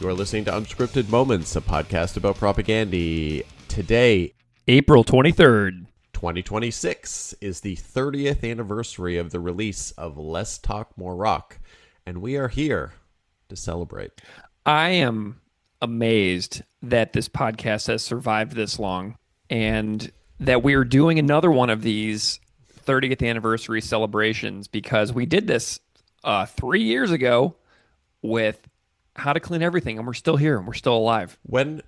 You are listening to Unscripted Moments, a podcast about Propagandhi. Today, April 23rd. 2026 is the 30th anniversary of the release of Less Talk, More Rock, and we are here to celebrate. I am amazed that this podcast has survived this long and that we are doing another one of these 30th anniversary celebrations, because we did this 3 years ago with How to Clean Everything, and we're still here and we're still alive. What's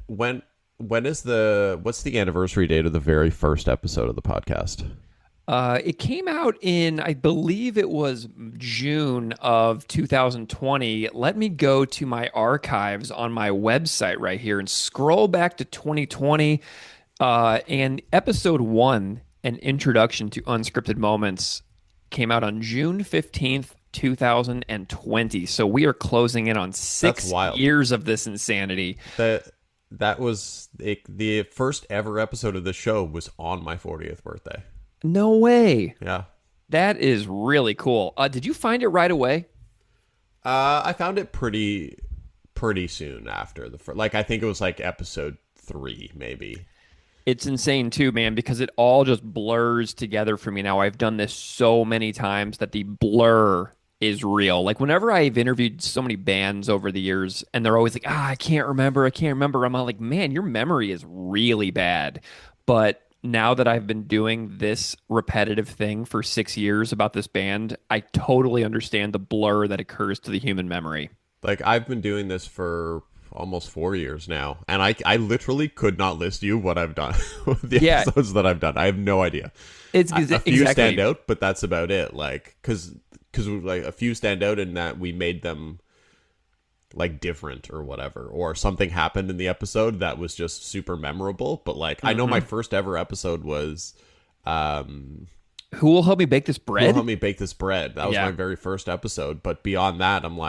the anniversary date of the very first episode of the podcast? It came out in, I believe it was June of 2020. Let me go to my archives on my website right here and scroll back to 2020. And episode 1, an introduction to Unscripted Moments, came out on June 15th, 2020. So we are closing in on 6 years of this insanity. That was the first ever episode of the show was on my 40th birthday. No way. Yeah. That is really cool. Did you find it right away? I found it pretty soon after the first. I think it was episode 3, maybe. It's insane too, man, because it all just blurs together for me now. I've done this so many times that the blur is real. Whenever I've interviewed so many bands over the years and they're always like, I can't remember. I'm all like, man, your memory is really bad. But now that I've been doing this repetitive thing for 6 years about this band, I totally understand the blur that occurs to the human memory. I've been doing this for almost 4 years now, and I literally could not list you what I've done with the episodes that I've done. I have no idea. It's a few stand out, but that's about it. Because a few stand out in that we made them different or whatever, or something happened in the episode that was just super memorable. But I know my first ever episode was Who Will Help Me Bake This Bread? Who Will Help Me Bake This Bread. That was my very first episode. But beyond that, I'm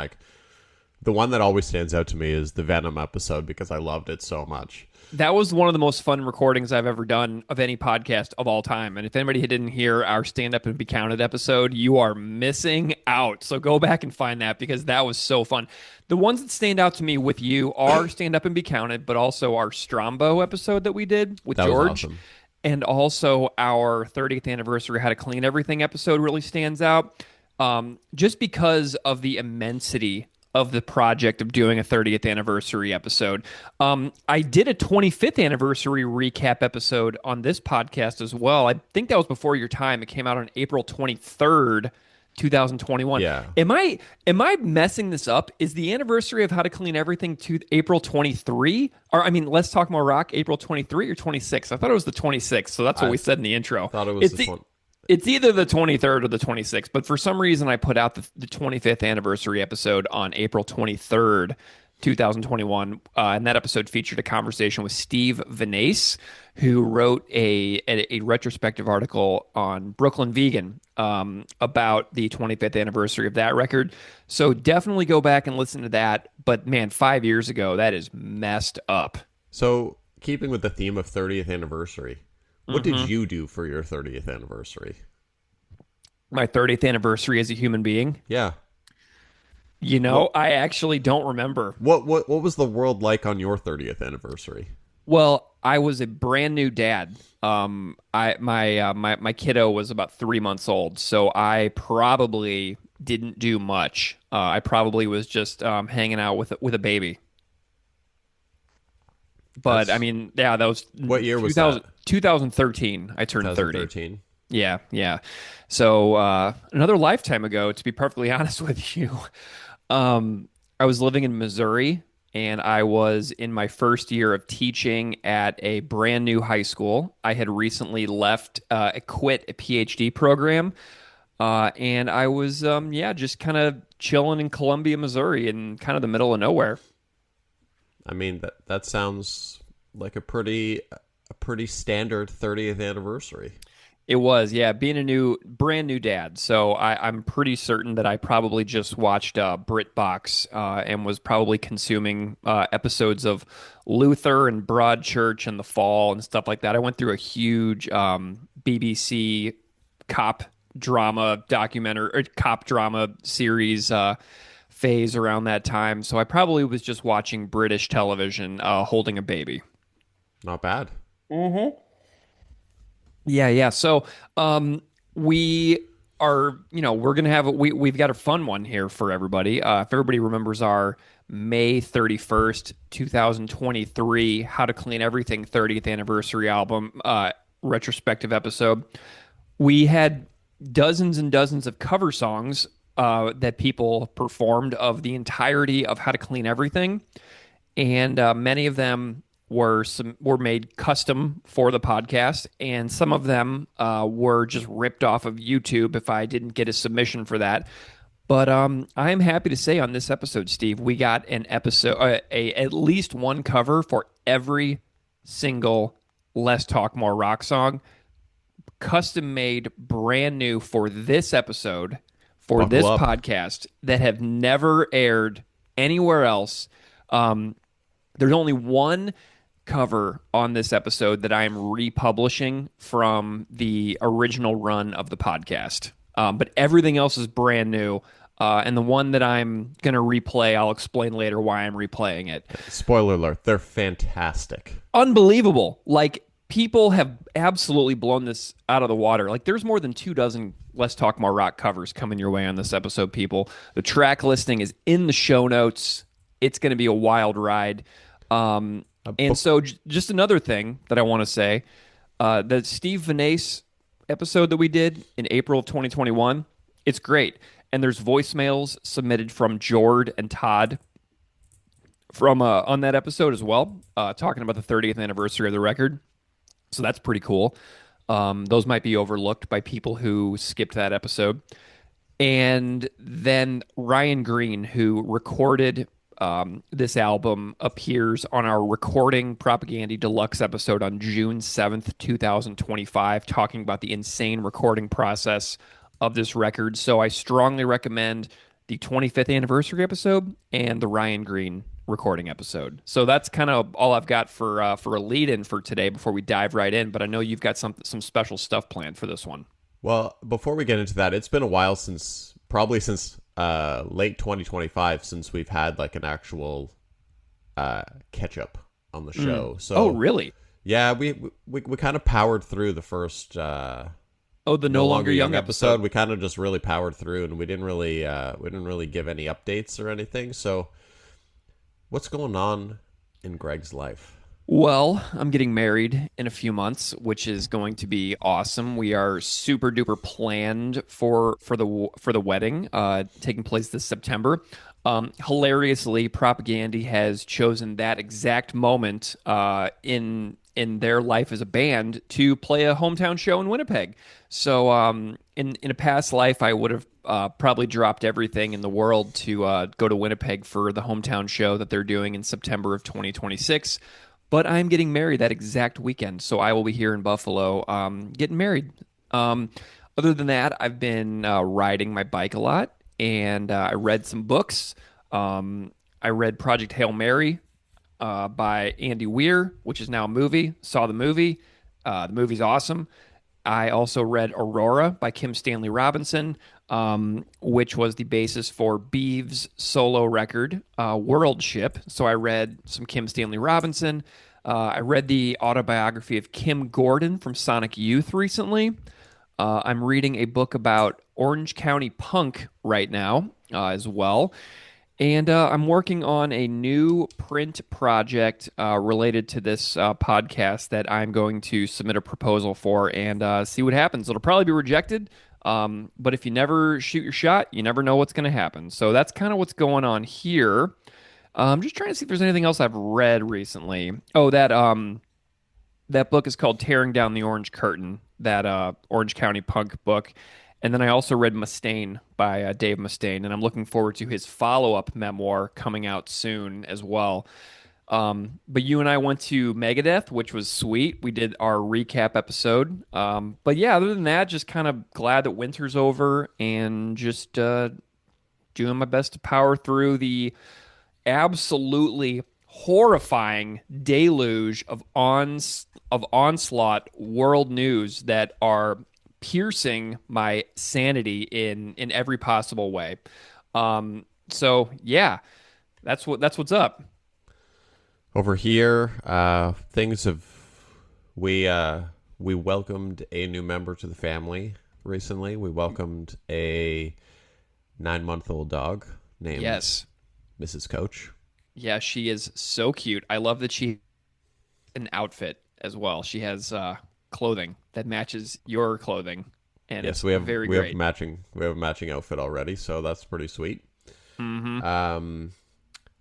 the one that always stands out to me is the Venom episode, because I loved it so much. That was one of the most fun recordings I've ever done of any podcast of all time. And if anybody didn't hear our Stand Up and Be Counted episode, you are missing out. So go back and find that, because that was so fun. The ones that stand out to me with you are Stand Up and Be Counted, but also our Strombo episode that we did with George. Was awesome. And also our 30th anniversary How to Clean Everything episode really stands out, just because of the immensity of the project of doing a 30th anniversary episode. I did a 25th anniversary recap episode on this podcast as well. I think that was before your time. It came out on April 23rd, 2021. Yeah. Am I messing this up? Is the anniversary of How to Clean Everything to April 23? Or Let's Talk More Rock, April 23 or 26? I thought it was the 26th, so that's what we said in the intro. I thought it was It's either the 23rd or the 26th, but for some reason I put out the 25th anniversary episode on April 23rd, 2021, and that episode featured a conversation with Steve Vanace, who wrote a retrospective article on Brooklyn Vegan about the 25th anniversary of that record. So definitely go back and listen to that. But man, 5 years ago, that is messed up. So keeping with the theme of 30th anniversary, what did you do for your 30th anniversary? My 30th anniversary as a human being? Yeah. I actually don't remember. What was the world like on your 30th anniversary? Well, I was a brand new dad. My kiddo was about 3 months old, so I probably didn't do much. I probably was just hanging out with a baby. But that was what year was that? 2013. I turned 2013. 30. Yeah. So another lifetime ago, to be perfectly honest with you. I was living in Missouri, and I was in my first year of teaching at a brand new high school. I had recently quit a PhD program, and I was just kind of chilling in Columbia, Missouri, in kind of the middle of nowhere. That sounds like a pretty standard 30th anniversary. It was, yeah, being a brand new dad. So I'm pretty certain that I probably just watched BritBox and was probably consuming episodes of Luther and Broadchurch and The Fall and stuff like that. I went through a huge BBC cop drama documentary or cop drama series phase around that time. So I probably was just watching British television, holding a baby. Not bad. Yeah, yeah. So, we are, we're gonna have we've got a fun one here for everybody. If everybody remembers our May 31st, 2023, How to Clean Everything 30th anniversary album retrospective episode, we had dozens and dozens of cover songs that people performed of the entirety of How to Clean Everything, and many of them were made custom for the podcast, and some of them were just ripped off of YouTube. If I didn't get a submission for that, but I am happy to say on this episode, Steve, we got an episode, at least one cover for every single Less Talk More Rock song, custom made, brand new for this episode, for Buckle this up. podcast, that have never aired anywhere else. There's only one cover on this episode that I am republishing from the original run of the podcast. But everything else is brand new. And the one that I'm going to replay, I'll explain later why I'm replaying it. Spoiler alert, they're fantastic. Unbelievable. Like, people have absolutely blown this out of the water. Like, there's more than 24 Let's Talk More Rock covers coming your way on this episode, people. The track listing is in the show notes. It's going to be a wild ride. And so just another thing that I want to say, the Steve Vanace episode that we did in April of 2021, it's great. And there's voicemails submitted from Jord and Todd from on that episode as well, talking about the 30th anniversary of the record. So that's pretty cool. Those might be overlooked by people who skipped that episode. And then Ryan Green, who recorded this album, appears on our Recording Propagandhi Deluxe episode on June 7th, 2025, talking about the insane recording process of this record. So I strongly recommend the 25th anniversary episode and the Ryan Green recording episode. So that's kind of all I've got for a lead-in for today before we dive right in. But I know you've got some special stuff planned for this one. Well, before we get into that, it's been a while since late 2025 since we've had like an actual catch up on the show. So, oh, really? Yeah, we kind of powered through the first the No Longer Young episode. We kind of just really powered through, and we didn't really give any updates or anything. So, what's going on in Greg's life? Well, I'm getting married in a few months, which is going to be awesome. We are super duper planned for the wedding, taking place this September. Hilariously, Propagandhi has chosen that exact moment in their life as a band to play a hometown show in Winnipeg. So, in a past life, I would have probably dropped everything in the world to go to Winnipeg for the hometown show that they're doing in September of 2026. But I'm getting married that exact weekend, so I will be here in Buffalo getting married. Other than that, I've been riding my bike a lot, and I read some books. I read Project Hail Mary by Andy Weir, which is now a movie. Saw the movie. The movie's awesome. I also read Aurora by Kim Stanley Robinson, which was the basis for Beeves' solo record, World Ship. So I read some Kim Stanley Robinson. I read the autobiography of Kim Gordon from Sonic Youth recently. I'm reading a book about Orange County punk right now as well. And I'm working on a new print project related to this podcast that I'm going to submit a proposal for and see what happens. It'll probably be rejected, but if you never shoot your shot, you never know what's going to happen. So that's kind of what's going on here. I'm just trying to see if there's anything else I've read recently. Oh, that book is called Tearing Down the Orange Curtain, that Orange County punk book. And then I also read Mustaine by Dave Mustaine, and I'm looking forward to his follow-up memoir coming out soon as well. But you and I went to Megadeth, which was sweet. We did our recap episode. But yeah, other than that, just kind of glad that winter's over and just doing my best to power through the absolutely horrifying deluge of onslaught world news that are piercing my sanity in every possible way. So yeah, that's what's up. Over here, things have we welcomed a new member to the family recently. We welcomed a 9-month-old dog named Yes. Mrs. Coach. Yeah, she is so cute. I love that she an outfit as well. She has clothing that matches your clothing, and Yes, it's very great. we have a matching outfit already, so that's pretty sweet. Hmm. Um,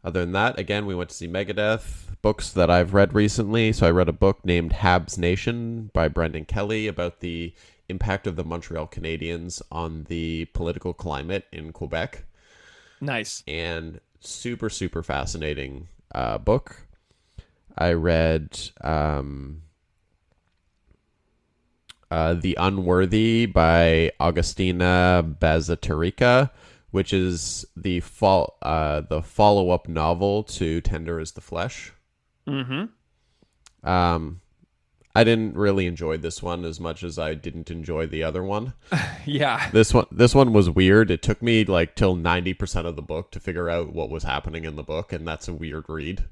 Other than that, again, we went to see Megadeth. Books that I've read recently. So I read a book named Habs Nation by Brendan Kelly about the impact of the Montreal Canadiens on the political climate in Quebec. Nice. And super, super fascinating book. I read The Unworthy by Augustina Bazatarica, which is the follow up novel to Tender is the Flesh. Hmm. Um, I didn't really enjoy this one as much as I didn't enjoy the other one. Yeah. This one was weird. It took me like till 90% of the book to figure out what was happening in the book, and that's a weird read.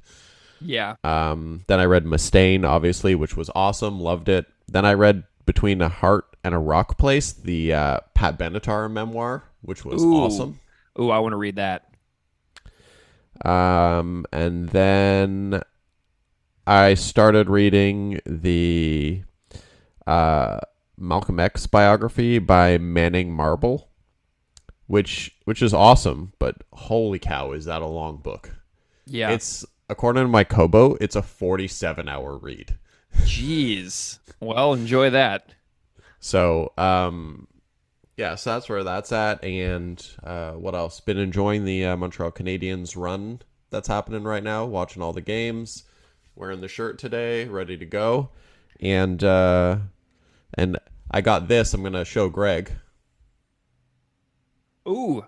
Yeah. Then I read Mustaine, obviously, which was awesome. Loved it. Then I read Between a Heart and a Rock Place, the Pat Benatar memoir, which was Ooh. awesome. Ooh, I want to read that. And then I started reading the uh, Malcolm X biography by Manning Marble, which is awesome. But holy cow, is that a long book? Yeah. It's according to my Kobo, it's a 47-hour read. Jeez. Well, enjoy that. So yeah, so that's where that's at. And what else? Been enjoying the Montreal Canadiens run that's happening right now. Watching all the games. Wearing the shirt today, ready to go. And I got this. I'm gonna show Greg. Ooh.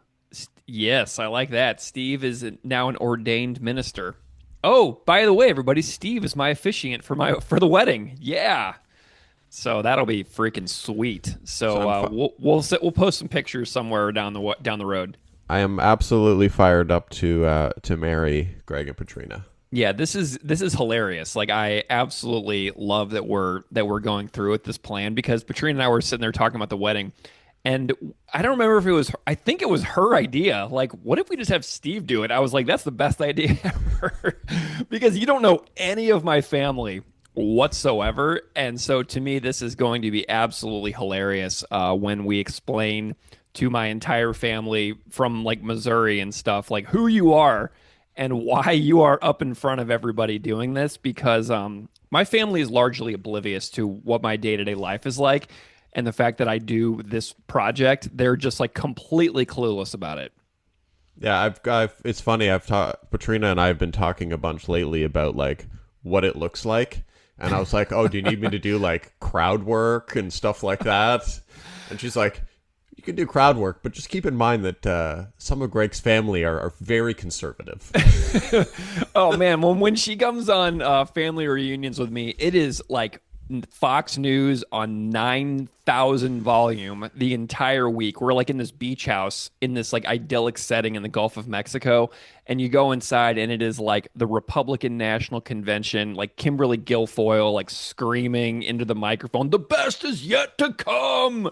Yes, I like that. Steve is now an ordained minister. Oh, by the way, everybody, Steve is my officiant for the wedding. Yeah. So that'll be freaking sweet. So So we'll post some pictures somewhere down the road. I am absolutely fired up to marry Greg and Patrina. Yeah, this is hilarious. Like I absolutely love that we're going through with this plan because Patrina and I were sitting there talking about the wedding, and I don't remember if it was I think it was her idea. Like, what if we just have Steve do it? I was like, that's the best idea ever because you don't know any of my family whatsoever, and so to me, this is going to be absolutely hilarious when we explain to my entire family from like Missouri and stuff like who you are and why you are up in front of everybody doing this because my family is largely oblivious to what my day-to-day life is like and the fact that I do this project, they're just like completely clueless about it. Yeah, it's funny. I've talked Patrina and I have been talking a bunch lately about like what it looks like, and I was like, "Oh, do you need me to do like crowd work and stuff like that?" And she's like, "You can do crowd work, but just keep in mind that some of Greg's family are very conservative." Oh man, when she comes on family reunions with me, it is like Fox News on 9,000 volume the entire week. We're like in this beach house in this like idyllic setting in the Gulf of Mexico, and you go inside and it is like the Republican National Convention, like Kimberly Guilfoyle like screaming into the microphone, "The best is yet to come,"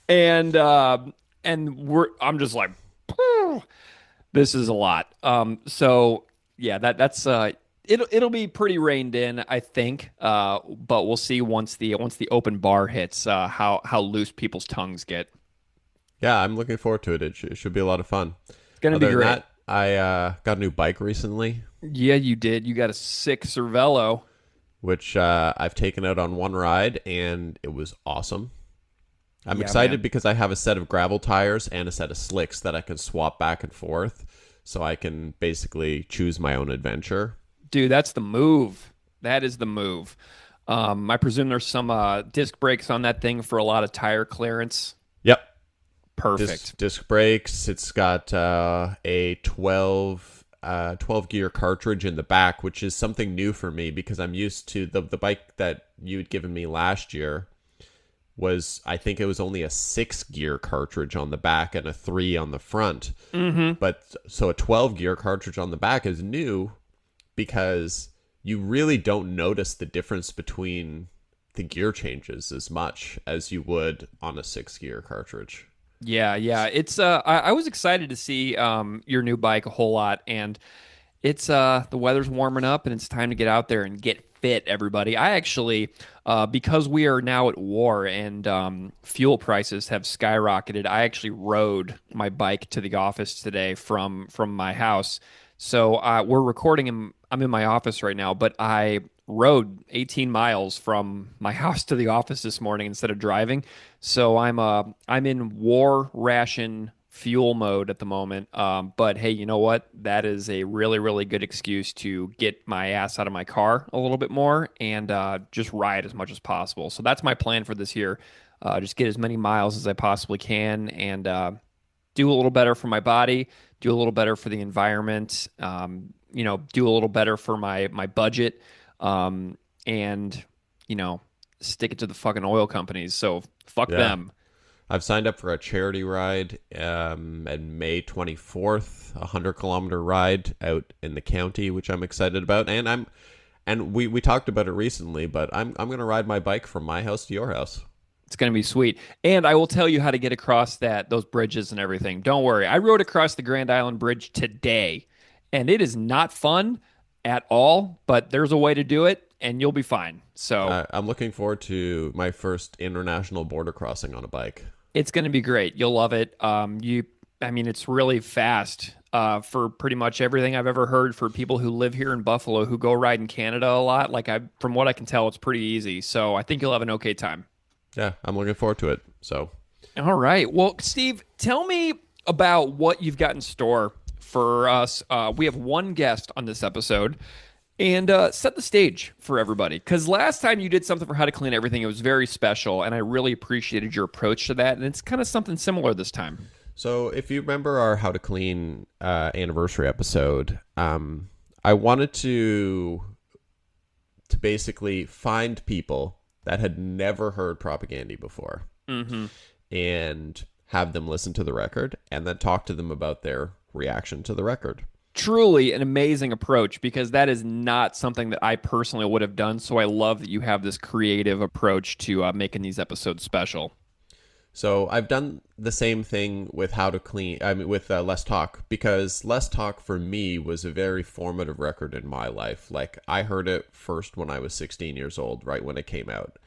and I'm just like. This is a lot. So yeah, that's it'll be pretty reined in, I think. But we'll see once the open bar hits, how loose people's tongues get. Yeah, I'm looking forward to it. It should be a lot of fun. It's gonna be Other than great. that, I got a new bike recently, Yeah, you did. You got a sick Cervelo. which I've taken out on one ride, and it was awesome. I'm Yeah, man. excited because I have a set of gravel tires and a set of slicks that I can swap back and forth, so I can basically choose my own adventure. Dude, that's the move. That is the move. I presume there's some disc brakes on that thing for a lot of tire clearance. Yep, Perfect. disc brakes. It's got a 12 gear cartridge in the back, which is something new for me because I'm used to the bike that you'd given me last year. was, I think it was only a 6-gear cartridge on the back and a 3 on the front. Mm-hmm. But so a 12-gear cartridge on the back is new because you really don't notice the difference between the gear changes as much as you would on a 6-gear cartridge. Yeah, yeah. It's I was excited to see your new bike a whole lot, and it's the weather's warming up and it's time to get out there and get fit, everybody. I actually because we are now at war and fuel prices have skyrocketed, I actually rode my bike to the office today from my house. So we're recording I'm in my office right now, but I rode 18 miles from my house to the office this morning instead of driving. So I'm in war ration fuel mode at the moment. But hey, you know what? That is a really, really good excuse to get my ass out of my car a little bit more and just ride as much as possible. So that's my plan for this year. Just get as many miles as I possibly can and do a little better for my body, do a little better for the environment, do a little better for my budget, and, stick it to the fucking oil companies. So fuck Yeah. them. I've signed up for a charity ride on May 24th, a 100-kilometer ride out in the county, which I'm excited about. And we talked about it recently, but I'm going to ride my bike from my house to your house. It's going to be sweet. And I will tell you how to get across those bridges and everything. Don't worry. I rode across the Grand Island Bridge today, and it is not fun at all, but there's a way to do it and you'll be fine. So I'm looking forward to my first international border crossing on a bike. it's going to be great. You'll love it. It's really fast for pretty much everything I've ever heard for people who live here in Buffalo who go ride in Canada a lot. From what I can tell, it's pretty easy. So I think you'll have an okay time. Yeah, I'm looking forward to it. So, all right. Well, Steve, tell me about what you've got in store for us. We have one guest on this episode. And set the stage for everybody. Because last time you did something for How to Clean Everything, it was very special, and I really appreciated your approach to that. And it's kind of something similar this time. So if you remember our How to Clean anniversary episode, I wanted to basically find people that had never heard Propagandhi before, and have them listen to the record, and then talk to them about their reaction to the record. Truly an amazing approach, because that is not something that I personally would have done. So I love that you have this creative approach to making these episodes special. So I've done the same thing with with Less Talk, because Less Talk for me was a very formative record in my life. Like, I heard it first when I was 16 years old, right when it came out.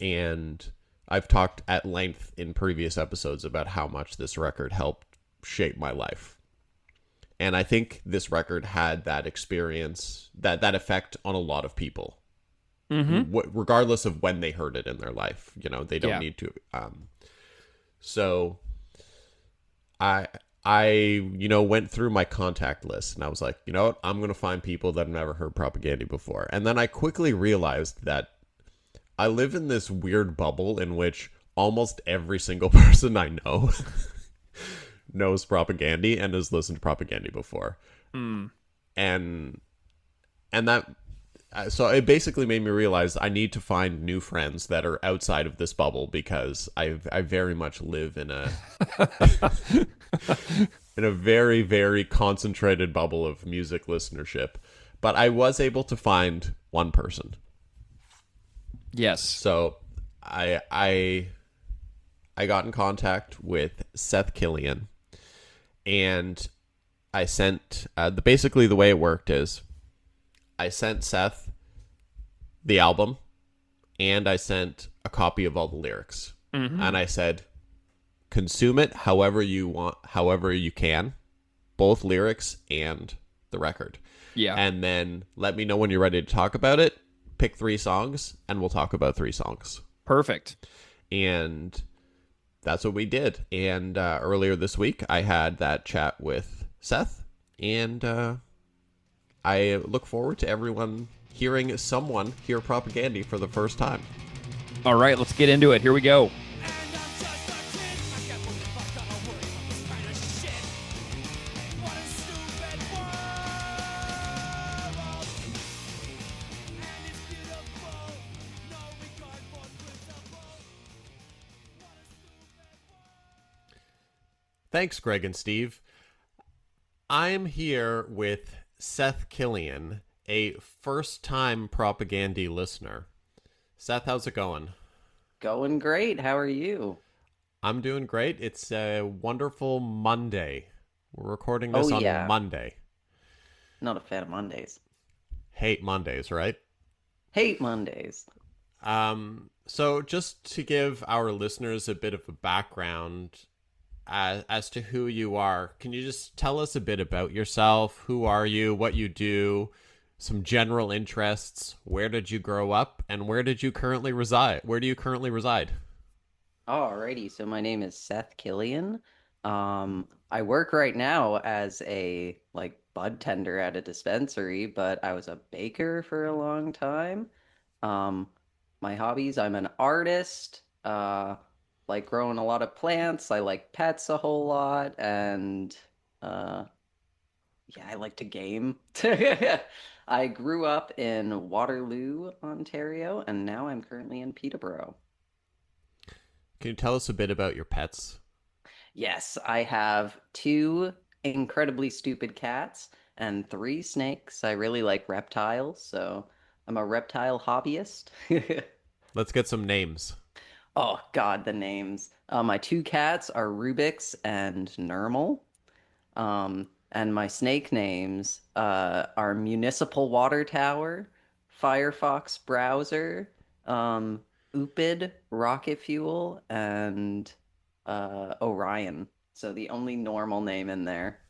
And I've talked at length in previous episodes about how much this record helped shape my life. And I think this record had that experience, that effect on a lot of people, regardless of when they heard it in their life. They don't need to. So I went through my contact list, and I was like, you know what? I'm going to find people that have never heard Propagandhi before. And then I quickly realized that I live in this weird bubble in which almost every single person I know knows Propagandhi and has listened to Propagandhi before. And that, so it basically made me realize I need to find new friends that are outside of this bubble, because I very much live in a in a very, very concentrated bubble of music listenership. But I was able to find one person. Yes. So I got in contact with Seth Kilian, and I sent basically the way it worked is I sent Seth the album, and I sent a copy of all the lyrics, and I said, consume it however you want, however you can, both lyrics and the record. Yeah. And then let me know when you're ready to talk about it. Pick 3 songs, and we'll talk about 3 songs. Perfect. And that's what we did. And earlier this week, I had that chat with Seth, and I look forward to everyone hearing someone hear Propagandhi for the first time. All right, let's get into it. Here we go. Thanks, Greg and Steve. I'm here with Seth Kilian, a first-time Propagandhi listener. Seth, how's it going? Going great. How are you? I'm doing great. It's a wonderful Monday. We're recording Oh this on yeah. Monday. Not a fan of Mondays. Hate Mondays, right? Hate Mondays. So just to give our listeners a bit of a background as to who you are, can you just tell us a bit about yourself? Who are you? What you do? Some general interests. Where did you grow up? And where did you currently reside? Where do you currently reside? Alrighty, so my name is Seth Kilian. I work right now as a bud tender at a dispensary, but I was a baker for a long time. Um, my hobbies, I'm an artist, like growing a lot of plants. I like pets a whole lot, and uh yeah, I like to game. I grew up in Waterloo, Ontario, and now I'm currently in Peterborough. Can you tell us a bit about your pets? Yes, I have two incredibly stupid cats and three snakes. I really like reptiles, so I'm a reptile hobbyist. Let's get some names. Oh God, the names. My two cats are Rubix and Nermal. And my snake names are Municipal Water Tower, Firefox Browser, Upid, Rocket Fuel, and Orion. So the only normal name in there.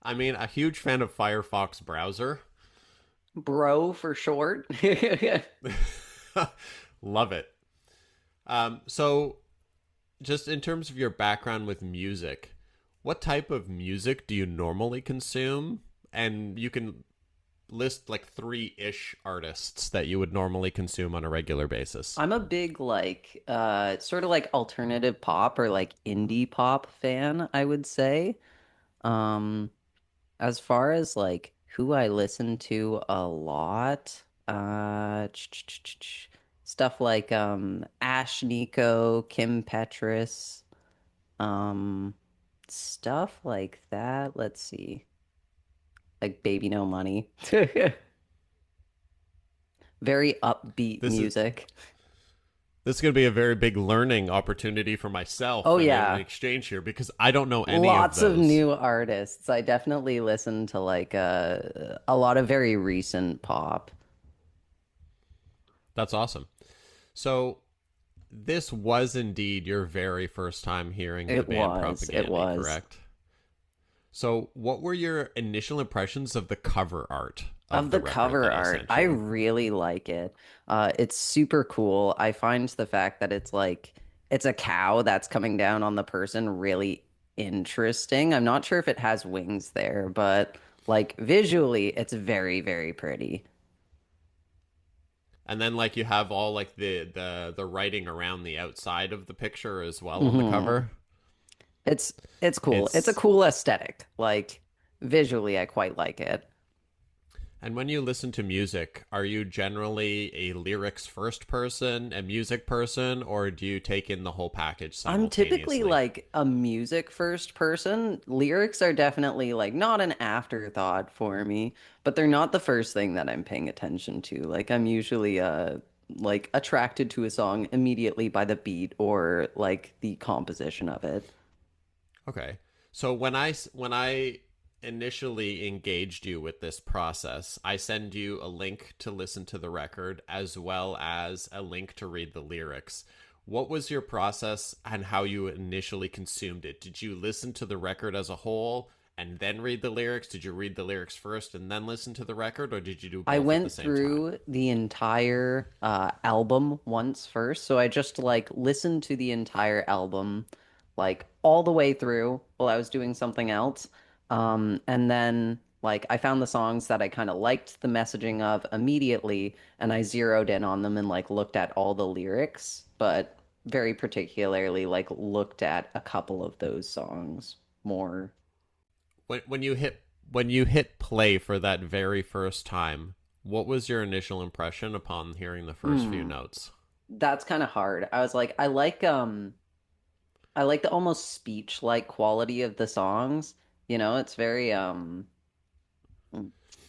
I mean, a huge fan of Firefox browser. Bro for short. Love it. So just in terms of your background with music, what type of music do you normally consume? And you can list like three-ish artists that you would normally consume on a regular basis. I'm a big sort of like alternative pop or like indie pop fan, I would say. Um As far as like who I listen to a lot, stuff like Ash Nico, Kim Petras, um stuff like that. Let's see. Like Baby No Money. Very upbeat This is music. this is going to be a very big learning opportunity for myself Oh and in yeah. exchange here because I don't know any of Lots of those. new artists. I definitely listen to like a lot of very recent pop. That's awesome. So this was indeed your very first time hearing the band It Propagandhi, was. correct? So what were your initial impressions of the cover art of Of the the record cover that I art, sent I you? really like it. It's super cool. I find the fact that it's a cow that's coming down on the person really interesting. I'm not sure if it has wings there, but like visually, it's very, very pretty. And then like you have all like the writing around the outside of the picture as well on the hmm cover. It's it's cool. It's a It's cool aesthetic. Like visually, I quite like it. And when you listen to music, are you generally a lyrics first person, a music person, or do you take in the whole package I'm typically simultaneously? like a music first person. Lyrics are definitely like not an afterthought for me, but they're not the first thing that I'm paying attention to. Like I'm usually like attracted to a song immediately by the beat or like the composition of it. Okay. So when I initially engaged you with this process, I send you a link to listen to the record as well as a link to read the lyrics. What was your process and how you initially consumed it? Did you listen to the record as a whole and then read the lyrics? Did you read the lyrics first and then listen to the record, or did you do I both at the went same time? through the entire album once first, so I just like listened to the entire album like all the way through while I was doing something else. And then like I found the songs that I kind of liked the messaging of immediately, and I zeroed in on them and like looked at all the lyrics, but very particularly like looked at a couple of those songs more. When you hit play for that very first time, what was your initial impression upon hearing the first few Hmm. notes? That's kind of hard. I was like, I like the almost speech-like quality of the songs. It's very mm,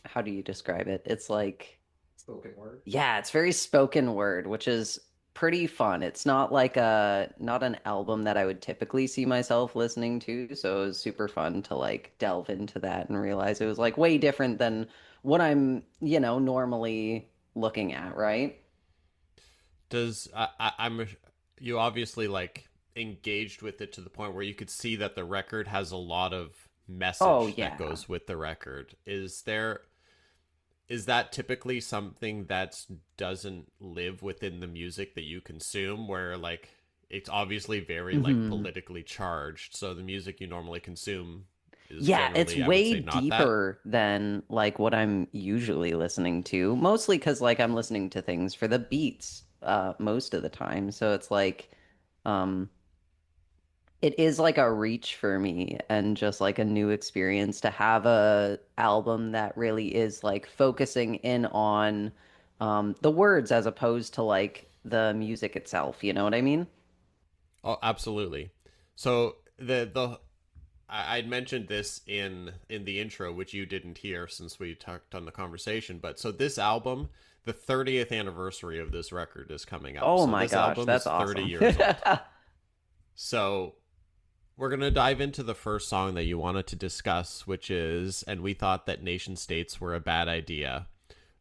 how do you describe it? It's like, Spoken word. yeah, it's very spoken word, which is pretty fun. It's not like a not an album that I would typically see myself listening to, so it was super fun to like delve into that and realize it was like way different than what I'm normally looking at, right? Does I'm you obviously like engaged with it to the point where you could see that the record has a lot of Oh message that yeah. goes with the record. Is that typically something that doesn't live within the music that you consume, where like it's obviously very like hmm politically charged, so the music you normally consume is Yeah, it's generally, I would way say, not that. deeper than like what I'm usually listening to, mostly because like I'm listening to things for the beats most of the time. So it's like um it is like a reach for me and just like a new experience to have a album that really is like focusing in on the words as opposed to like the music itself, you know what I mean? Oh, absolutely. So I'd mentioned this in the intro, which you didn't hear since we talked on the conversation. But so this album, the 30th anniversary of this record is coming up. Oh So my this gosh, album is that's 30 awesome. years old. So we're gonna dive into the first song that you wanted to discuss, which is "And We Thought That Nation States Were a Bad Idea."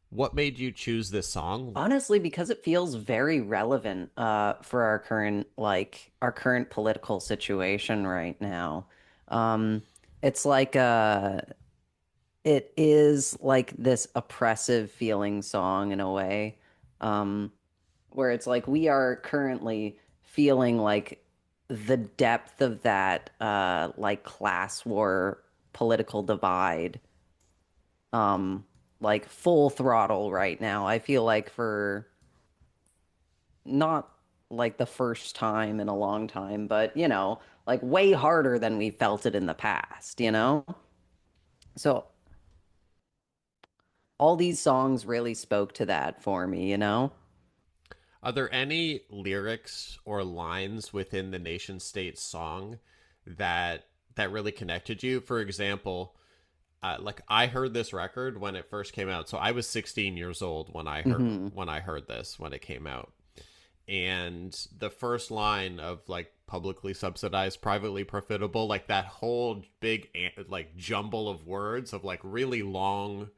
What made you choose this song? Honestly, because it feels very relevant for our current political situation right now. Um it's like it is like this oppressive feeling song in a way. Um where it's like we are currently feeling like the depth of that like class war political divide like full throttle right now. I feel like for not like the first time in a long time, but like way harder than we felt it in the past. So all these songs really spoke to that for me. Are there any lyrics or lines within the Nation State song that really connected you? For example, like I heard this record when it first came out. So I was 16 years old hmm when I heard this when it came out. And the first line of like publicly subsidized, privately profitable, like that whole big like jumble of words of like really long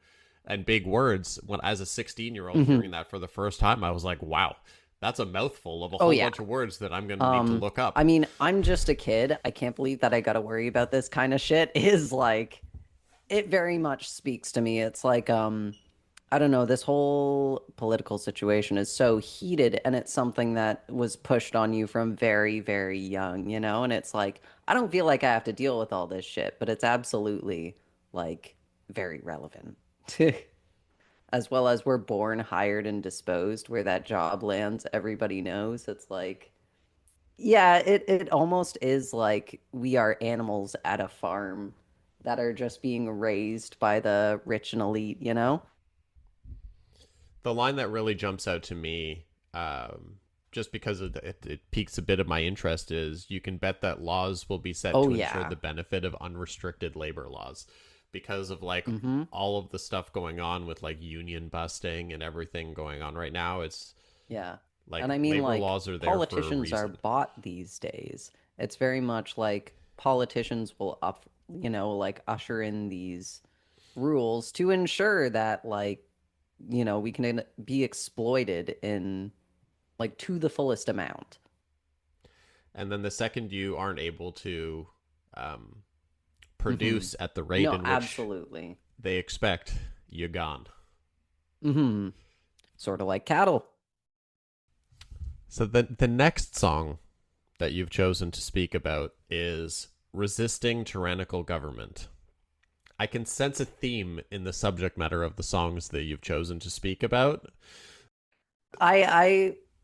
and big words. When as a 16-year-old hmm hearing that for the first time, I was like, wow, that's a mouthful of a Oh whole yeah. bunch of words that I'm going to need to look I up. mean, I'm just a kid. I can't believe that I got to worry about this kind of shit is like it very much speaks to me. It's like I don't know, this whole political situation is so heated and it's something that was pushed on you from very, very young, and it's like I don't feel like I have to deal with all this shit, but it's absolutely like very relevant. As well as we're born, hired, and disposed, where that job lands, everybody knows. It's like, yeah, it almost is like we are animals at a farm that are just being raised by the rich and elite? The line that really jumps out to me, just because it piques a bit of my interest, is you can bet that laws will be set Oh to ensure yeah. the benefit of unrestricted labor laws, because of like hmm all of the stuff going on with like union busting and everything going on right now. It's Yeah. like And I mean, labor like, laws are there for a politicians are reason. bought these days. It's very much like politicians will like usher in these rules to ensure that, we can be exploited in, like, to the fullest amount. And then the second you aren't able to um, hmm produce at the rate No, in which absolutely. they expect, you're gone. hmm Sort of like cattle. So the next song that you've chosen to speak about is resisting tyrannical government. I can sense a theme in the subject matter of the songs that you've chosen to speak about.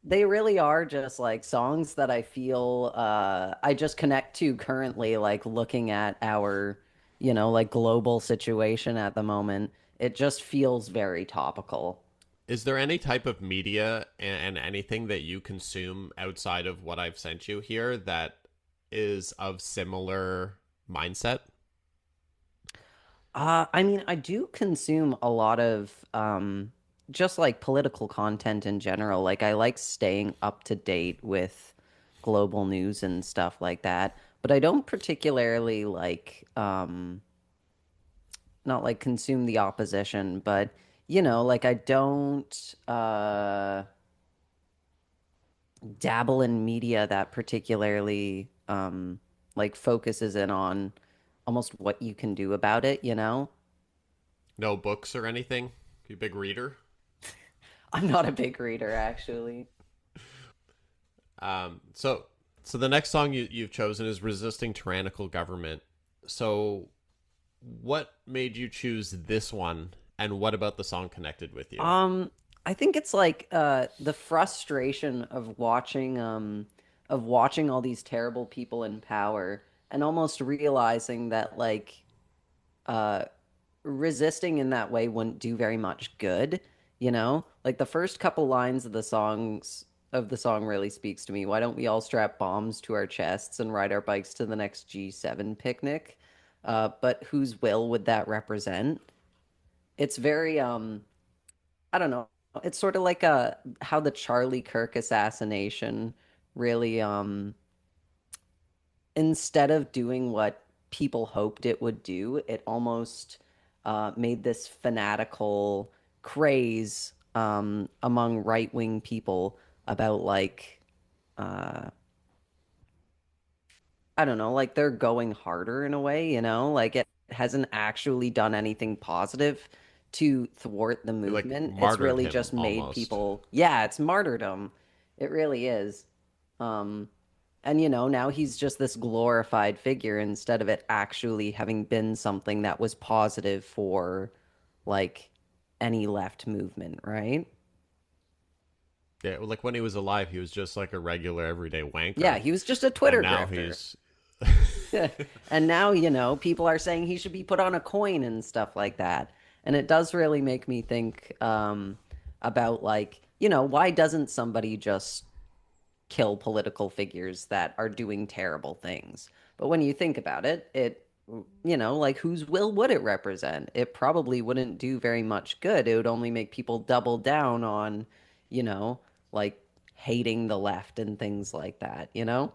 They really are just like songs that I feel I just connect to currently, like looking at our like global situation at the moment. It just feels very topical. Is there any type of media and anything that you consume outside of what I've sent you here that is of similar mindset? I mean, I do consume a lot of just like political content in general. Like I like staying up to date with global news and stuff like that. But I don't particularly like not like consume the opposition, but like I don't dabble in media that particularly like focuses in on almost what you can do about it, you know? No books or anything? You a big reader? I'm not a big reader, actually. So the next song you've chosen is "Resisting Tyrannical Government." So, what made you choose this one, and what about the song connected with you? Um, I think it's like the frustration of watching all these terrible people in power and almost realizing that like uh resisting in that way wouldn't do very much good, you know? Like the first couple lines of the song really speaks to me. Why don't we all strap bombs to our chests and ride our bikes to the next G7 picnic? But whose will would that represent? It's very I don't know. It's sort of like how the Charlie Kirk assassination really instead of doing what people hoped it would do, it almost made this fanatical craze among right-wing people about like uh, I don't know, like they're going harder in a way, you know? Like it hasn't actually done anything positive to thwart the They like movement. It's martyred really him just made almost. people, yeah, it's martyrdom. It really is. Um, and now he's just this glorified figure instead of it actually having been something that was positive for like any left movement, right? Yeah, like when he was alive, he was just like a regular everyday Yeah, wanker, he was just a and Twitter now grifter. he's And now, people are saying he should be put on a coin and stuff like that. And it does really make me think about like, why doesn't somebody just kill political figures that are doing terrible things? But when you think about it, like whose will would it represent? It probably wouldn't do very much good. It would only make people double down on, you know, like hating the left and things like that, you know?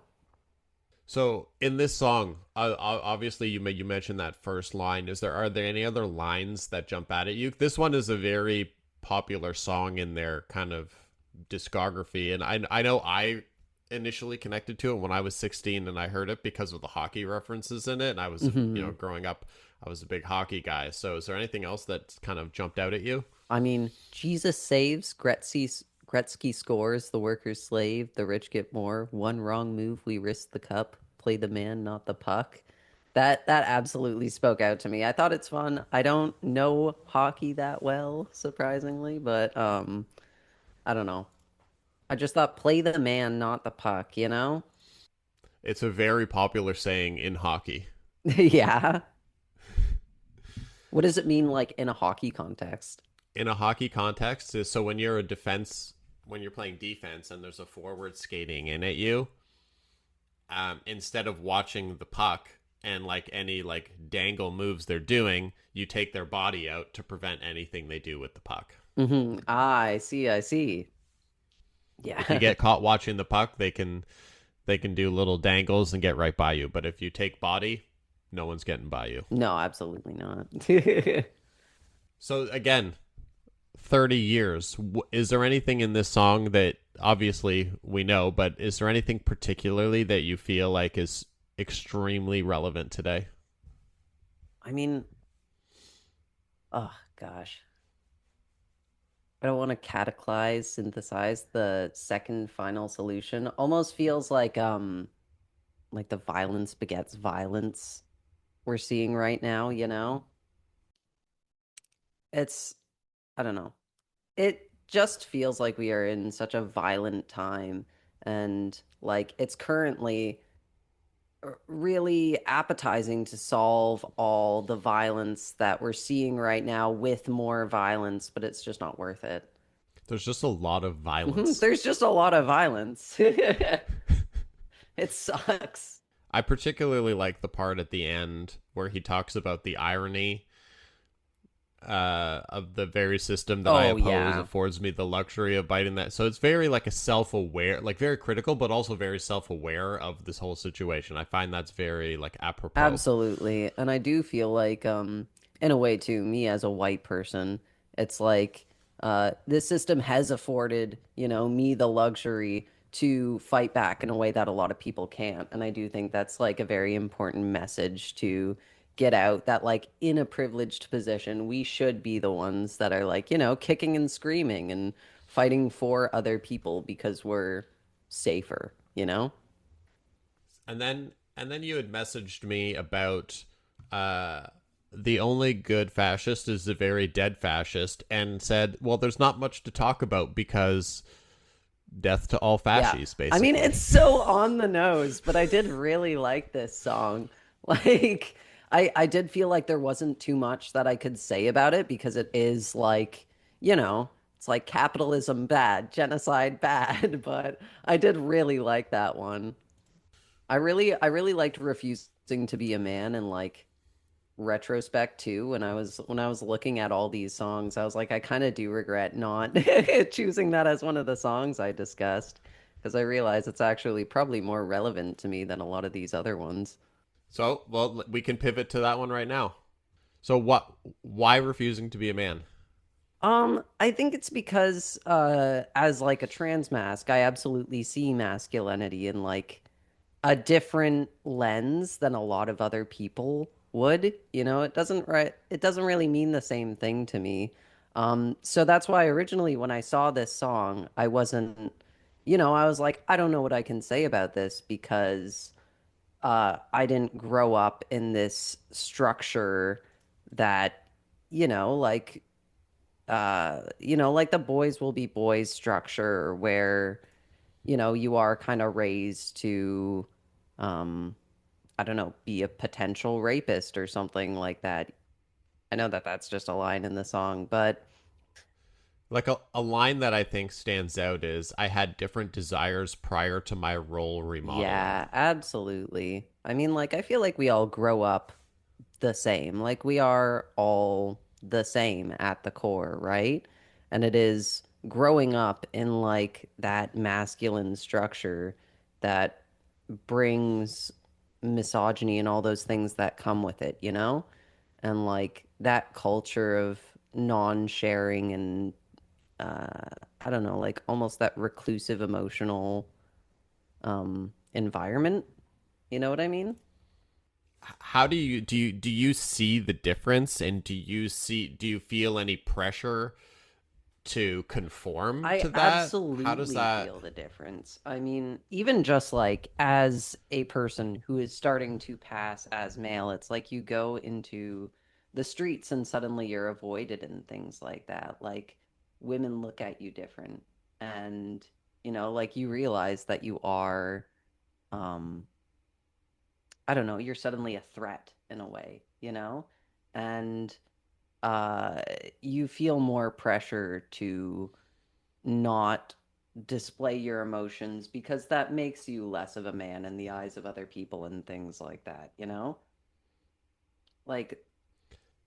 So in this song, obviously you mentioned that first line. Are there any other lines that jump out at you? This one is a very popular song in their kind of discography, and I know I initially connected to it when I was 16 and I heard it because of the hockey references in it. And I was Hmm. growing up, I was a big hockey guy. So is there anything else that kind of jumped out at you? I mean, Jesus saves, Gretzky scores, the workers slave, the rich get more. One wrong move, we risk the cup. Play the man, not the puck. That absolutely spoke out to me. I thought it's fun. I don't know hockey that well, surprisingly, but I don't know. I just thought play the man, not the puck, you know? It's a very popular saying in hockey. Yeah. What does it mean like in a hockey context? In a hockey context is so when you're a defense, when you're playing defense and there's a forward skating in at you, instead of watching the puck and like any like dangle moves they're doing, you take their body out to prevent anything they do with the puck. Ah, I see, I see. If you Yeah. get caught watching the puck, they can do little dangles and get right by you. But if you take body, no one's getting by you. No, absolutely not. So again, 30 years. Is there anything in this song that obviously we know, but is there anything particularly that you feel like is extremely relevant today? I mean, oh gosh. I don't want to synthesize the second final solution. Almost feels like the violence begets violence we're seeing right now, you know? It's I don't know. It just feels like we are in such a violent time and like it's currently really appetizing to solve all the violence that we're seeing right now with more violence, but it's just not worth it. There's just a lot of violence. There's just a lot of violence. It sucks. I particularly like the part at the end where he talks about the irony of the very system that I Oh oppose yeah. affords me the luxury of biting that. So it's very like a self-aware, like very critical, but also very self-aware of this whole situation. I find that's very like apropos. Absolutely. And I do feel like in a way too, me as a white person, it's like this system has afforded, me the luxury to fight back in a way that a lot of people can't. And I do think that's like a very important message to get out that like in a privileged position, we should be the ones that are like, kicking and screaming and fighting for other people because we're safer, you know? And then you had messaged me about uh the only good fascist is the very dead fascist, and said, well, there's not much to talk about because death to all Yeah. fascists, I mean, basically. it's so on the nose, but I did really like this song. Like, I did feel like there wasn't too much that I could say about it because it is like, it's like capitalism bad, genocide bad, but I did really like that one. I really liked refusing to be a man and like retrospect too when I was looking at all these songs I was like I kind of do regret not choosing that as one of the songs I discussed because I realize it's actually probably more relevant to me than a lot of these other ones. So, well, we can pivot to that one right now. So, why refusing to be a man? I think it's because as like a trans mask I absolutely see masculinity in like a different lens than a lot of other people would. It doesn't really mean the same thing to me. So that's why originally when I saw this song, I wasn't, I was like, I don't know what I can say about this because I didn't grow up in this structure that, like like the boys will be boys structure where, you are kind of raised to um I don't know, be a potential rapist or something like that. I know that that's just a line in the song, but Like a line that I think stands out is, I had different desires prior to my role remodeling. yeah, absolutely. I mean, like, I feel like we all grow up the same. Like, we are all the same at the core, right? And it is growing up in like that masculine structure that brings misogyny and all those things that come with it, you know? And like that culture of non-sharing and I don't know, like almost that reclusive emotional environment. You know what I mean? How do you see the difference, and do you feel any pressure to conform I to that? How does absolutely that feel the difference. I mean, even just like as a person who is starting to pass as male, it's like you go into the streets and suddenly you're avoided and things like that. Like women look at you different and like you realize that you are um I don't know, you're suddenly a threat in a way, And uh you feel more pressure to not display your emotions because that makes you less of a man in the eyes of other people and things like that? Like,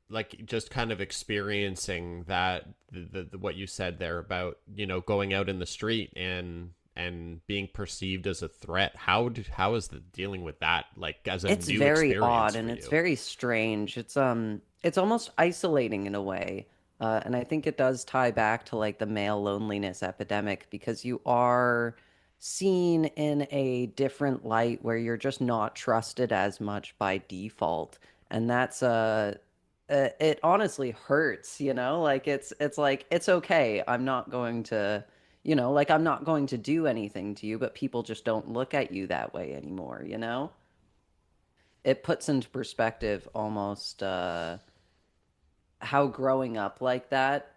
like just kind of experiencing that, what you said there about, going out in the street and being perceived as a threat. How is the dealing with that, like, as a it's new very experience odd for and it's you? very strange. It's almost isolating in a way. And I think it does tie back to like the male loneliness epidemic because you are seen in a different light where you're just not trusted as much by default. And that's it honestly hurts, Like it's like it's okay. I'm not going to, like I'm not going to do anything to you, but people just don't look at you that way anymore? It puts into perspective almost how growing up like that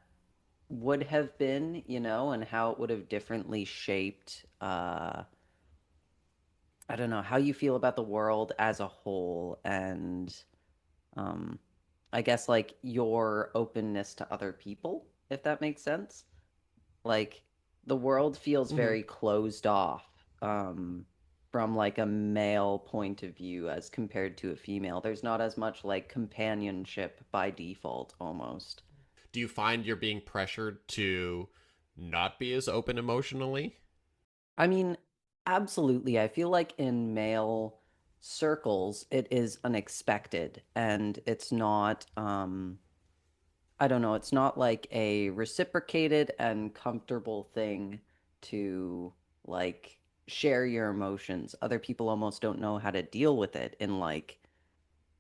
would have been, and how it would have differently shaped I don't know, how you feel about the world as a whole and um I guess like your openness to other people, if that makes sense. Like the world feels Mm-hmm. very closed off. from like a male point of view as compared to a female. There's not as much like companionship by default almost. Do you find you're being pressured to not be as open emotionally? I mean, absolutely. I feel like in male circles, it is unexpected and it's not, I don't know, it's not like a reciprocated and comfortable thing to like share your emotions. Other people almost don't know how to deal with it in like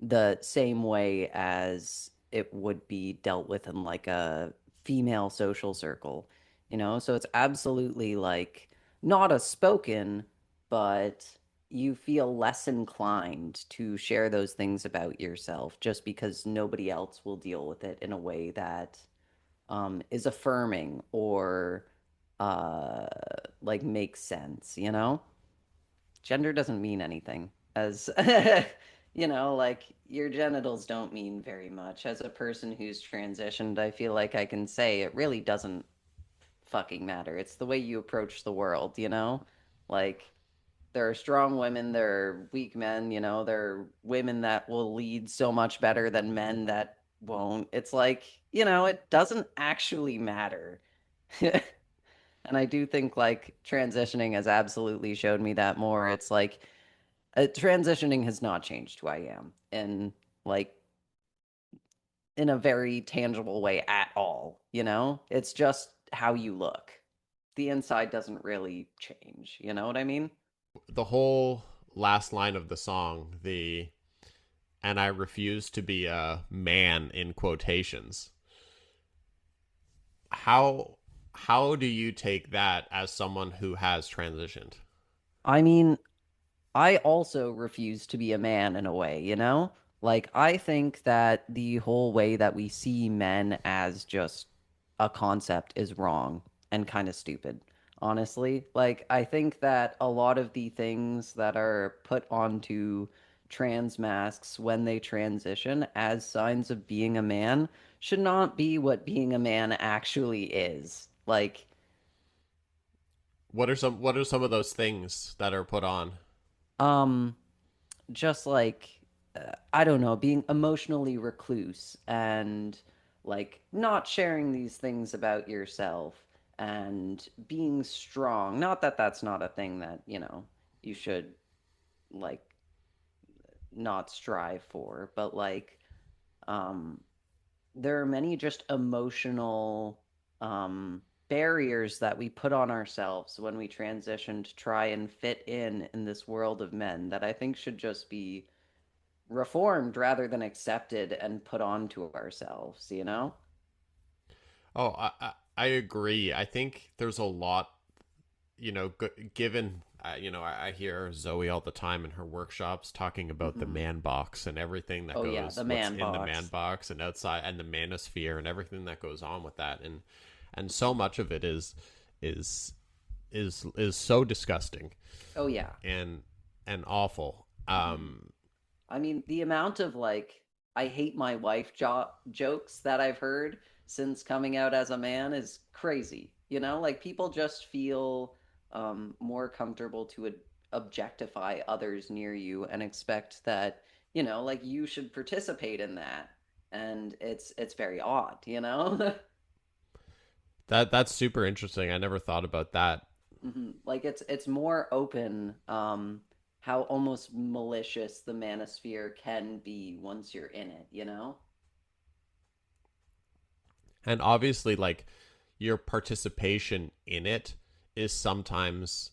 the same way as it would be dealt with in like a female social circle, you know? So it's absolutely like not a spoken, but you feel less inclined to share those things about yourself just because nobody else will deal with it in a way that is affirming or uh, like makes sense, you know? Gender doesn't mean anything as like your genitals don't mean very much. As a person who's transitioned, I feel like I can say it really doesn't fucking matter. It's the way you approach the world, you know? Like there are strong women, there are weak men, there are women that will lead so much better than men that won't. It's like, it doesn't actually matter. And I do think like transitioning has absolutely showed me that more. It's like transitioning has not changed who I am like in a very tangible way at all, you know? It's just how you look. The inside doesn't really change, you know what I mean? The whole last line of the song, the and I refuse to be a man in quotations. How how do you take that as someone who has transitioned? I mean, I also refuse to be a man in a way, you know? Like, I think that the whole way that we see men as just a concept is wrong and kind of stupid, honestly. Like, I think that a lot of the things that are put onto trans masks when they transition as signs of being a man should not be what being a man actually is. Like, What are some of those things that are put on? um, just like I don't know, being emotionally recluse and like not sharing these things about yourself and being strong. Not that that's not a thing that, you should like not strive for, but like um there are many just emotional barriers that we put on ourselves when we transition to try and fit in this world of men that I think should just be reformed rather than accepted and put onto ourselves, you know? Oh, I agree. I think there's a lot, given, I hear Zoe all the time in her workshops talking about the Mm-mm. man box and everything that Oh yeah, goes, the what's man in the man box. box and outside, and the manosphere and everything that goes on with that. And so much of it is, is so disgusting Oh yeah. and, and awful. Mm-hmm. I mean, the amount of like I hate my wife jokes that I've heard since coming out as a man is crazy. You know, like people just feel more comfortable to objectify others near you and expect that, like you should participate in that. And it's very odd, you know? That's super interesting. I never thought about that. Like it's more open, how almost malicious the manosphere can be once you're in it, you know? And obviously, like, your participation in it is sometimes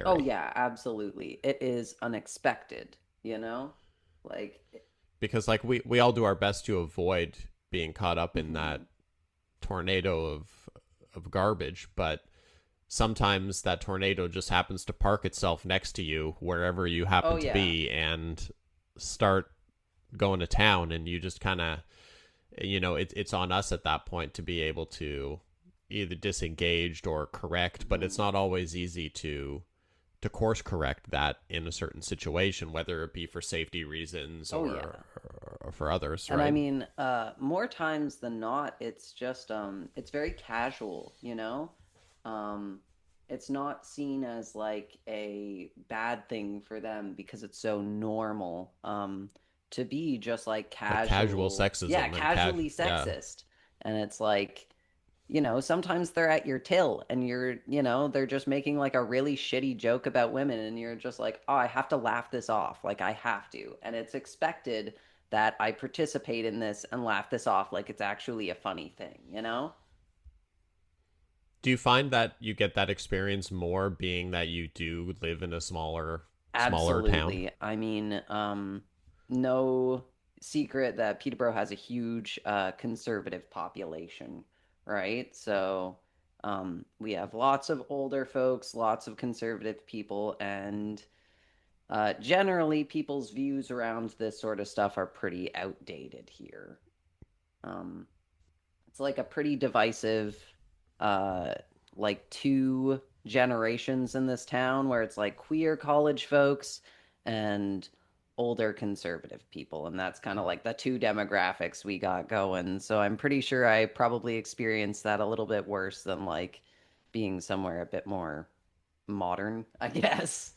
Oh involuntary yeah, absolutely. It is unexpected, you know? Like, because, like, we all do our best to avoid being caught up in that mhm. tornado of garbage, but sometimes that tornado just happens to park itself next to you wherever you Oh happen to yeah. be and start going to town, and you just kind of, it's on us at that point to be able to either disengaged or correct, but it's Mhm. not always easy to course correct that in a certain situation, whether it be for safety reasons Oh yeah. or for others, And I right? mean, more times than not, it's just it's very casual, you know? Um it's not seen as like a bad thing for them because it's so normal to be just like Like casual casual, yeah, sexism and casually yeah. sexist. And it's like, sometimes they're at your till and they're just making like a really shitty joke about women and you're just like, oh, I have to laugh this off. Like I have to. And it's expected that I participate in this and laugh this off like it's actually a funny thing, you know? Do you find that you get that experience more being that you do live in a smaller town? Absolutely. I mean, no secret that Peterborough has a huge conservative population, right? So, we have lots of older folks, lots of conservative people, and generally people's views around this sort of stuff are pretty outdated here. Um, it's like a pretty divisive, uh, like two generations in this town where it's like queer college folks and older conservative people. And that's kind of like the two demographics we got going. So I'm pretty sure I probably experienced that a little bit worse than like being somewhere a bit more modern, I guess.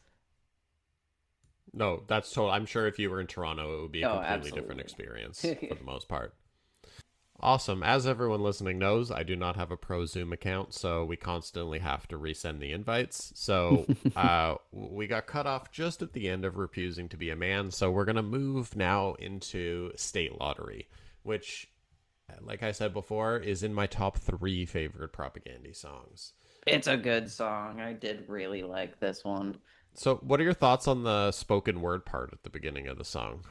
No, that's total. I'm sure if you were in Toronto, it would be a Oh, completely different absolutely. experience for the most part. Awesome. As everyone listening knows, I do not have a pro Zoom account, so we constantly have to resend the invites. So we got cut off just at the end of refusing to be a man. So we're going to move now into State Lottery, which, like I said before, is in my top three favorite Propagandhi songs. It's a good song. I did really like this one. So, what are your thoughts on the spoken word part at the beginning of the song?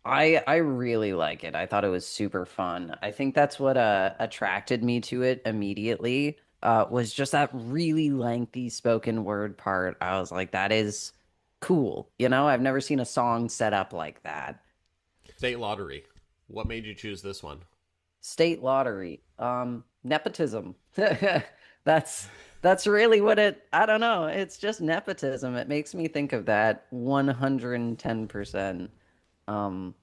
I really like it. I thought it was super fun. I think that's what attracted me to it immediately. Was just that really lengthy spoken word part. I was like, that is cool. I've never seen a song set up like that. State Lottery. What made you choose this one? State lottery. Nepotism. That's that's really what I don't know. It's just nepotism. It makes me think of that 110%. Um,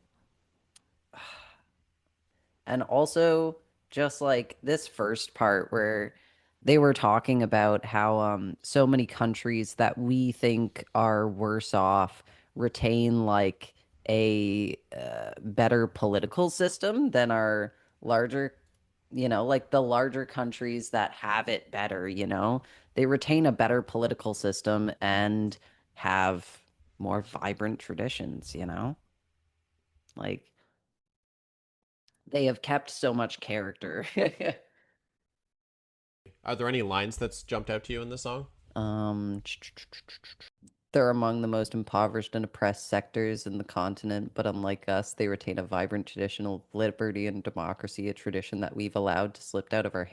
And also just like this first part where they were talking about how so many countries that we think are worse off retain like a better political system than our larger, like the larger countries that have it better, they retain a better political system and have more vibrant traditions, like they have kept so much character. Are there any lines that's jumped out to you in the song? Um, they're among the most impoverished and oppressed sectors in the continent, but unlike us, they retain a vibrant tradition of liberty and democracy, a tradition that we've allowed to slip out of our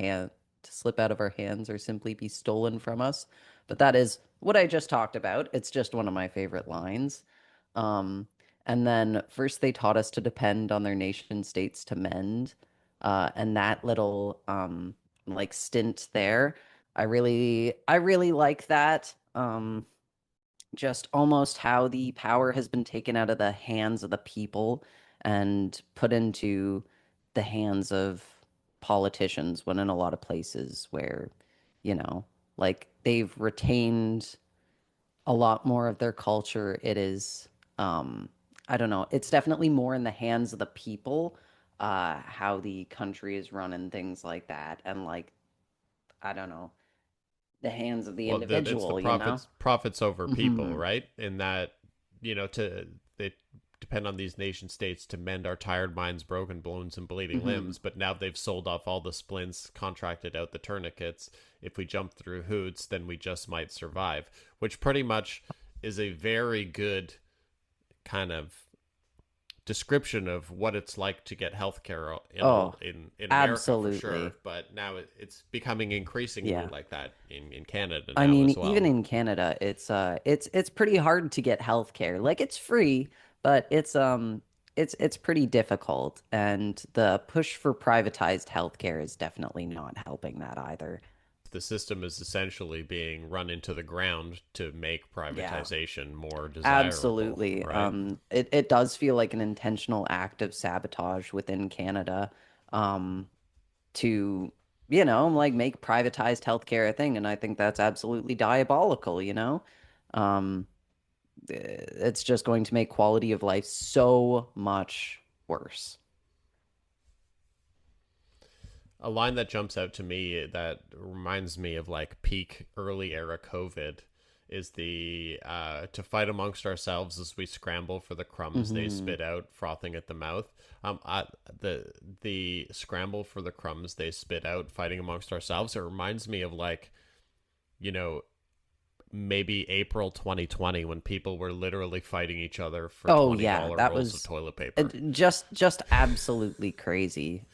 hands or simply be stolen from us. But that is what I just talked about. It's just one of my favorite lines. Um, and then first they taught us to depend on their nation states to mend. And that little like stint there, I really like that. Just almost how the power has been taken out of the hands of the people and put into the hands of politicians when in a lot of places where, you know, like they've retained a lot more of their culture. It is, I don't know, it's definitely more in the hands of the people, how the country is run and things like that. And like, I don't know, the hands of the Well, it's the individual, you know? profits over people, Hmm. right? In that, to they depend on these nation states to mend our tired minds, broken bones, and bleeding Hmm. limbs. But now they've sold off all the splints, contracted out the tourniquets. If we jump through hoots, then we just might survive. Which pretty much is a very good kind of description of what it's like to get healthcare Oh, in America for sure, absolutely. but now it's becoming increasingly Yeah. like that in Canada I now mean, as even well. in Canada, it's pretty hard to get healthcare. Like it's free, but it's pretty difficult. And the push for privatized healthcare is definitely not helping that either. The system is essentially being run into the ground to make Yeah. privatization more desirable, Absolutely. right? It does feel like an intentional act of sabotage within Canada, to like make privatized healthcare a thing, and I think that's absolutely diabolical. Um, it's just going to make quality of life so much worse. A line that jumps out to me that reminds me of like peak early era COVID is the to fight amongst ourselves as we scramble for the crumbs they Hmm. spit out, frothing at the mouth. The scramble for the crumbs they spit out, fighting amongst ourselves. It reminds me of like, you know, maybe April 2020 when people were literally fighting each other for Oh yeah, $20 that rolls of was toilet paper. just absolutely crazy.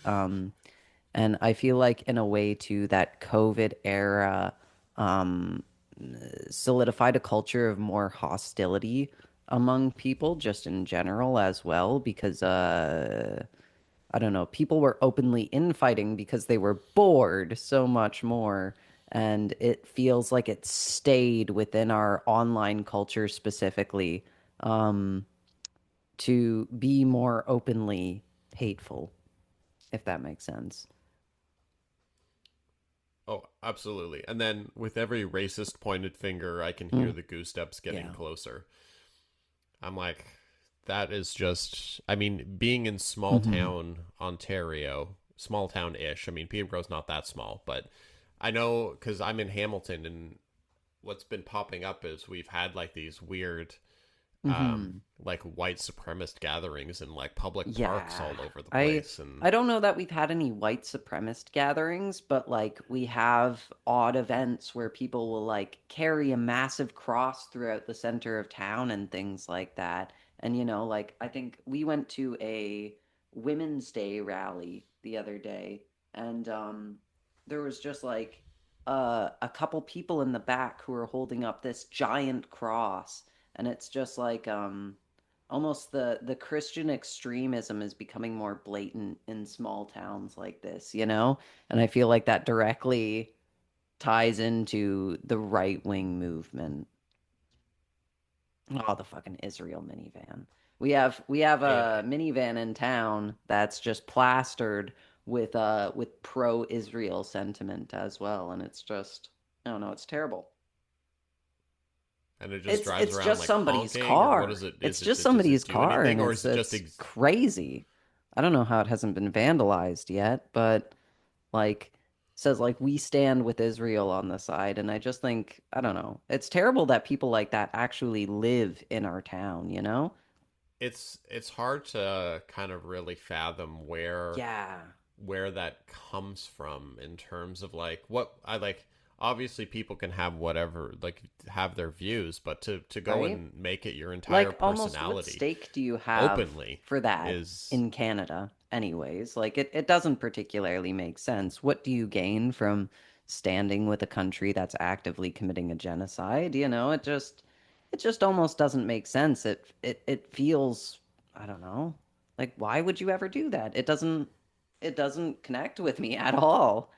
And I feel like in a way too that COVID era um solidified a culture of more hostility among people just in general as well because I don't know, people were openly infighting because they were bored so much more. And it feels like it stayed within our online culture specifically um, to be more openly hateful, if that makes sense. Oh, absolutely. And then with every racist pointed finger, I can hear Mm, the goose steps getting yeah. closer. I'm like, that is just, I mean, being in small Hmm. town Ontario, small town ish. I mean, Peterborough's not that small, but I know because I'm in Hamilton, and what's been popping up is we've had like these weird, Hmm. like white supremacist gatherings in like public parks Yeah. all over the I place. And I don't know that we've had any white supremacist gatherings, but like we have odd events where people will like carry a massive cross throughout the center of town and things like that. And like I think we went to a Women's Day rally the other day, and there was just like a couple people in the back who were holding up this giant cross, and it's just like almost the Christian extremism is becoming more blatant in small towns like this. And I feel like that directly ties into the right wing movement. Oh, the fucking Israel minivan. We have a it, minivan in town that's just plastered with pro-Israel sentiment as well, and it's just I don't know, it's terrible. and it just It's drives it's around just like somebody's honking, or what car. is it? It's Is just does somebody's it do car, anything, and or it's is it just it's crazy. I don't know how it hasn't been vandalized yet, but like says like we stand with Israel on the side, and I just think I don't know. It's terrible that people like that actually live in our town. it's hard to kind of really fathom Yeah, where that comes from in terms of like what I like. Obviously people can have whatever, like, have their views, but to go right? and make it your entire Like almost what personality stake do you have openly for that is in Canada anyways? Like it doesn't particularly make sense. What do you gain from standing with a country that's actively committing a genocide? It just almost doesn't make sense. It feels, I don't know. Like why would you ever do that? It doesn't connect with me at all.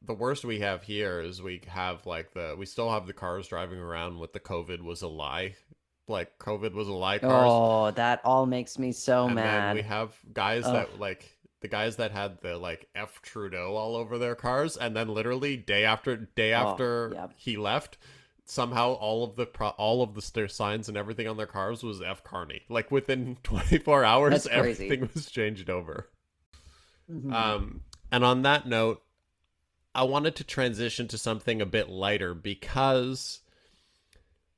the worst we have here is we have like we still have the cars driving around with the COVID was a lie, like COVID was a lie cars. Oh, that all makes me so And then we mad. have guys Ugh. that like the guys that had the like F Trudeau all over their cars, and then literally day after Oh, yeah. he left, somehow all of the signs and everything on their cars was F Carney. Like within 24 hours, That's crazy. everything was changed over. Mhm. Um, and on that note, I wanted to transition to something a bit lighter because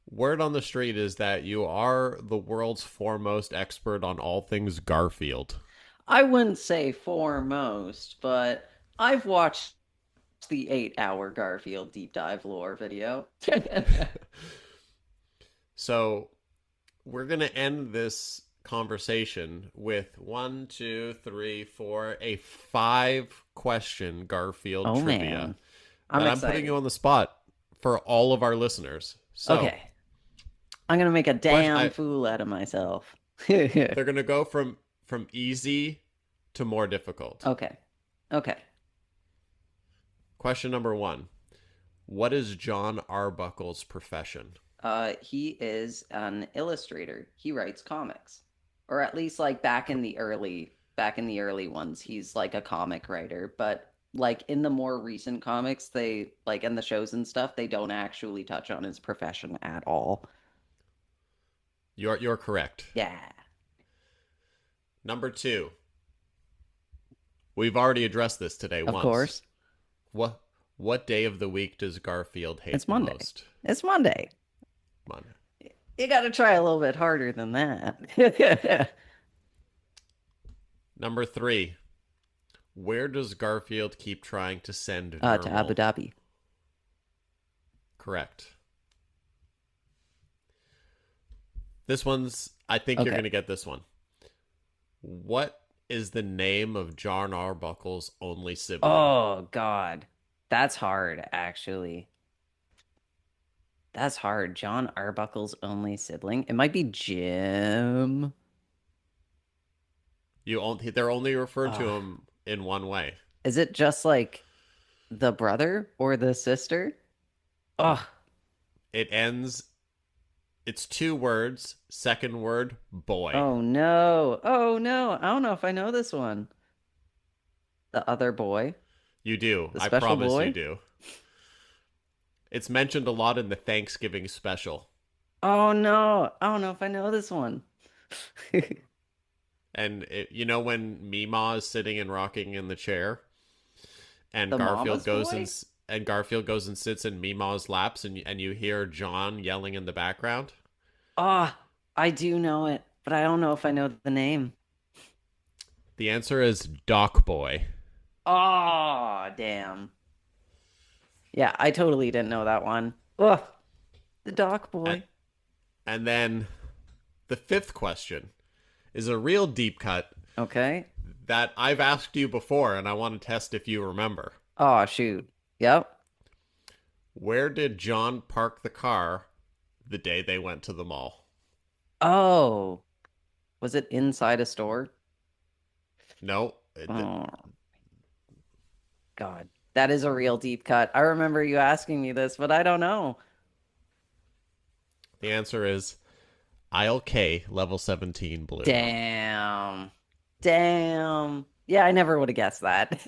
word on the street is that you are the world's foremost expert on all things Garfield. I wouldn't say foremost, but I've watched the 8-hour Garfield deep dive lore video. So we're gonna end this conversation with one, two, three, four, a 5 question Garfield Oh trivia man, I'm that I'm putting you excited. on the spot for all of our listeners. So Okay, I'm gonna make a damn I, fool out of myself. they're gonna go from easy to more difficult. Okay, okay. Question number one: what is John Arbuckle's profession? He is an illustrator. He writes comics, or at least like back in the early ones, he's like a comic writer. But like in the more recent comics, they like and the shows and stuff, they don't actually touch on his profession at all. You're correct. Yeah. Number 2. We've already addressed this today Of once. course. What day of the week does Garfield hate It's the Monday. most? It's Monday. Monday. You got to try a little bit harder than that. Number 3. Where does Garfield keep trying to send To Nermal? Abu Dhabi. Correct. This one's... I think you're Okay. going to get this one. What is the name of Jon Arbuckle's only sibling? Oh, God. That's hard, actually. That's hard. Jon Arbuckle's only sibling. It might be Jim. They're only referred to Ah. him in one way. Is it just like the brother or the sister? Oh, It ends... It's 2 words. Second word, boy. oh no. Oh no. I don't know if I know this one. The other boy. You do. The I special promise boy? you do. It's mentioned a lot in the Thanksgiving special. Oh no. I don't know if I know this one. And you know when Meemaw is sitting and rocking in the chair, and The Garfield mama's goes boy? and Garfield goes and sits in Meemaw's laps, and you hear John yelling in the background. Ah, I do know it, but I don't know if I know the name. The answer is Doc Boy. Oh, damn. Yeah, I totally didn't know that one. Ugh. The dock boy. And then the 5th question is a real deep cut Okay. that I've asked you before, and I want to test if you remember. Oh, shoot. Yep. Where did John park the car the day they went to the mall? Oh. Was it inside a store? No. Oh, God. That is a real deep cut. I remember you asking me this, but I don't know. The answer is aisle K, level 17 blue. Damn. Damn. Yeah, I never would have guessed that.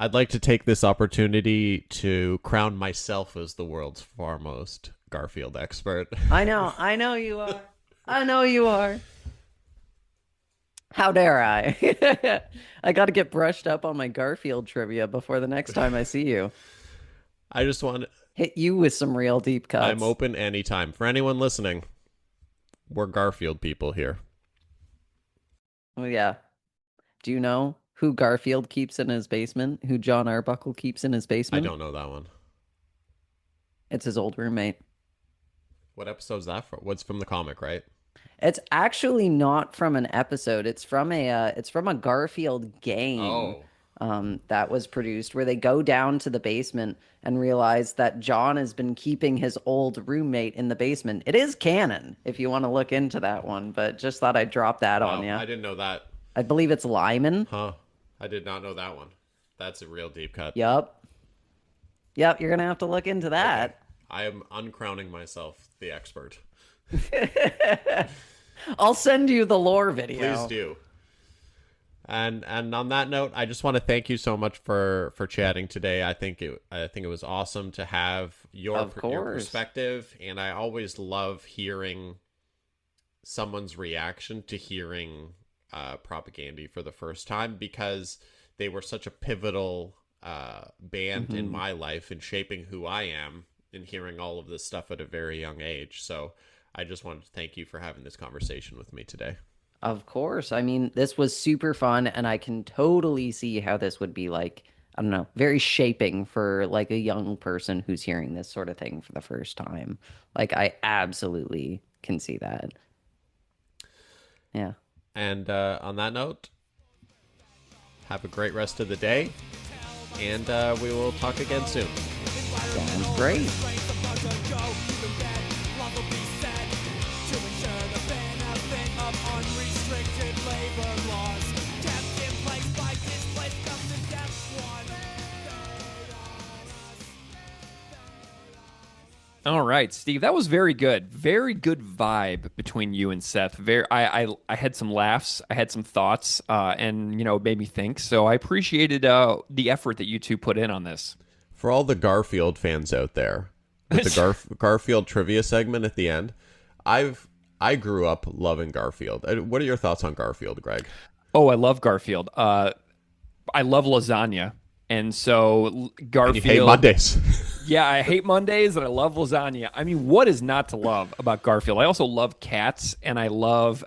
I'd like to take this opportunity to crown myself as the world's foremost Garfield expert. I know you are. I know you are. How dare I? I got to get brushed up on my Garfield trivia before the next time I see you. I just want... Hit you with some real deep cuts. I'm open anytime. For anyone listening, we're Garfield people here. Oh, yeah. Do you know who Garfield keeps in his basement? Who Jon Arbuckle keeps in his I basement? don't know that one. It's his old roommate. What episode's that from? What's from the comic, right? It's actually not from an episode. It's from a Garfield game. That was produced where they go down to the basement and realize that John has been keeping his old roommate in the basement. It is canon if you want to look into that one, but just thought I'd drop that on you. I didn't know that. I believe it's Lyman. Huh. I did not know that one. That's a real deep cut. Yup. Yep, you're gonna have to look into that. Okay. I am uncrowning myself the expert. I'll send you the lore video. Please do. And on that note, I just want to thank you so much for chatting today. I think it was awesome to have your perspective, and I always love hearing someone's reaction to hearing Propagandhi for the first time, because they were such a pivotal band in my life in shaping who I am and hearing all of this stuff at a very young age. So I just wanted to thank you for having this conversation with me today. Of course. I mean, this was super fun, and I can totally see how this would be like, I don't know, very shaping for like a young person who's hearing this sort of thing for the first time. Like, I absolutely can see that. Yeah. And on that note, have a great rest of the day, and we will talk again soon. Sounds great. All right, Steve, that was very good. Very good vibe between you and Seth. I had some laughs, I had some thoughts, and it made me think. So I appreciated the effort that you two put in on this. For all the Garfield fans out there, with the Garfield trivia segment at the end, I grew up loving Garfield. What are your thoughts on Garfield, Greg? Oh, I love Garfield. I love lasagna, and so And you hate Garfield. Mondays. Yeah, I hate Mondays and I love lasagna. I mean, what is not to love about Garfield? I also love cats, and I love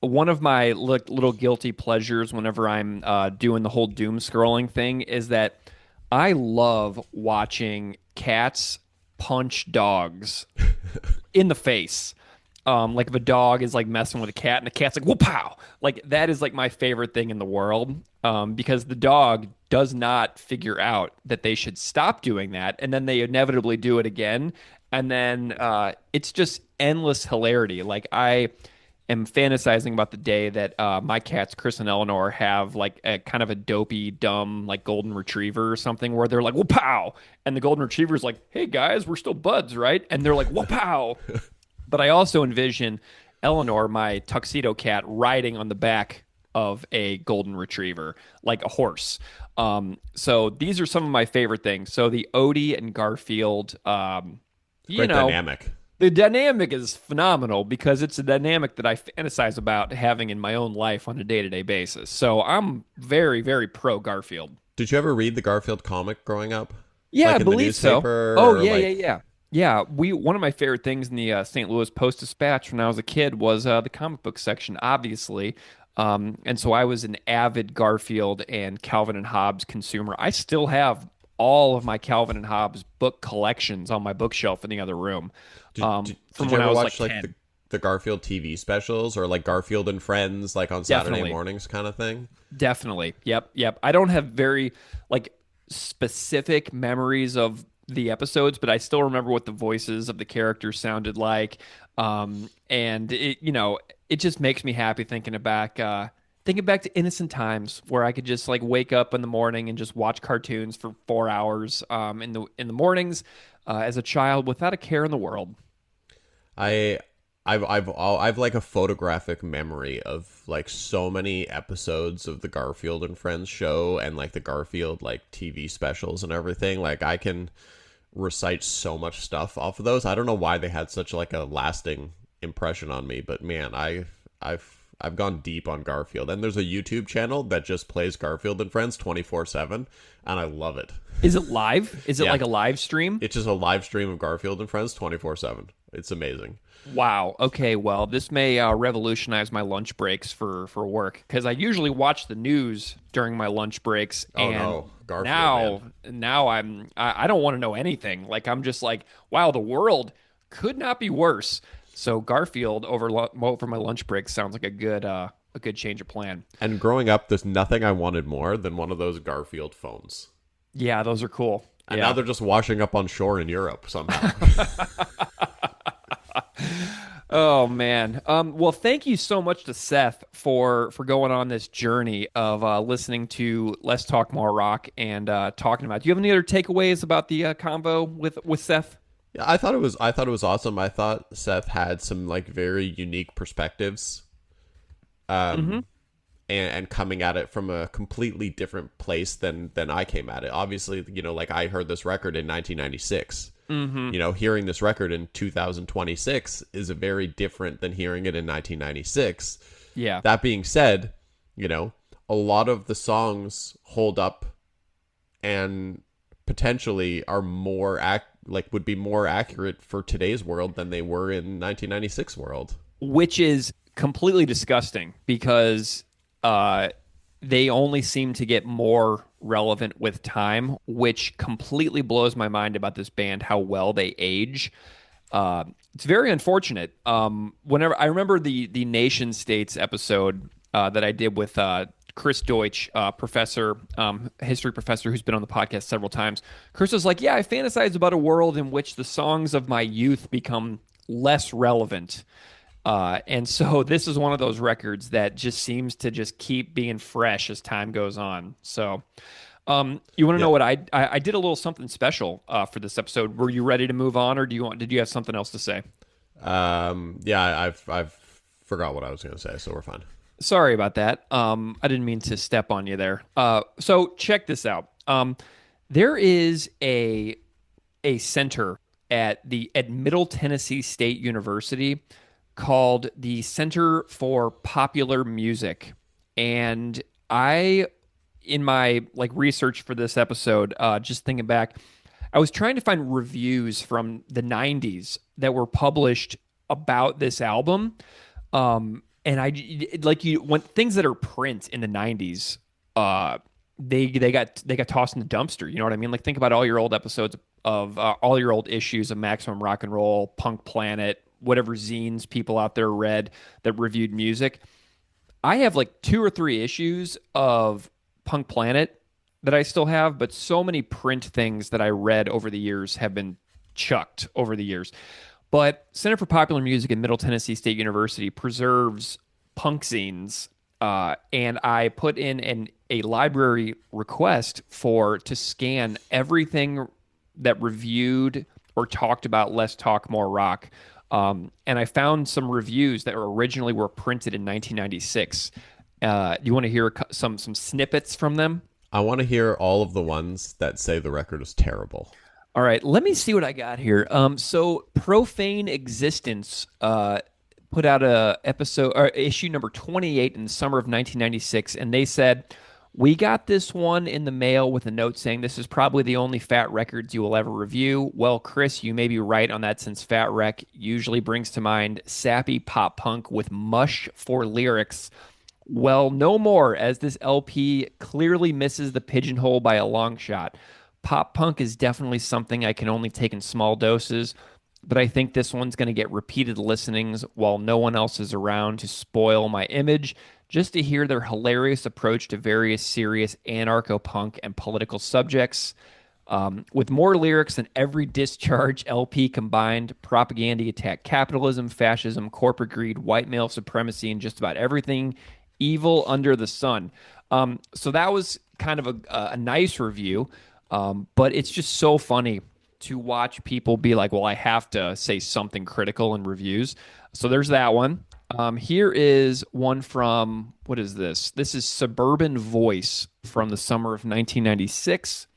one of my little guilty pleasures whenever I'm doing the whole doom scrolling thing is that I love watching cats punch dogs in the face. Like if a dog is like messing with a cat and the cat's like whoop pow, like that is like my favorite thing in the world. Because the dog does not figure out that they should stop doing that, and then they inevitably do it again, and then it's just endless hilarity. Like I am fantasizing about the day that my cats Chris and Eleanor have like a kind of a dopey, dumb like golden retriever or something, where they're like whoop pow, and the golden retriever's like, hey guys, we're still buds, right? And they're like whoop pow. But I also envision Eleanor, my tuxedo cat, riding on the back of a golden retriever like a horse. So these are some of my favorite things. So the Odie and Garfield, Great dynamic. the dynamic is phenomenal because it's a dynamic that I fantasize about having in my own life on a day-to-day basis. So I'm very, very pro Garfield. Did you ever read the Garfield comic growing up? Yeah, Like I in the believe so. newspaper, Oh, or yeah, like... yeah, yeah. Yeah, one of my favorite things in the St. Louis Post-Dispatch when I was a kid was the comic book section, obviously. And so I was an avid Garfield and Calvin and Hobbes consumer. I still have all of my Calvin and Hobbes book collections on my bookshelf in the other room. From Did you when ever I was watch like like 10. the Garfield TV specials, or like Garfield and Friends, like on Saturday Definitely. mornings kind of thing? Definitely. Yep. Yep. I don't have very like specific memories of the episodes, but I still remember what the voices of the characters sounded like. And it just makes me happy thinking back to innocent times where I could just like wake up in the morning and just watch cartoons for 4 hours in the mornings as a child without a care in the world. I I've like a photographic memory of like so many episodes of the Garfield and Friends show, and like the Garfield like TV specials and everything. Like I can recite so much stuff off of those. I don't know why they had such like a lasting impression on me, but man, I've gone deep on Garfield. And there's a YouTube channel that just plays Garfield and Friends 24/7, and I love it. Is it live? Is it Yeah. like a live stream? It's just a live stream of Garfield and Friends 24/7. It's amazing. Wow. Okay. Well, this may revolutionize my lunch breaks for work because I usually watch the news during my lunch breaks. Oh, And no. Garfield, now I don't want to know anything. Like I'm just like, wow, the world could not be worse. So Garfield over my lunch break sounds like a good change of plan. And growing up, there's nothing I wanted more than one of those Garfield phones. Yeah, those are cool. And Yeah. now they're just washing up on shore in Europe somehow. Oh man. Well, thank you so much to Seth for going on this journey of listening to Let's Talk More Rock and talking about. Do you have any other takeaways about the convo with Seth? Yeah, I thought it was awesome. I thought Seth had some like very unique perspectives. And coming at it from a completely different place than I came at it. Obviously, like I heard this record in 1996. Hearing this record in 2026 is a very different than hearing it in 1996. Yeah. That being said, a lot of the songs hold up and potentially are would be more accurate for today's world than they were in 1996 world. Which is completely disgusting because they only seem to get more relevant with time, which completely blows my mind about this band, how well they age. It's very unfortunate. Whenever I remember the Nation States episode that I did with Chris Deutsch, history professor who's been on the podcast several times. Chris was like, yeah, I fantasize about a world in which the songs of my youth become less relevant. And so this is one of those records that just seems to just keep being fresh as time goes on. So You want to know Yeah. what I did a little something special for this episode. Were you ready to move on, or did you have something else to say? Yeah, I've forgot what I was going to say, so we're fine. Sorry about that. I didn't mean to step on you there. So check this out. There is a center at Middle Tennessee State University called the Center for Popular Music, and I, in my like research for this episode, just thinking back, I was trying to find reviews from the '90s that were published about this album. And like you when things that are print in the '90s, they got tossed in the dumpster. You know what I mean? Like think about all your old episodes of all your old issues of Maximum Rock and Roll, Punk Planet, whatever zines people out there read that reviewed music. I have like two or three issues of Punk Planet that I still have, but so many print things that I read over the years have been chucked over the years. But Center for Popular Music in Middle Tennessee State University preserves punk zines, and I put in a library request to scan everything that reviewed or talked about Less Talk More Rock. And I found some reviews that originally were printed in 1996. Do you want to hear some snippets from them? I want to hear all of the ones that say the record is terrible. All right, let me see what I got here. So Profane Existence put out a episode or issue number 28 in the summer of 1996, and they said, "We got this one in the mail with a note saying this is probably the only Fat Records you will ever review. Well, Chris, you may be right on that since Fat Wreck usually brings to mind sappy pop punk with mush for lyrics. Well, no more, as this LP clearly misses the pigeonhole by a long shot. Pop punk is definitely something I can only take in small doses, but I think this one's going to get repeated listenings while no one else is around to spoil my image, just to hear their hilarious approach to various serious anarcho-punk and political subjects. With more lyrics than every Discharge LP combined, Propagandhi attack capitalism, fascism, corporate greed, white male supremacy, and just about everything evil under the sun." So that was kind of a nice review, but it's just so funny to watch people be like, well, I have to say something critical in reviews. So there's that one. Here is one from, what is this? This is Suburban Voice from the summer of 1996.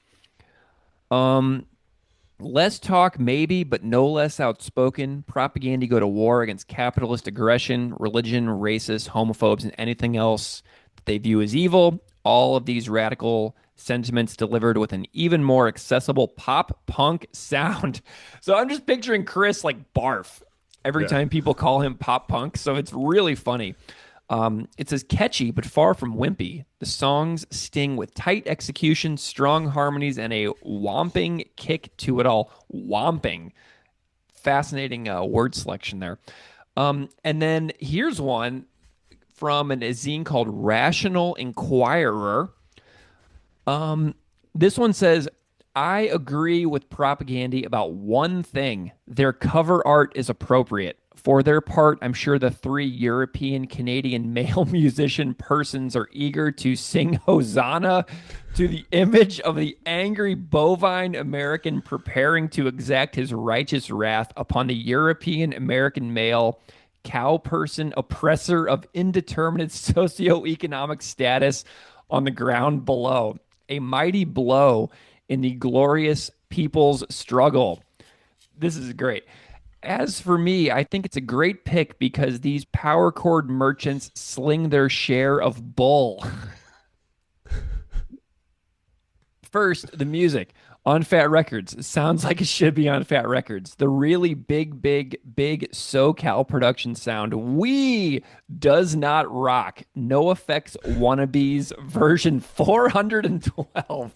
Less talk, maybe, but no less outspoken. Propaganda go to war against capitalist aggression, religion, racists, homophobes, and anything else that they view as evil. All of these radical sentiments delivered with an even more accessible pop punk sound. So I'm just picturing Chris like barf every Yeah. time people call him pop punk. So it's really funny. It says catchy, but far from wimpy. The songs sting with tight execution, strong harmonies, and a whomping kick to it all. Whomping. Fascinating word selection there. And then here's one from a zine called Rational Inquirer. This one says, I agree with Propagandhi about one thing. Their cover art is appropriate. For their part, I'm sure the three European Canadian male musician persons are eager to sing Hosanna to the image of the angry bovine American preparing to exact his righteous wrath upon the European American male cow person oppressor of indeterminate socioeconomic status on the ground below. A mighty blow in the glorious people's struggle. This is great. As for me, I think it's a great pick because these power chord merchants sling their share of bull. First, the music on Fat Records. It sounds like it should be on Fat Records. The really big SoCal production sound. We does not rock. No Effects Wannabes version 412.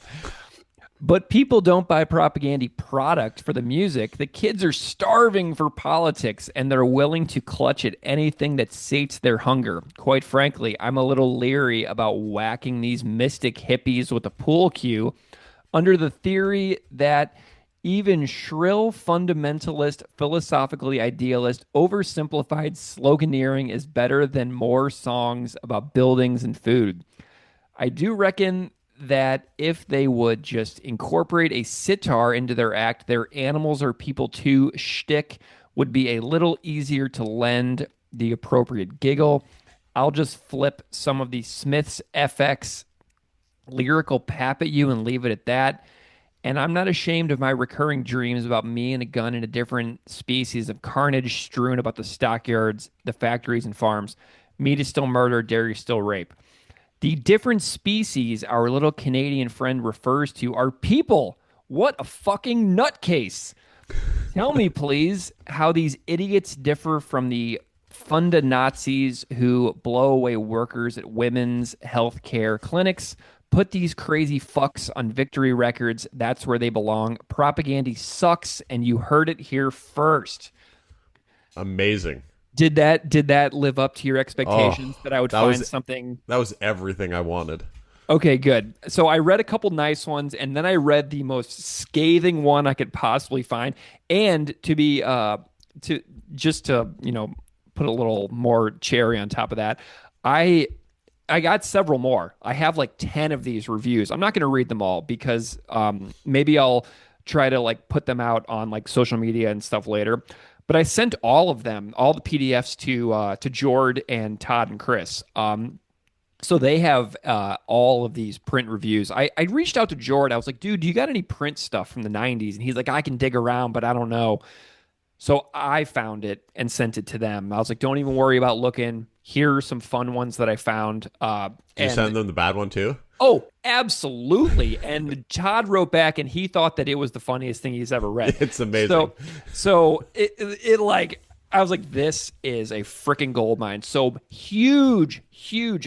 But people don't buy Propagandhi product for the music. The kids are starving for politics, and they're willing to clutch at anything that sates their hunger. Quite frankly, I'm a little leery about whacking these mystic hippies with a pool cue under the theory that even shrill, fundamentalist, philosophically idealist, oversimplified sloganeering is better than more songs about buildings and food. I do reckon that if they would just incorporate a sitar into their act, their animals or people too shtick would be a little easier to lend the appropriate giggle. I'll just flip some of the Smiths FX lyrical pap at you and leave it at that. And I'm not ashamed of my recurring dreams about me and a gun and a different species of carnage strewn about the stockyards, the factories, and farms. Meat is still murder, dairy is still rape. The different species our little Canadian friend refers to are people. What a fucking nutcase. Tell me, please, how these idiots differ from the funda Nazis who blow away workers at women's health care clinics. Put these crazy fucks on victory records. That's where they belong. Propagandhi sucks, and you heard it here first. Amazing. Did that live up to your expectations that I would find something? That was everything I wanted. Okay, good. So I read a couple nice ones, and then I read the most scathing one I could possibly find. And to be to put a little more cherry on top of that, I got several more. I have like 10 of these reviews. I'm not going to read them all because maybe I'll try to like put them out on like social media and stuff later. But I sent all of them, all the PDFs to Jord and Todd and Chris. So they have all of these print reviews. I reached out to Jord. I was like, dude, do you got any print stuff from the 90s? And he's like, I can dig around, but I don't know. So I found it and sent it to them. I was like, don't even worry about looking. Here are some fun ones that I found. Did you send them the bad one too? Oh, absolutely. And Todd wrote back and he thought that it was the funniest thing he's ever read. It's amazing. So it like, I was like, this is a freaking gold mine. So huge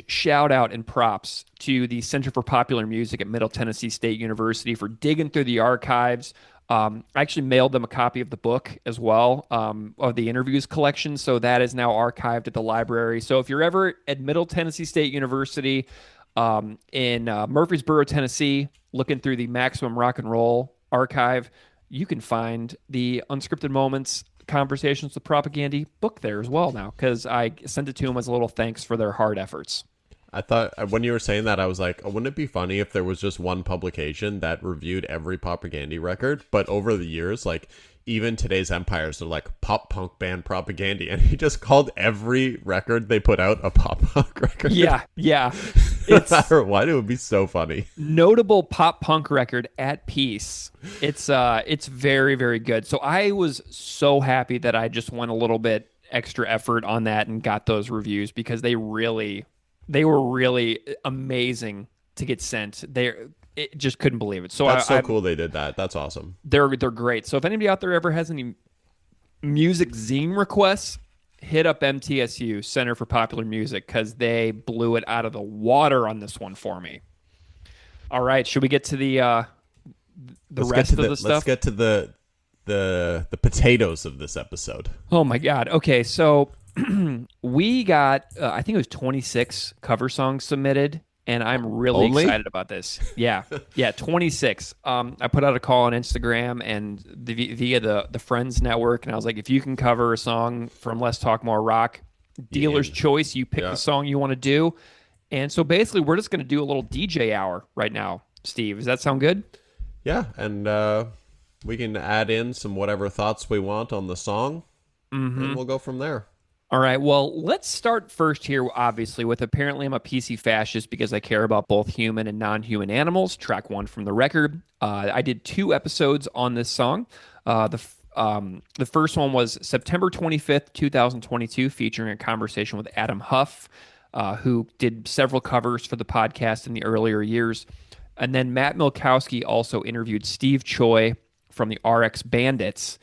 shout out and props to the Center for Popular Music at Middle Tennessee State University for digging through the archives. I actually mailed them a copy of the book as well, of the interviews collection. So that is now archived at the library. So if you're ever at Middle Tennessee State University in Murfreesboro, Tennessee, looking through the Maximum Rock and Roll archive, you can find the Unscripted Moments Conversations with Propagandhi book there as well now, because I sent it to them as a little thanks for their hard efforts. I thought when you were saying that, I was like, oh, wouldn't it be funny if there was just one publication that reviewed every Propagandhi record? But over the years, like even today's Empires, they're like pop punk band Propagandhi, and he just called every record they put out a pop punk record. Yeah. It's why it would be so funny. Notable pop punk record at peace. It's very, very good. So I was so happy that I just went a little bit extra effort on that and got those reviews because they were really amazing to get sent. It just couldn't believe it. So that's so cool they did that. That's awesome. They're great. So if anybody out there ever has any music zine requests, hit up MTSU, Center for Popular Music, because they blew it out of the water on this one for me. All right, should we get to the rest of the stuff? Let's get to the potatoes of this episode. Oh my God. Okay, so we got I think it was 26 cover songs submitted, and I'm really excited about this. Yeah, 26. I put out a call on Instagram and via the Friends Network, and I was like, if you can cover a song from Let's Talk More Rock, dealer's choice. You pick the song you want to do, and so basically we're just going to do a little DJ hour right now. Steve, does that sound good? Yeah, and we can add in some whatever thoughts we want on the song, and we'll go from there. All right, well, let's start first here, obviously, with Apparently I'm a PC Fascist because I care about both human and non-human animals, track 1 from the record. I did 2 episodes on this song. The first one was September 25th, 2022, featuring a conversation with Adam Huff, who did several covers for the podcast in the earlier years. And then Matt Milkowski also interviewed Steve Choi from the RX Bandits.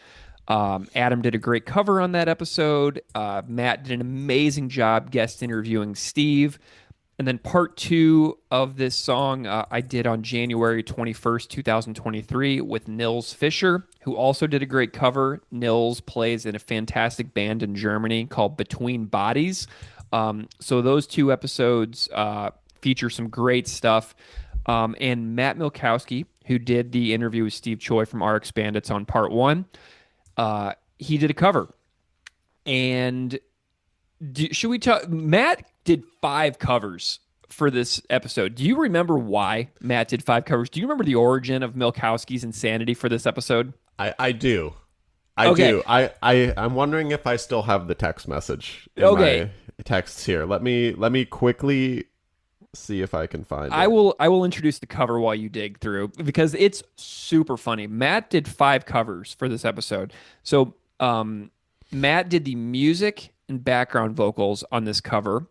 Adam did a great cover on that episode. Matt did an amazing job guest interviewing Steve. And then part 2 of this song I did on January 21st, 2023 with Nils Fischer, who also did a great cover. Nils plays in a fantastic band in Germany called Between Bodies. So those 2 episodes feature some great stuff. And Matt Milkowski, who did the interview with Steve Choi from RX Bandits on part 1, he did a cover. And should we talk? Matt did 5 covers for this episode. Do you remember why Matt did 5 covers? Do you remember the origin of Milkowski's insanity for this episode? I do. I Okay. do. I'm wondering if I still have the text message in Okay. my texts here. Let me quickly see if I can find it. I will introduce the cover while you dig through because it's super funny. Matt did 5 covers for this episode. So Matt did the music and background vocals on this cover.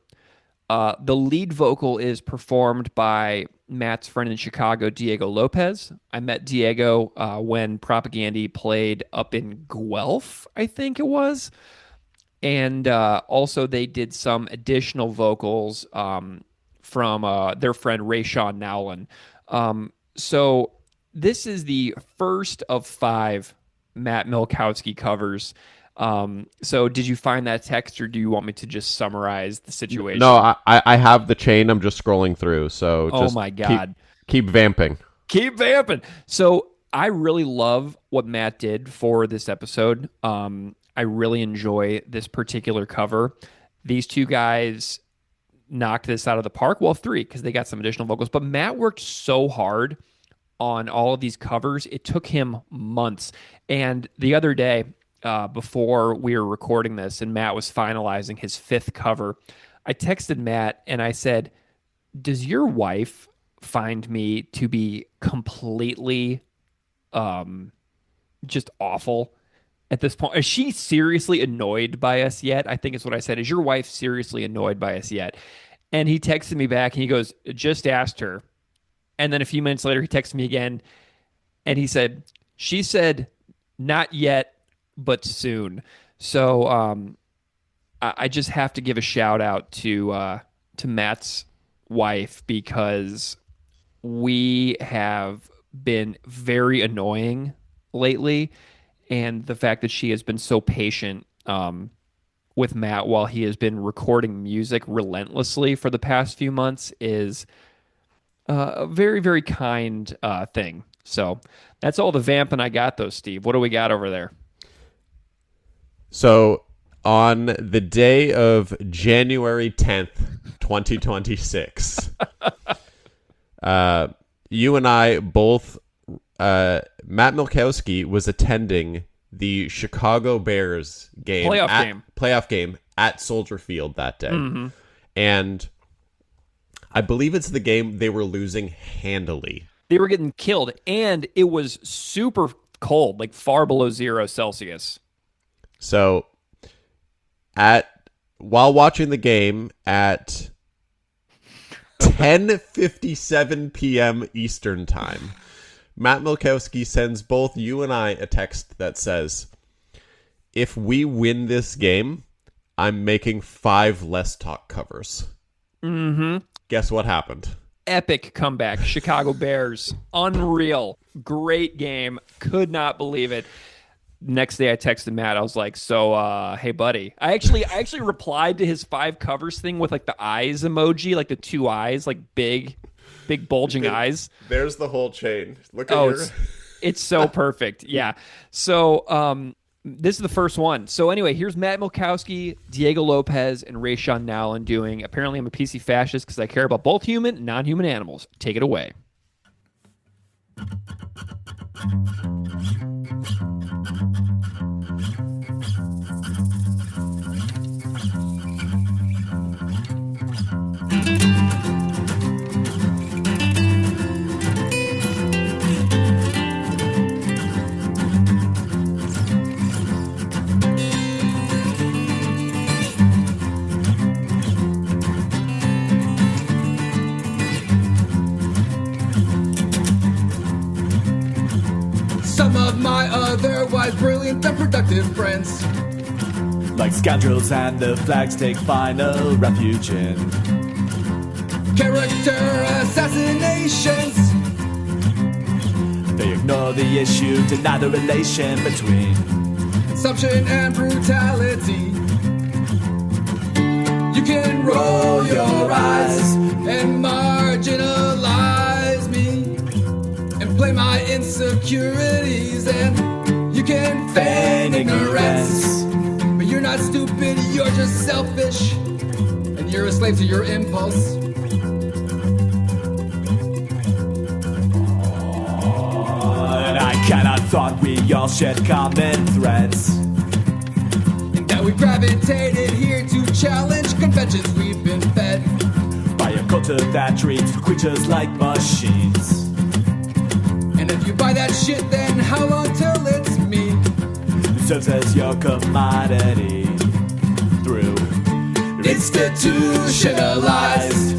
The lead vocal is performed by Matt's friend in Chicago, Diego Lopez. I met Diego when Propagandhi played up in Guelph, I think it was. And also they did some additional vocals from their friend Rayshawn Nowlin. So this is the first of 5 Matt Milkowski covers. So did you find that text, or do you want me to just summarize the situation? No, I have the chain. I'm just scrolling through. So Oh just my God. keep vamping. Keep vamping. So I really love what Matt did for this episode. I really enjoy this particular cover. These 2 guys knocked this out of the park. Well, 3, because they got some additional vocals. But Matt worked so hard on all of these covers. It took him months. And the other day, before we were recording this and Matt was finalizing his 5th cover, I texted Matt and I said, does your wife find me to be completely just awful at this point? Is she seriously annoyed by us yet? I think it's what I said. Is your wife seriously annoyed by us yet? And he texted me back and he goes, just asked her. And then a few minutes later, he texted me again and he said, she said, not yet, but soon. So I just have to give a shout out to Matt's wife, because we have been very annoying lately, and the fact that she has been so patient with Matt while he has been recording music relentlessly for the past few months is a very, very kind thing. So that's all the vamping I got, though, Steve. What do we got over there? So on the day of January 10th, 2026, you and I both, Matt Milkowski was attending the Chicago Bears game, playoff game at Soldier Field that day. Mm-hmm. And I believe it's the game they were losing handily. They were getting killed, and it was super cold, like far below 0 Celsius. So, while watching the game at 10:57 p.m. Eastern Time, Matt Milkowski sends both you and I a text that says, if we win this game, I'm making 5 Less Talk covers. Mm-hmm. Guess what happened? Epic comeback. Chicago Bears. Unreal. Great game. Could not believe it. Next day I texted Matt. I was like, so, hey, buddy. I actually replied to his 5 covers thing with like the eyes emoji, like the 2 eyes, like big bulging eyes. There's the whole chain. Look at it's so perfect. Yeah. So this is the first one. So anyway, here's Matt Milkowski, Diego Lopez, and Rayshawn Nowlin doing Apparently I'm a PC Fascist because I care about both human and non-human animals. Take it away. Some of my otherwise brilliant and productive friends, like scoundrels and the flags take final refuge in character assassinations. They ignore the issue, deny the relation between consumption and brutality. You can roll your eyes and marginalize me and play my insecurities, and you can feign ignorance, but you're not stupid, you're just selfish, and you're a slave to your impulse. thought we all shared common threads. And that we gravitated here to challenge conventions we've been fed. By a culture that treats creatures like machines. And if you buy that shit, then how long till it's me? It serves as your commodity through institutionalized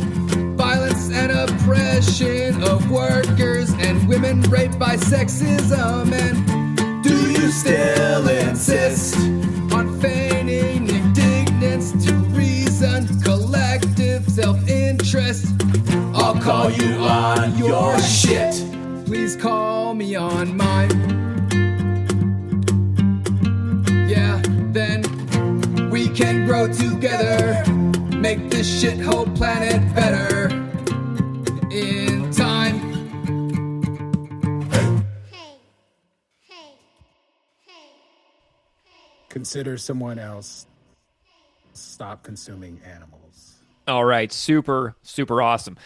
violence and oppression of workers and women raped by sexism. And do you still insist on feigning indignance to reason, collective self-interest? I'll call you on your shit. Please call me on mine. Yeah, then we can grow together, make this shithole planet better in time. Consider someone else. Stop consuming animals. All right, super, super awesome.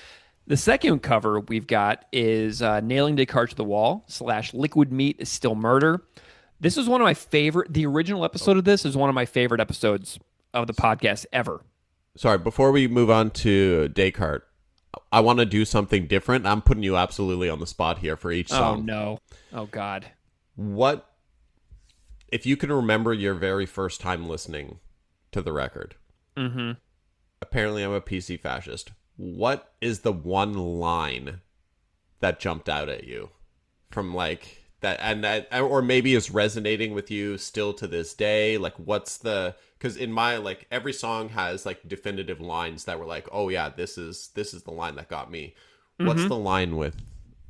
The second cover we've got is Nailing Descartes to the Wall / Liquid Meat is Still Murder. This is one of my favorite, the original episode of this is one of my favorite episodes of the podcast ever. Sorry, before we move on to Descartes, I want to do something different. I'm putting you absolutely on the spot here for each song. Oh, no. Oh, God. What, if you can remember your very first time listening to the record, apparently I'm a PC fascist, what is the one line that jumped out at you from like that, and that, or maybe is resonating with you still to this day? Like, what's the, because in my, like, every song has like definitive lines that were like, oh yeah, this is the line that got me. What's the line with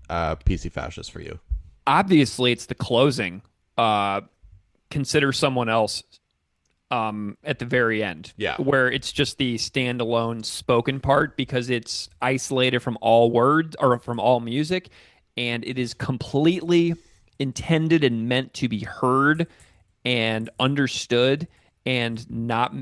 PC fascist for you? Obviously, it's the closing. Consider someone else at the very end. Yeah. Where it's just the standalone spoken part because it's isolated from all words or from all music, and it is completely intended and meant to be heard and understood and not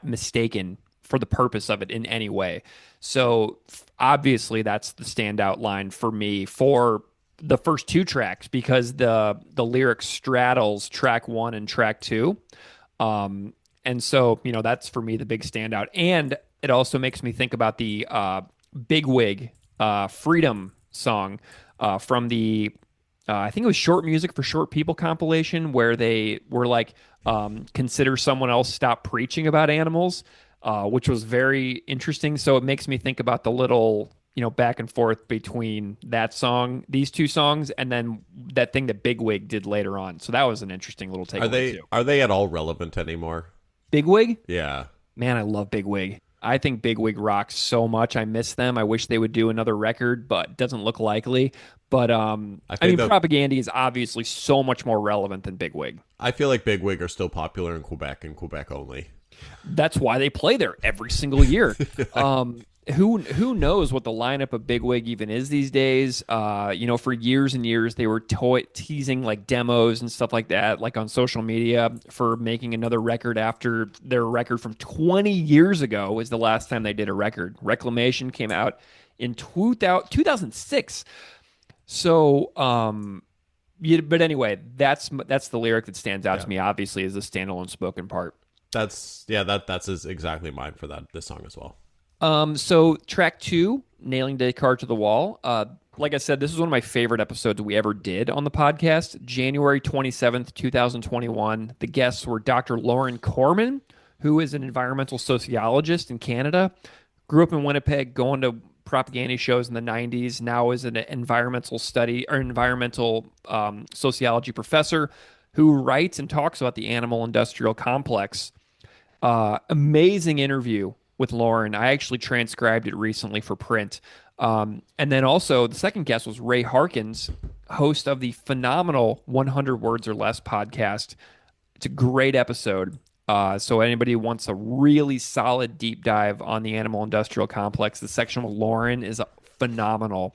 mistaken for the purpose of it in any way. So obviously that's the standout line for me for the first two tracks because the lyric straddles track 1 and track 2. And so, you know, that's for me the big standout. And it also makes me think about the Bigwig Freedom song from the I think it was Short Music for Short People compilation where they were like, consider someone else stop preaching about animals, which was very interesting. So it makes me think about the little, you know, back and forth between that song, these two songs, and then that thing that Bigwig did later on. So that was an interesting little takeaway too. Are they at all relevant anymore? Bigwig? Yeah. Man, I love Bigwig. I think Bigwig rocks so much. I miss them. I wish they would do another record, but it doesn't look likely. But I mean, Propagandhi is obviously so much more relevant than Bigwig. I feel like Bigwig are still popular in Quebec and Quebec only. That's why they play there every single year. Who knows what the lineup of Bigwig even is these days? You know, for years and years they were teasing like demos and stuff like that, like on social media for making another record after their record from 20 years ago was the last time they did a record. Reclamation came out in 2006. So, but anyway, that's the lyric that stands out to me. Obviously, is the standalone spoken part. That's exactly mine for this song as well. So track 2, Nailing Descartes to the Wall. Like I said, this is one of my favorite episodes we ever did on the podcast. January 27th, 2021. The guests were Dr. Lauren Corman, who is an environmental sociologist in Canada. Grew up in Winnipeg, going to Propagandhi shows in the 90s. Now is an environmental sociology professor who writes and talks about the animal industrial complex. Amazing interview with Lauren. I actually transcribed it recently for print. And then also the second guest was Ray Harkins, host of the phenomenal 100 Words or Less podcast. It's a great episode. So anybody who wants a really solid deep dive on the animal industrial complex, the section with Lauren is phenomenal.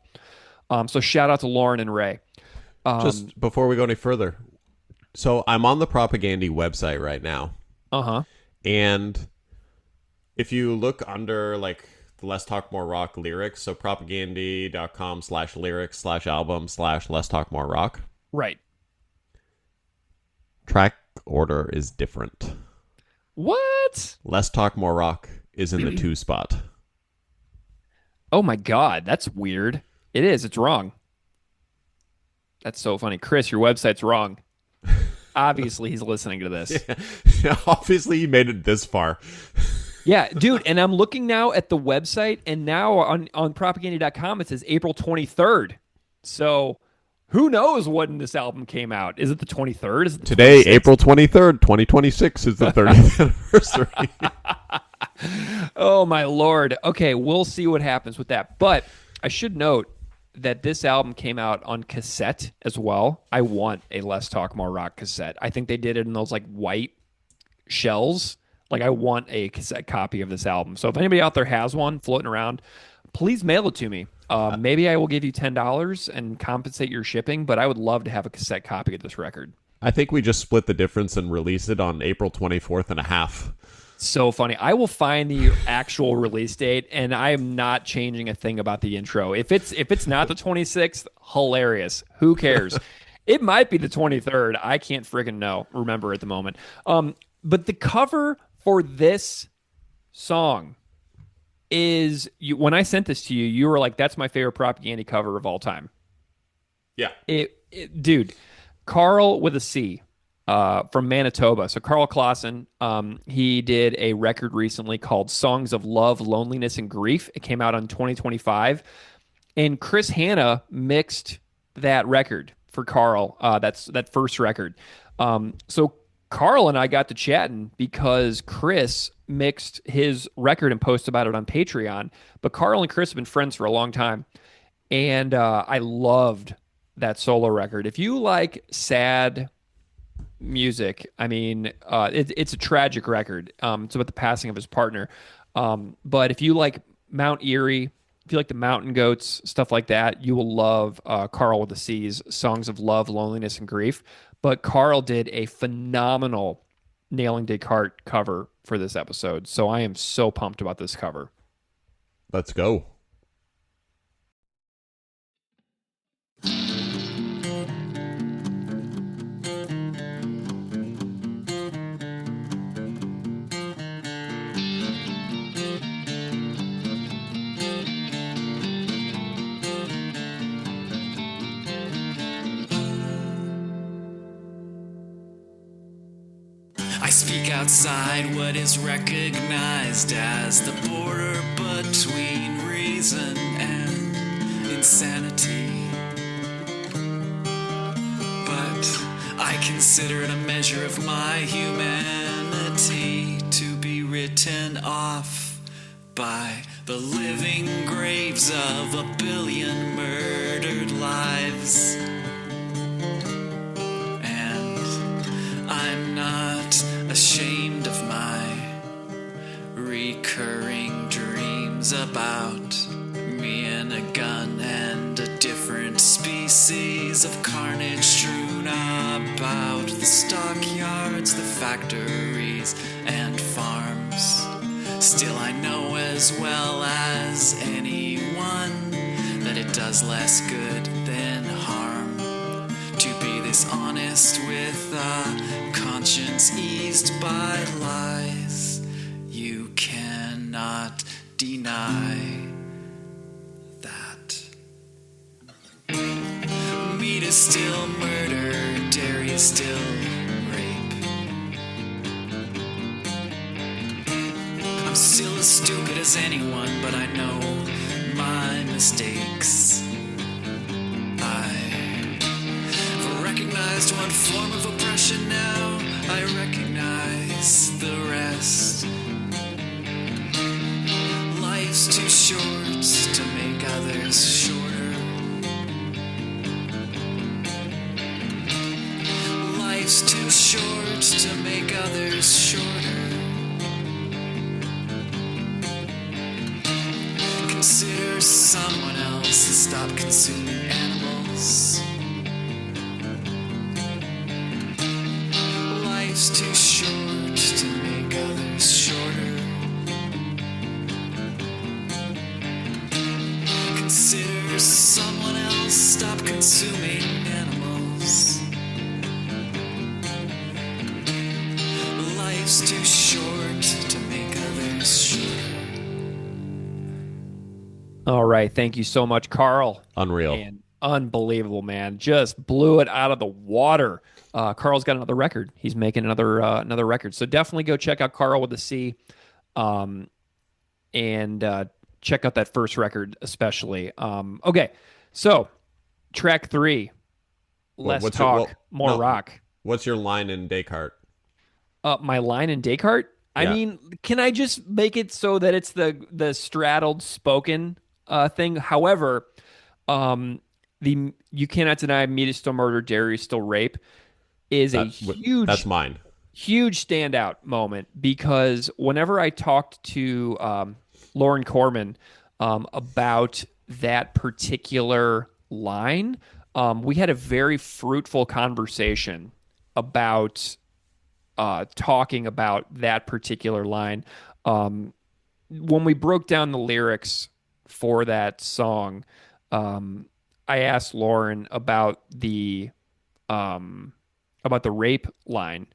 So shout out to Lauren and Ray. Just before we go any further, so I'm on the Propagandhi website right now. And if you look under like the Let's Talk More Rock lyrics, so propagandhi.com/lyrics/album/Let's Talk More Rock. Right. Track order is different. What? Less Talk, More Rock is in the 2 spot. Oh my God, that's weird. It is. It's wrong. That's so funny. Chris, your website's wrong. Obviously, he's listening to this. Yeah, obviously, you made it this far. Yeah, dude, and I'm looking now at the website, and now on propagandhi.com it says April 23rd. So who knows when this album came out? Is it the 23rd? Is it the Today, 26th? April 23rd, 2026 is the 30th anniversary. Oh, my Lord. Okay, we'll see what happens with that. But I should note that this album came out on cassette as well. I want a Less Talk, More Rock cassette. I think they did it in those like white shells. Like, I want a cassette copy of this album. So if anybody out there has one floating around, please mail it to me. Maybe I will give you $10 and compensate your shipping, but I would love to have a cassette copy of this record. I think we just split the difference and released it on April 24th and a half. So funny. I will find the actual release date, and I am not changing a thing about the intro. If it's not the 26th, hilarious. Who cares? It might be the 23rd. I can't friggin' remember at the moment. But the cover for this song is, when I sent this to you, you were like, that's my favorite Propagandhi cover of all time. Yeah. Dude, Carl with a C from Manitoba. So Carl Clausen, he did a record recently called Songs of Love, Loneliness, and Grief. It came out in 2025. And Chris Hanna mixed that record for Carl. That's that first record. So Carl and I got to chatting because Chris mixed his record and posted about it on Patreon. But Carl and Chris have been friends for a long time. And I loved that solo record. If you like sad music, I mean, it's a tragic record. It's about the passing of his partner. But if you like Mount Erie, if you like the Mountain Goats, stuff like that, you will love Carl with the C's Songs of Love, Loneliness, and Grief. But Carl did a phenomenal Nailing Descartes cover for this episode. So I am so pumped about this cover. Let's go. I speak outside what is recognized as the border between reason and insanity. But I consider it a measure of my humanity to be written off by the living graves of a billion murdered lives. I'm not ashamed of my recurring dreams about me and a gun and a different species of carnage strewn about the stockyards, the factories, and farms. Still, I know as well as anyone that it does less good than harm to be this honest with a conscience eased by lies. You cannot deny that. Meat is still murder, dairy is still rape. I'm still as stupid as anyone, but I know my mistakes. I've recognized one form of oppression now, I recognize the rest. Life's too short to make others shorter. Life's too short to make others shorter. Consider someone else and stop consuming animals. Life's too short to make others shorter. Consider someone else, stop consuming animals. All right. Thank you so much, Carl. Unreal. And unbelievable, man. Just blew it out of the water. Carl's got another record. He's making another record. So definitely go check out Carl with a C. And check out that first record, especially. Okay. So track 3. Less talk, more rock. What's your line in Descartes? My line in Descartes? I mean, can I just make it so that it's the straddled spoken thing? However, the you cannot deny meat is still murder, dairy is still rape is a huge that's mine. Huge standout moment, because whenever I talked to Lauren Corman about that particular line, we had a very fruitful conversation about talking about that particular line. When we broke down the lyrics for that song, I asked Lauren about the rape line,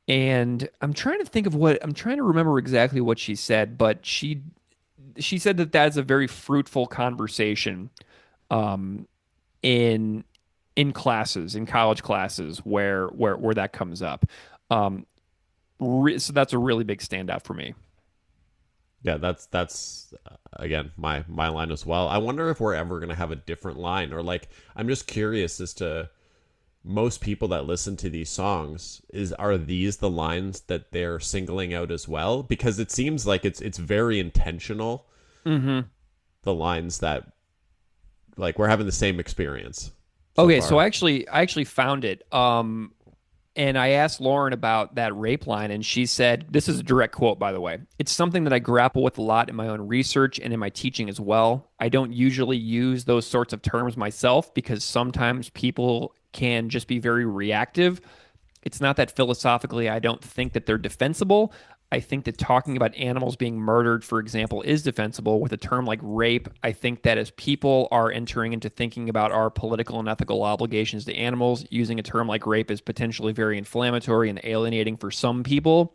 and I'm trying to remember exactly what she said, but she said that that's a very fruitful conversation in classes, in college classes where that comes up. So that's a really big standout for me. Yeah, that's again my line as well. I wonder if we're ever gonna have a different line, or like I'm just curious as to most people that listen to these songs, are these the lines that they're singling out as well? Because it seems like it's very intentional. Mm-hmm. The lines that, like, we're having the same experience. Okay, far. so I actually found it. And I asked Lauren about that rape line, and she said, this is a direct quote, by the way, "It's something that I grapple with a lot in my own research and in my teaching as well. I don't usually use those sorts of terms myself because sometimes people can just be very reactive. It's not that philosophically I don't think that they're defensible. I think that talking about animals being murdered, for example, is defensible. With a term like rape, I think that as people are entering into thinking about our political and ethical obligations to animals, using a term like rape is potentially very inflammatory and alienating for some people.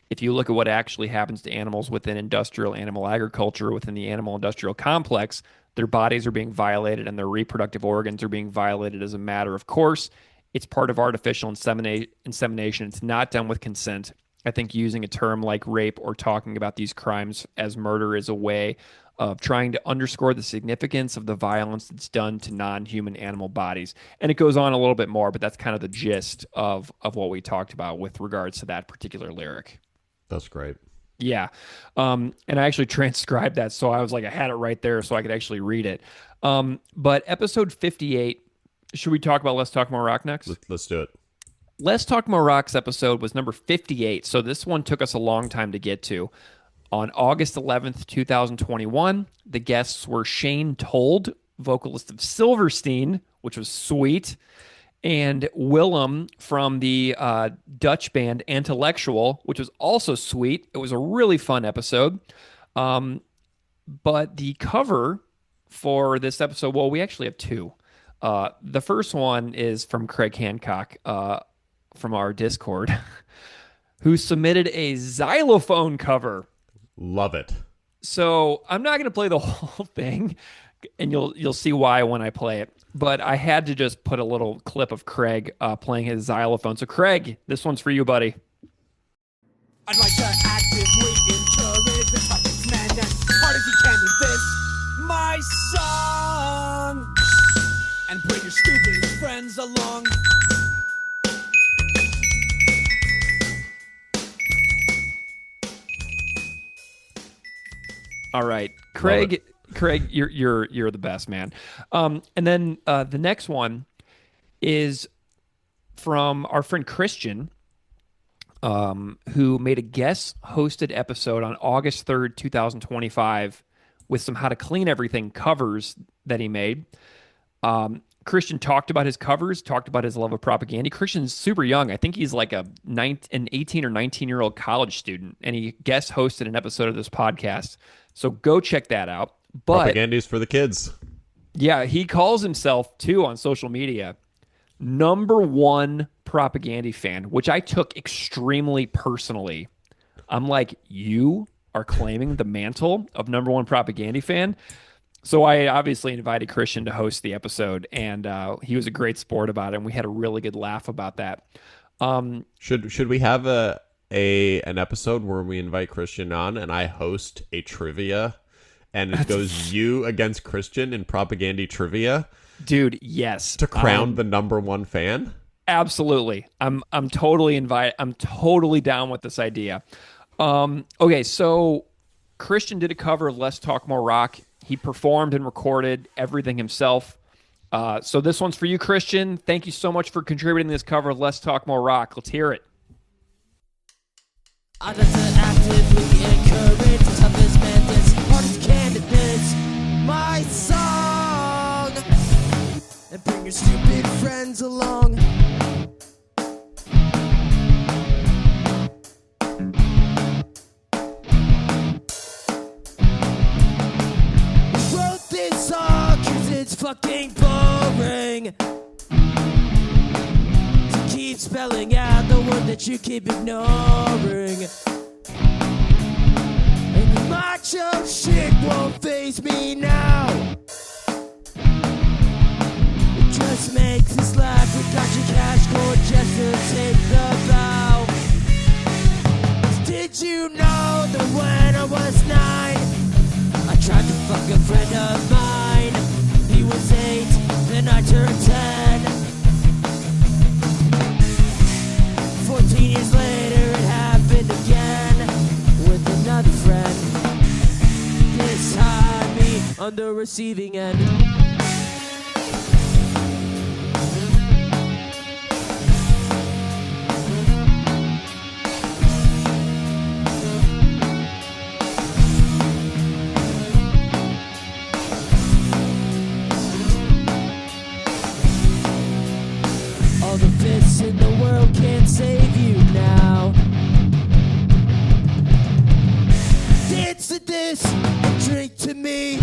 If you look at what actually happens to animals within industrial animal agriculture, within the animal industrial complex, their bodies are being violated and their reproductive organs are being violated as a matter of course. It's part of artificial insemination. It's not done with consent. I think using a term like rape or talking about these crimes as murder is a way of trying to underscore the significance of the violence that's done to non-human animal bodies." And it goes on a little bit more, but that's kind of the gist of what we talked about with regards to that particular lyric. That's great. Yeah. And I actually transcribed that, so I was like, I had it right there so I could actually read it. But episode 58, should we talk about Let's Talk More Rock next? Let's do it. Let's Talk More Rock's episode was number 58, so this one took us a long time to get to. On August 11th, 2021, the guests were Shane Told, vocalist of Silverstein, which was sweet, and Willem from the Dutch band Intellectual, which was also sweet. It was a really fun episode. But the cover for this episode, well, we actually have two. The first one is from Craig Hancock from our Discord, who submitted a xylophone cover. Love it. So I'm not going to play the whole thing, and you'll see why when I play it. But I had to just put a little clip of Craig playing his xylophone. So Craig, this one's for you, buddy. I'd like to actively encourage the toughest man as hard as he can with this, my song. And bring your stupid friends along. All right, Craig, you're the best, man. And then the next one is from our friend Christian, who made a guest hosted episode on August 3rd, 2025 with some How to Clean Everything covers that he made. Christian talked about his covers, talked about his love of Propagandhi. Christian's super young. I think he's like an 18 or 19-year-old college student, and he guest hosted an episode of this podcast. So go check that out. But Propagandhi's for the kids. Yeah, he calls himself, too, on social media, #1 Propagandhi fan, which I took extremely personally. I'm like, you are claiming the mantle of #1 Propagandhi fan? So I obviously invited Christian to host the episode, and he was a great sport about it, and we had a really good laugh about that. Should we have an episode where we invite Christian on and I host a trivia, and it goes you against Christian in Propagandhi trivia Dude, yes. to crown the number one fan? Absolutely. I'm totally I'm totally down with this idea. Okay, so Christian did a cover of Let's Talk More Rock. He performed and recorded everything himself. So this one's for you, Christian. Thank you so much for contributing to this cover of Let's Talk More Rock. Let's hear it. I'd like to actively encourage the toughest man, this hardest candidates, my song, and bring your stupid friends along. We wrote this song 'cause it's fucking boring. Keep spelling out the word that you keep ignoring. And the macho shit won't faze me now. It just makes us laugh. We got your cash cord just to take the bow. Did you know that when I was 9, I tried to fuck a friend of mine? He was 8, then I turned 10. 14 years later, it happened again with another friend. This time, me on the receiving end. All the fists in the world can't save you now. Dance to this, drink to me.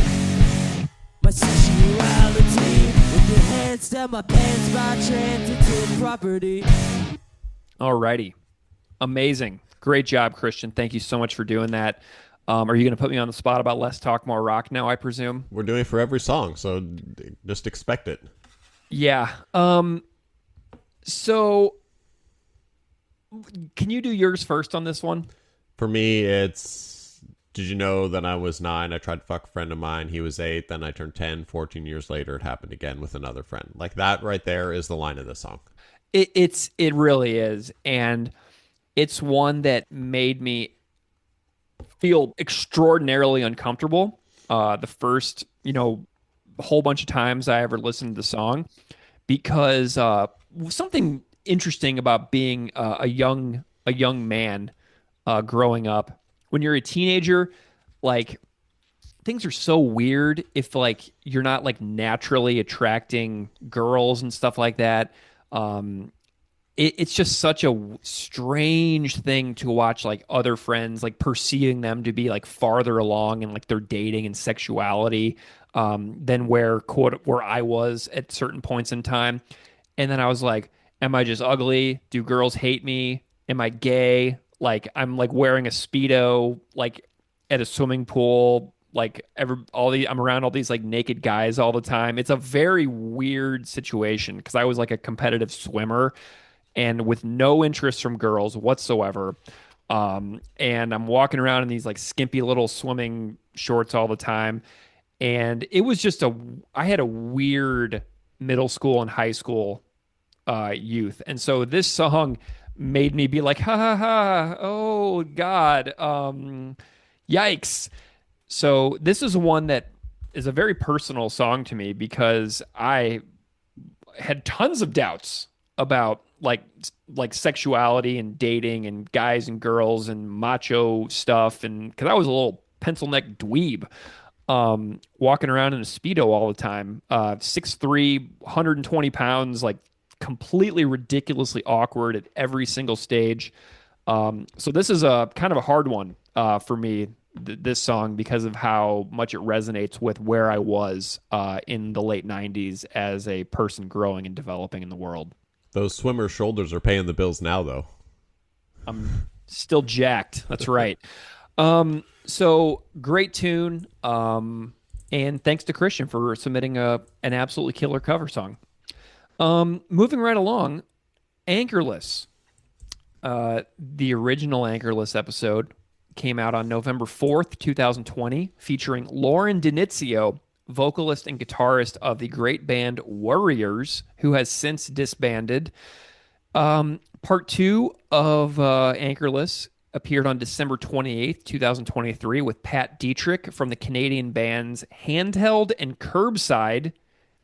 My sexuality with your hands down my pants by transitive property. Alrighty. Amazing. Great job, Christian. Thank you so much for doing that. Are you going to put me on the spot about Let's Talk More Rock now, I presume? We're doing it for every song, so just expect it. Yeah. So can you do yours first on this one? For me, it's, did you know that I was 9? I tried to fuck a friend of mine. He was 8. Then I turned 10. 14 years later, it happened again with another friend. Like that right there is the line of the song. It really is. And it's one that made me feel extraordinarily uncomfortable. The first, whole bunch of times I ever listened to the song, because something interesting about being a young man growing up. When you're a teenager, like, things are so weird if like you're not like naturally attracting girls and stuff like that. It's just such a strange thing to watch, like other friends like perceiving them to be like farther along in like their dating and sexuality than where I was at certain points in time. And then I was like, am I just ugly? Do girls hate me? Am I gay? Like, I'm like wearing a Speedo, like at a swimming pool, like I'm around all these like naked guys all the time. It's a very weird situation because I was like a competitive swimmer and with no interest from girls whatsoever. And I'm walking around in these like skimpy little swimming shorts all the time. And it was just I had a weird middle school and high school youth. And so this song made me be like, ha ha ha, oh God, yikes. So this is one that is a very personal song to me because I had tons of doubts about like sexuality and dating and guys and girls and macho stuff, and because I was a little pencil neck dweeb, walking around in a Speedo all the time, 6'3", 120 pounds, like completely ridiculously awkward at every single stage. So this is a kind of a hard one for me, this song, because of how much it resonates with where I was in the late 90s as a person growing and developing in the world. Those swimmer shoulders are paying the bills now, though. I'm still jacked. That's right. So great tune. And And thanks to Christian for submitting an absolutely killer cover song. Moving right along, Anchorless. The original Anchorless episode came out on November 4th, 2020, featuring Lauren Denizio, vocalist and guitarist of the great band Warriors, who has since disbanded. Part 2 of Anchorless appeared on December 28th, 2023, with Pat Dietrich from the Canadian bands Handheld and Curbside.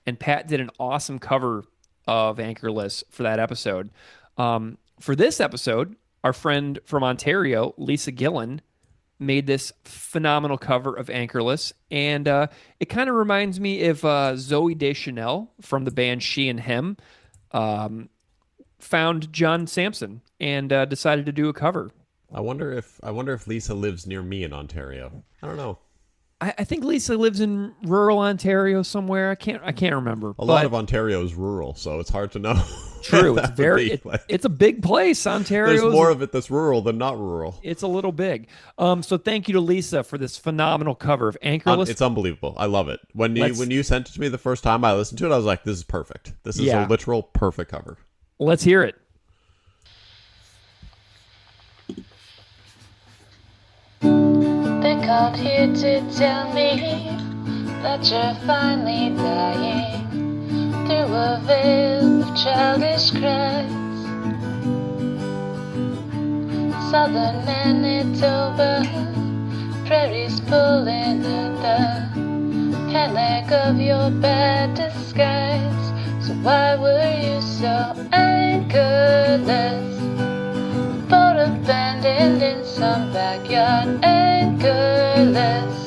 And Pat did an awesome cover of Anchorless for that episode. For this episode, our friend from Ontario, Lisa Gillen, made this phenomenal cover of Anchorless, and it kind of reminds me of Zooey Deschanel from the band She and Him found John Sampson and decided to do a cover. I wonder if Lisa lives near me in Ontario. I don't know. I think Lisa lives in rural Ontario somewhere. I can't remember. A lot of Ontario is rural, so it's hard to know. True, it's a big place. Ontario. There's more of it that's rural than not rural. It's a little big. So thank you to Lisa for this phenomenal cover of Anchorless. It's unbelievable. I love it. When you sent it to me the first time I listened to it, I was like, "This is perfect. This is a literal perfect cover." Let's hear it. They called here to tell me that you're finally dying through a veil of childish cries. Southern Manitoba, prairies pulling at the pant leg of your bad disguise. So why were you so anchorless? Boat abandoned in some backyard, anchorless.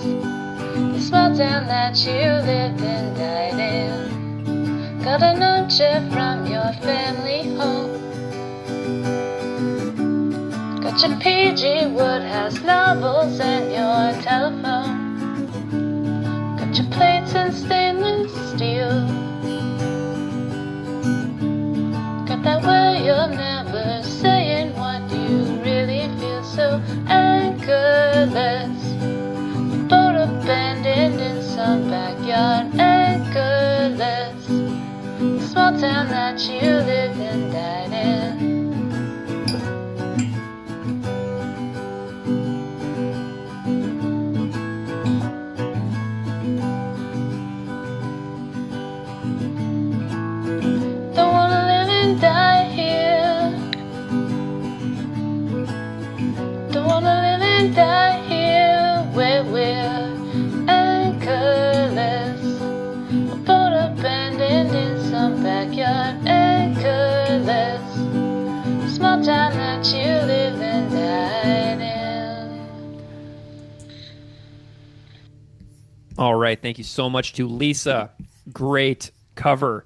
The small town that you lived and died in. Got a note from your family home. Got your PG Woodhouse novels and your telephone. Got your plates and stainless steel. Got that way of never saying what you really feel, so anchorless. Boat abandoned in some backyard, anchorless. The small town that you lived and died in. Don't wanna live and die here. Don't wanna live and die here where we're anchorless. A boat abandoned in some backyard, anchorless. Small town that you live and died in. All right, thank you so much to Lisa. Great cover.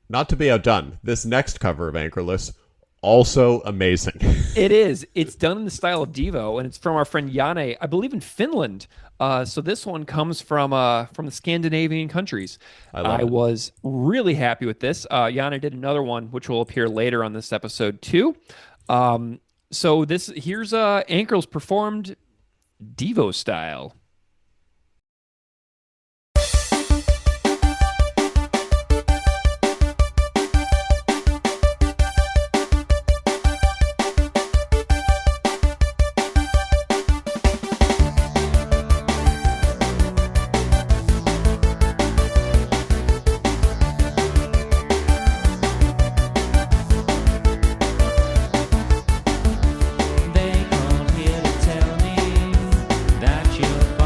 Not to be outdone, this next cover of Anchorless, also amazing. It is. It's done in the style of Devo, and it's from our friend Janne, I believe in Finland. So this one comes from the Scandinavian countries. I was really happy with this. Janne did another one, which will appear later on this episode too. So here's Anchorless performed Devo style. They called here to tell me that you're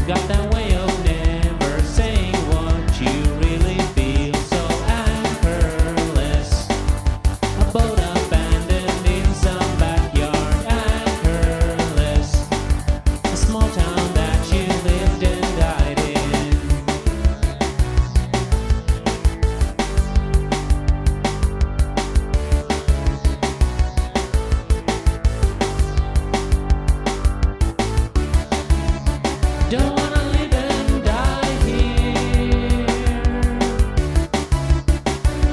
Got that way of never saying what you really feel. So anchorless, a boat abandoned in some backyard. Anchorless, a small town that you lived and died in. Don't wanna live and die here.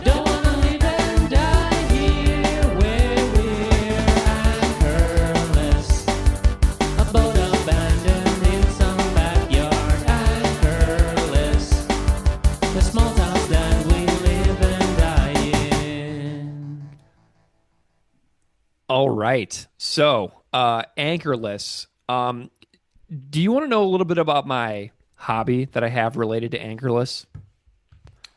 Don't wanna live and die here where we're anchorless. A boat abandoned in some backyard. Anchorless. The small towns that we live and die in. All right. So, anchorless. Do you want to know a little bit about my hobby that I have related to anchorless?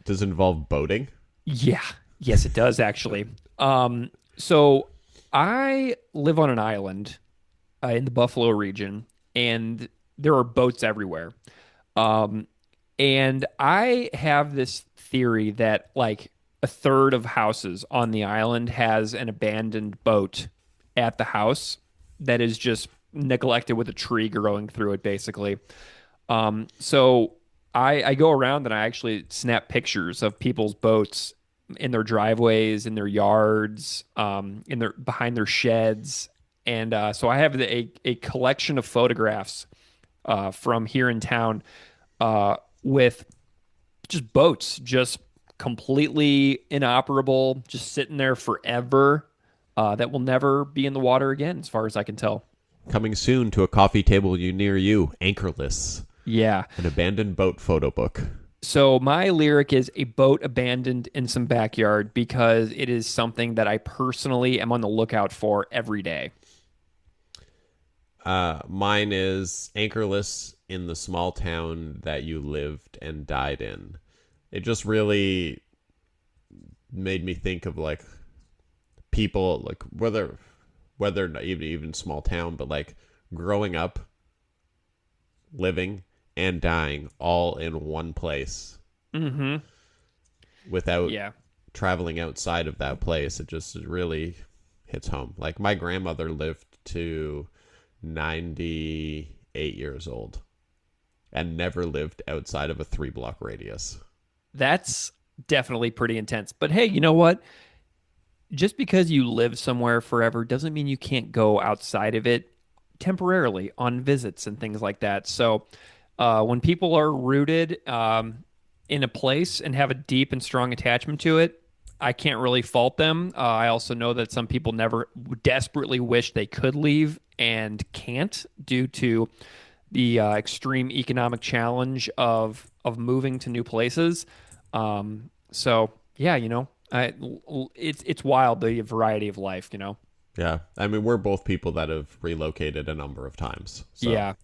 Does it involve boating? Yeah. Yes, it does actually. So I live on an island in the Buffalo region, and there are boats everywhere. And I have this theory that like a third of houses on the island has an abandoned boat at the house that is just neglected with a tree growing through it, basically. So I go around and I actually snap pictures of people's boats in their driveways, in their yards, in their behind their sheds, and so I have a collection of photographs from here in town with just boats, just completely inoperable, just sitting there forever, that will never be in the water again, as far as I can tell. Coming soon to a coffee table near you, Anchorless. Yeah. An abandoned boat photo book. So my lyric is a boat abandoned in some backyard because it is something that I personally am on the lookout for every day. Mine is Anchorless in the small town that you lived and died in. It just really made me think of like people, like whether not even small town, but like growing up, living and dying all in one place. Mm-hmm. Without Yeah. traveling outside of that place. It just really hits home. Like my grandmother lived to 98 years old and never lived outside of a 3-block radius. That's definitely pretty intense. But hey, you know what? Just because you live somewhere forever doesn't mean you can't go outside of it temporarily on visits and things like that. So when people are rooted in a place and have a deep and strong attachment to it, I can't really fault them. I also know that some people never desperately wish they could leave and can't due to the extreme economic challenge of moving to new places. So yeah, you know, it's wild, the variety of life, you know. Yeah, I mean we're both people that have relocated a number of times. So. Yeah,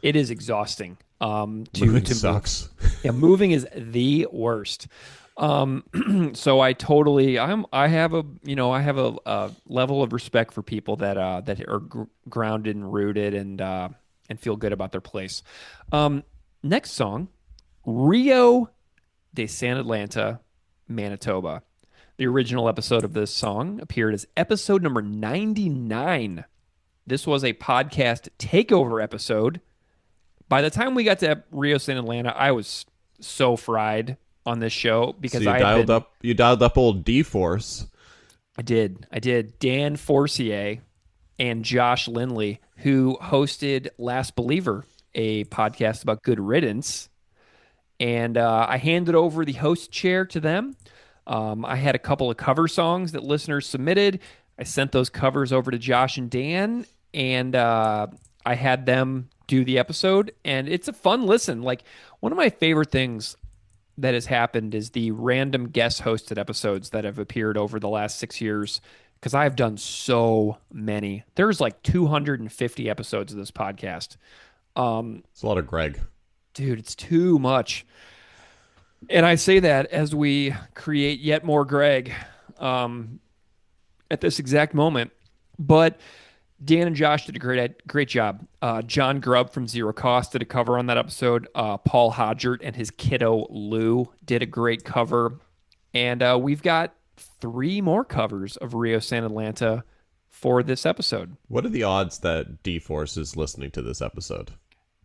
it is exhausting. Moving sucks. Yeah, moving is the worst. So I have a level of respect for people that are grounded and rooted and feel good about their place. Next song, Rio de San Atlanta, Manitoba. The original episode of this song appeared as episode number 99. This was a podcast takeover episode. By the time we got to Rio San Atlanta, I was so fried on this show because so you dialed up old D-Force. I did. Dan Forcier and Josh Lindley, who hosted Last Believer, a podcast about good riddance. And I handed over the host chair to them. I had a couple of cover songs that listeners submitted. I sent those covers over to Josh and Dan, and I had them do the episode. And it's a fun listen. Like, one of my favorite things that has happened is the random guest hosted episodes that have appeared over the last 6 years, because I've done so many. There's like 250 episodes of this podcast. It's a lot of Greg. Dude, it's too much. And I say that as we create yet more Greg at this exact moment. But Dan and Josh did a great job. Jon Grubb from Zero Cost did a cover on that episode. Paul Hodgert and his kiddo Lou did a great cover. And we've got 3 more covers of Rio San Atlanta for this episode. What are the odds that D-Force is listening to this episode?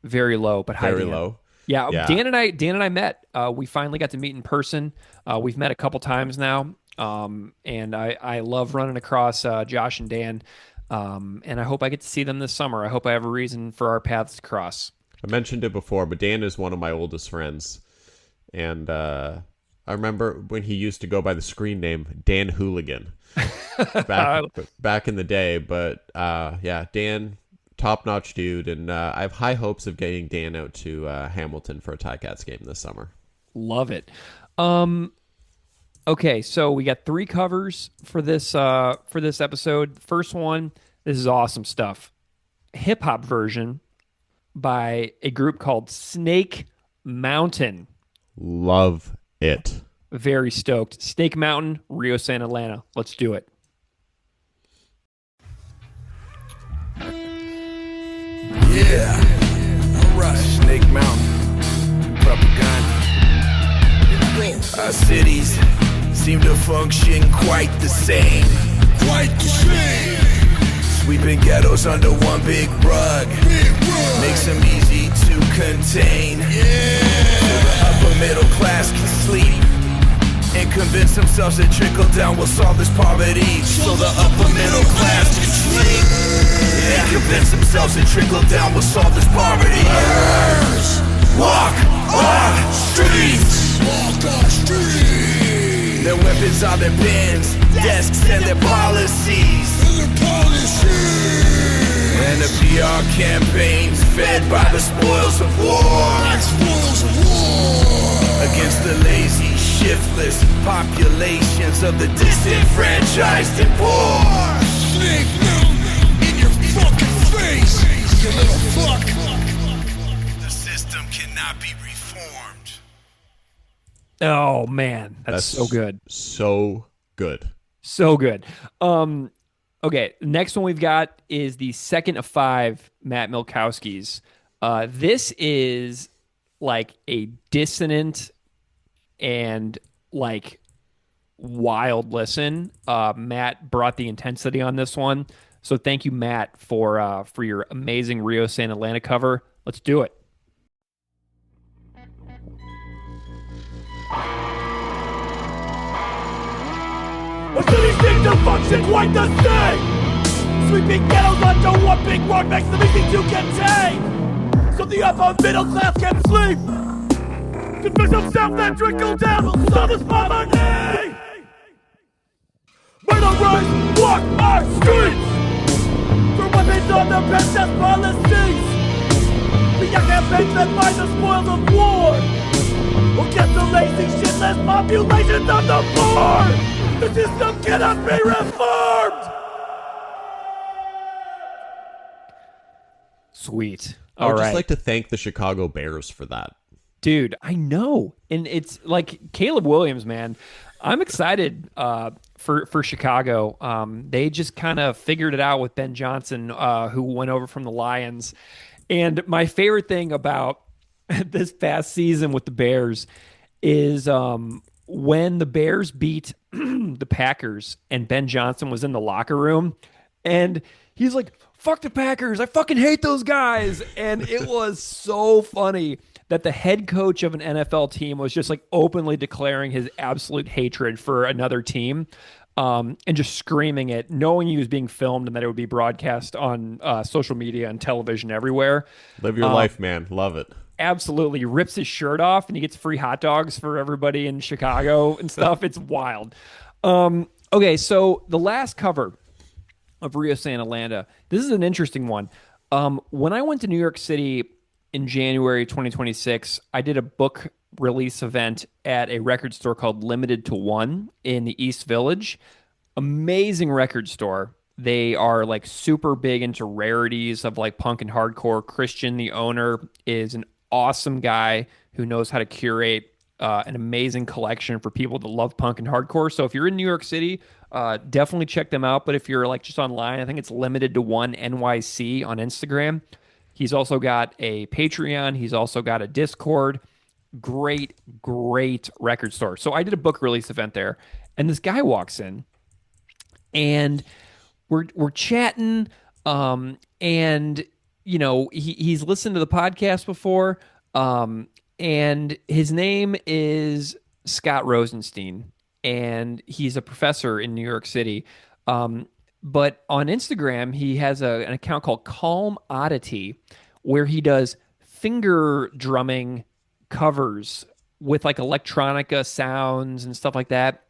Very low, but high. Very low. Yeah, Dan and I met. We finally got to meet in person. We've met a couple times now. And I love running across Josh and Dan. And I hope I get to see them this summer. I hope I have a reason for our paths to cross. I mentioned it before, but Dan is one of my oldest friends. And I remember when he used to go by the screen name Dan Hooligan back in the day. But Dan, top-notch dude. And I have high hopes of getting Dan out to Hamilton for a Ticats game this summer. Love it. Okay, so we got 3 covers for this episode. First one, this is awesome stuff. Hip hop version by a group called Snake Mountain. Love it. Very stoked. Snake Mountain, Rio San Atlanta. Let's do it. Yeah. All right. Snake Mountain. Propagandhi. Our cities seem to function quite the same. Quite the same. Sweeping ghettos under one big rug. Makes them easy to contain. So the upper middle class can sleep and convince themselves that trickle down will solve this poverty. So the upper middle class can sleep and convince themselves that trickle down will solve this poverty. Walk on streets. Walk on streets. Their weapons are their pens, desks, and their policies. And the PR campaigns fed by the spoils of war. Against the lazy, shiftless populations of the disenfranchised and poor. Snake Mountain in your fucking face, you little fuck. The system cannot be reformed. Oh man, that's so good. So good. So good. Okay, next one we've got is the second of 5 Matt Milkowski's. This is like a dissonant and like wild listen. Matt brought the intensity on this one. So thank you, Matt, for your amazing Rio San Atlanta cover. Let's do it. A city seems to function quite the same. Sweeping ghettos under one big rug makes them easy to contain. So the upper middle class can sleep. Convince themselves that trickle down will solve this poverty. Murderers walk our streets. For weapons on their best as policies. The campaigns that buy the spoils of war. Against the lazy, shitless populations of the poor. The system cannot be reformed! Sweet. I would just like to thank the Chicago Bears for that. Dude, I know. And it's like Caleb Williams, man. I'm excited for Chicago. They just kind of figured it out with Ben Johnson, who went over from the Lions. And my favorite thing about this past season with the Bears is when the Bears beat the Packers and Ben Johnson was in the locker room and he's like, fuck the Packers, I fucking hate those guys. And it was so funny that the head coach of an NFL team was just like openly declaring his absolute hatred for another team, and just screaming it, knowing he was being filmed and that it would be broadcast on social media and television everywhere. Live your life, man. Love it. Absolutely. Rips his shirt off and he gets free hot dogs for everybody in Chicago and stuff. It's wild. Okay, so the last cover of Rio San Atlanta, this is an interesting one. When I went to New York City in January 2026, I did a book release event at a record store called Limited to One in the East Village. Amazing record store. They are like super big into rarities of like punk and hardcore. Christian, the owner, is an awesome guy who knows how to curate an amazing collection for people that love punk and hardcore. So if you're in New York City, Definitely check them out. But if you're like just online, I think it's limited to one NYC on Instagram. He's also got a Patreon. He's also got a Discord. Great record store. So I did a book release event there, and this guy walks in, and we're chatting, and he's listened to the podcast before, and his name is Scott Rosenstein, and he's a professor in New York City. But on Instagram, he has an account called Calm Oddity, where he does finger drumming covers with like electronica sounds and stuff like that.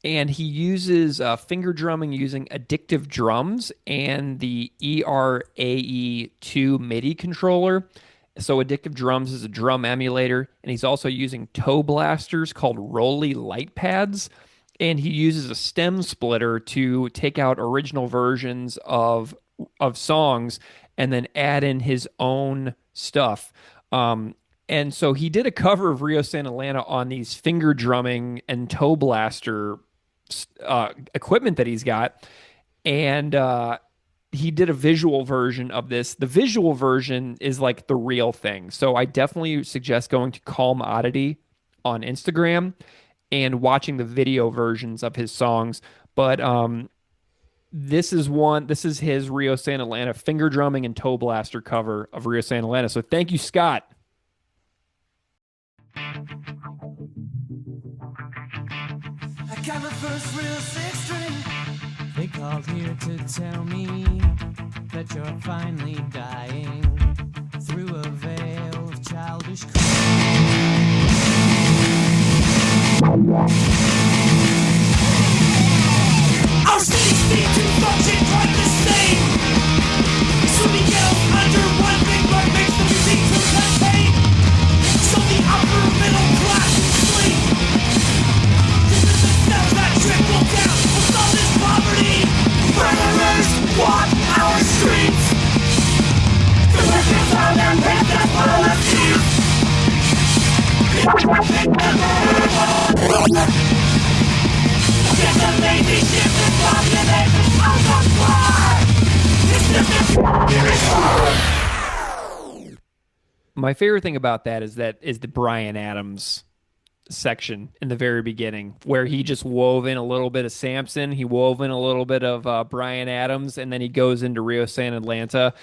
And he uses finger drumming using Addictive Drums and the ERAE2 MIDI controller. So Addictive Drums is a drum emulator, and he's also using toe blasters called Rolly light pads. And he uses a stem splitter to take out original versions of songs and then add in his own stuff. And so he did a cover of Rio San Atlanta on these finger drumming and toe blaster equipment that he's got. And he did a visual version of this. The visual version is like the real thing. So I definitely suggest going to Calm Oddity on Instagram and watching the video versions of his songs. But this is his Rio San Atlanta finger drumming and toe blaster cover of Rio San Atlanta. So thank you, Scott. I got my first real six string. They called here to tell me that you're finally dying through a veil of childish Our cities seem to function quite the same. Swimming yells under one big rug makes the music to contain. So the upper middle class will sleep. This is the steps that trickle down. We'll solve this poverty. Murderers walk our streets. The workers are their business policies. This amazing shift in population of the My favorite thing about that is the Bryan Adams section in the very beginning, where he just wove in a little bit of Samson, he wove in a little bit of Bryan Adams, and then he goes into Rio San Atlanta.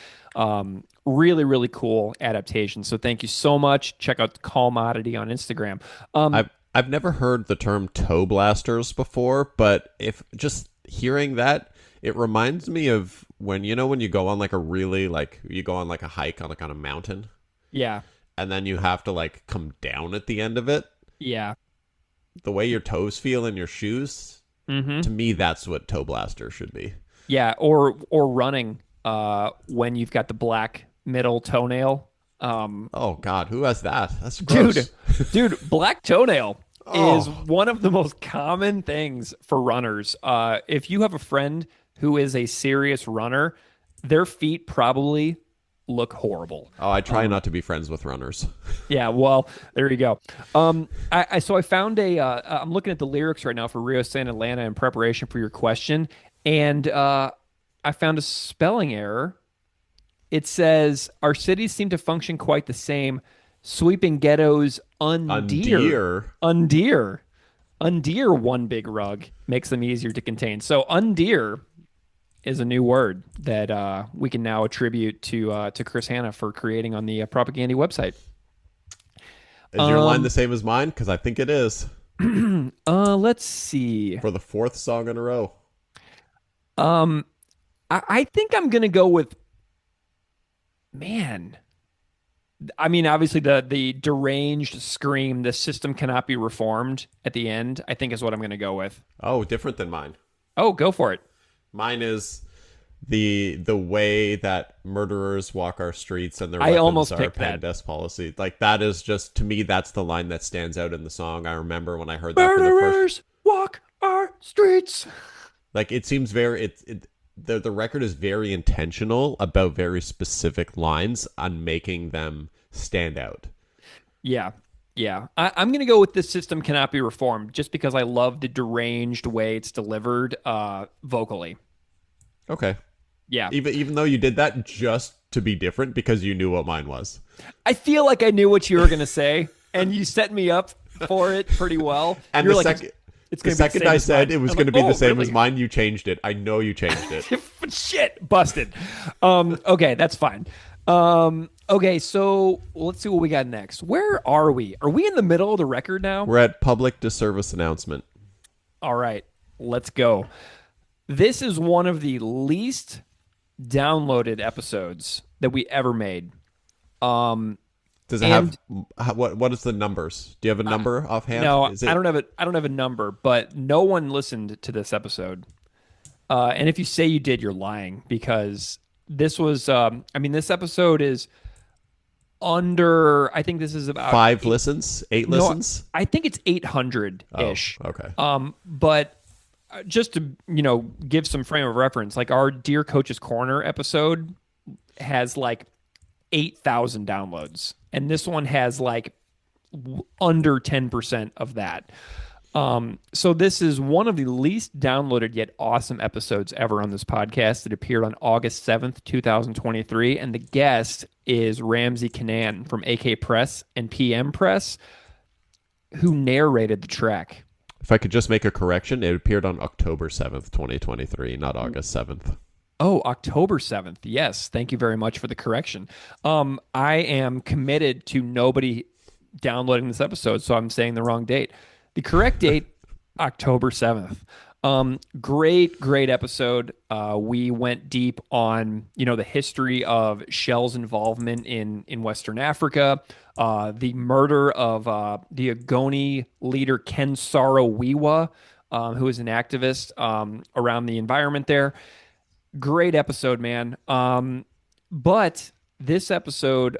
Really cool adaptation. So thank you so much. Check out Calm Oddity on Instagram. I've never heard the term toe blasters before, but if just hearing that, it reminds me of when you go on like a really you go on like a hike on a mountain. Yeah. And then you have to like come down at the end of it. Yeah. The way your toes feel in your shoes, to me, that's what toe blaster should be. Yeah, or running when you've got the black middle toenail. Oh God, who has that? That's gross. Dude, black toenail is one of the most common things for runners. If you have a friend who is a serious runner, their feet probably look horrible. Oh, I try not to be friends with runners. Yeah, well, there you go. I found I'm looking at the lyrics right now for Rio San Atlanta in preparation for your question, and I found a spelling error. It says, our cities seem to function quite the same. Sweeping ghettos undear. Undear one big rug makes them easier to contain. So undear is a new word that we can now attribute to Chris Hanna for creating on the Propagandhi website. Is your line the same as mine? Because I think it is. Let's see. For the fourth song in a row. I think I'm going to go with, man. I mean, obviously the deranged scream, the system cannot be reformed at the end, I think is what I'm going to go with. Oh, different than mine. Oh, go for it. Mine is the way that murderers walk our streets and their weapons are death policy. Like, that is just, to me, that's the line that stands out in the song. I remember when I heard that murderers for the first... walk our streets. Like, it seems very... The record is very intentional about very specific lines on making them stand out. Yeah. Yeah, I'm going to go with this system cannot be reformed just because I love the deranged way it's delivered vocally. Okay. Yeah. Even though you did that just to be different because you knew what mine was. I feel like I knew what you were going to say, and you set me up for it pretty well. And You're the like, second, it's the gonna be the second same I as said mine. it was I'm going to like, be the oh, same really? as mine, you changed it. I know you changed it. Shit, busted. Okay, that's fine. Okay, so let's see what we got next. Where are we? Are we in the middle of the record now? We're at public disservice announcement. All right, let's go. This is one of the least downloaded episodes that we ever made. Does it have what is the numbers? Do you have a number offhand? No, I don't have a number, but no one listened to this episode. And if you say you did, you're lying because this was this episode is under, I think this is about 5 listens, 8 listens. I think it's 800-ish. Oh, okay. But just to, give some frame of reference, like our Dear Coach's Corner episode has like 8,000 downloads, and this one has like under 10% of that. So this is one of the least downloaded yet awesome episodes ever on this podcast. It appeared on August 7th, 2023, and the guest is Ramsey Kanan from AK Press and PM Press, who narrated the track. If I could just make a correction, it appeared on October 7th, 2023, not August 7th. Oh, October 7th. Yes. Thank you very much for the correction. I am committed to nobody downloading this episode, so I'm saying the wrong date. The correct date, October 7th. Great episode. We went deep on, the history of Shell's involvement in Western Africa, the murder of the Ogoni leader Ken Saro-Wiwa, who is an activist around the environment there. Great episode, man. But this episode,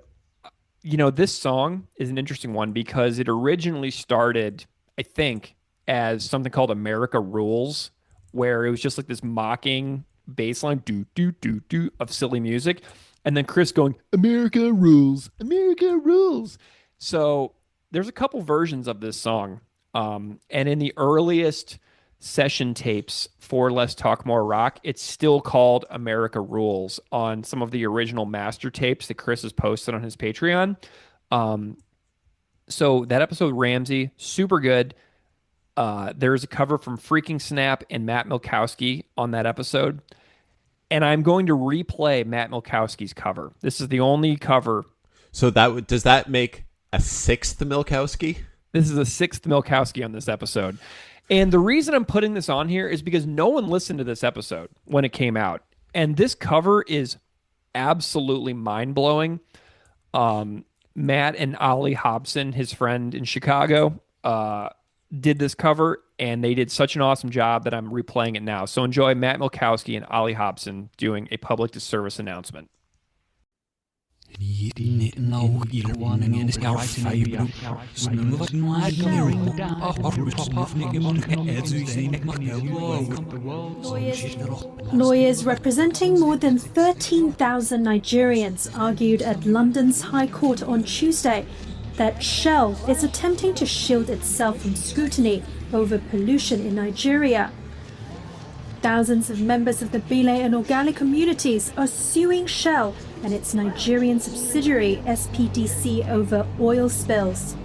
this song is an interesting one because it originally started, I think, as something called America Rules, where it was just like this mocking bass line, do, do, do, do, of silly music. And then Chris going, America Rules, America Rules. So there's a couple versions of this song. And in the earliest session tapes for Let's Talk More Rock, it's still called America Rules on some of the original master tapes that Chris has posted on his Patreon. So that episode, Ramsey, super good. There's a cover from Freaking Snap and Matt Milkowski on that episode. And I'm going to replay Matt Milkowski's cover. This is the only cover. So does that make a 6th Milkowski? This is a 6th Milkowski on this episode. And the reason I'm putting this on here is because no one listened to this episode when it came out. And this cover is absolutely mind-blowing. Matt and Ollie Hobson, his friend in Chicago, did this cover, and they did such an awesome job that I'm replaying it now. So enjoy Matt Milkowski and Ollie Hobson doing a public disservice announcement. Lawyers representing more than 13,000 Nigerians argued at London's High Court on Tuesday that Shell is attempting to shield itself from scrutiny over pollution in Nigeria. Thousands of members of the Bile and Ogali communities are suing Shell and its Nigerian subsidiary SPDC over oil spills.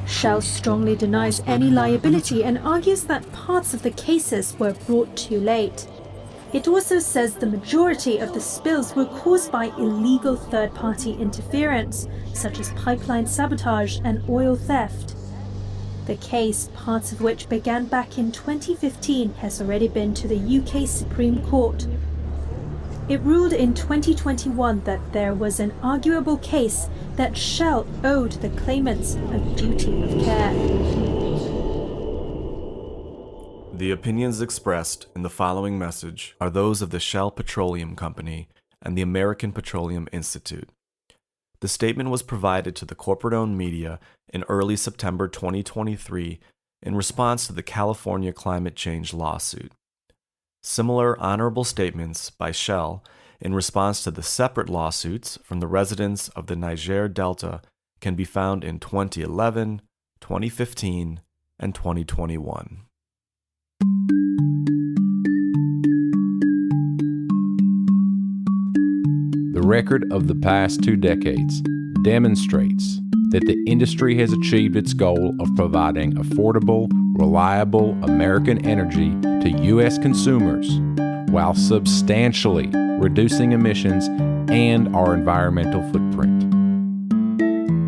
Shell strongly denies any liability and argues that parts of the cases were brought too late. It also says the majority of the spills were caused by illegal third-party interference, such as pipeline sabotage and oil theft. The case, parts of which began back in 2015, has already been to the UK Supreme Court. It ruled in 2021 that there was an arguable case that Shell owed the claimants a duty of care. The opinions expressed in the following message are those of the Shell Petroleum Company and the American Petroleum Institute. The statement was provided to the corporate-owned media in early September 2023 in response to the California climate change lawsuit. Similar honorable statements by Shell in response to the separate lawsuits from the residents of the Niger Delta can be found in 2011, 2015, and 2021. The record of the past 2 decades demonstrates that the industry has achieved its goal of providing affordable, reliable American energy to U.S. consumers while substantially reducing emissions and our environmental footprint.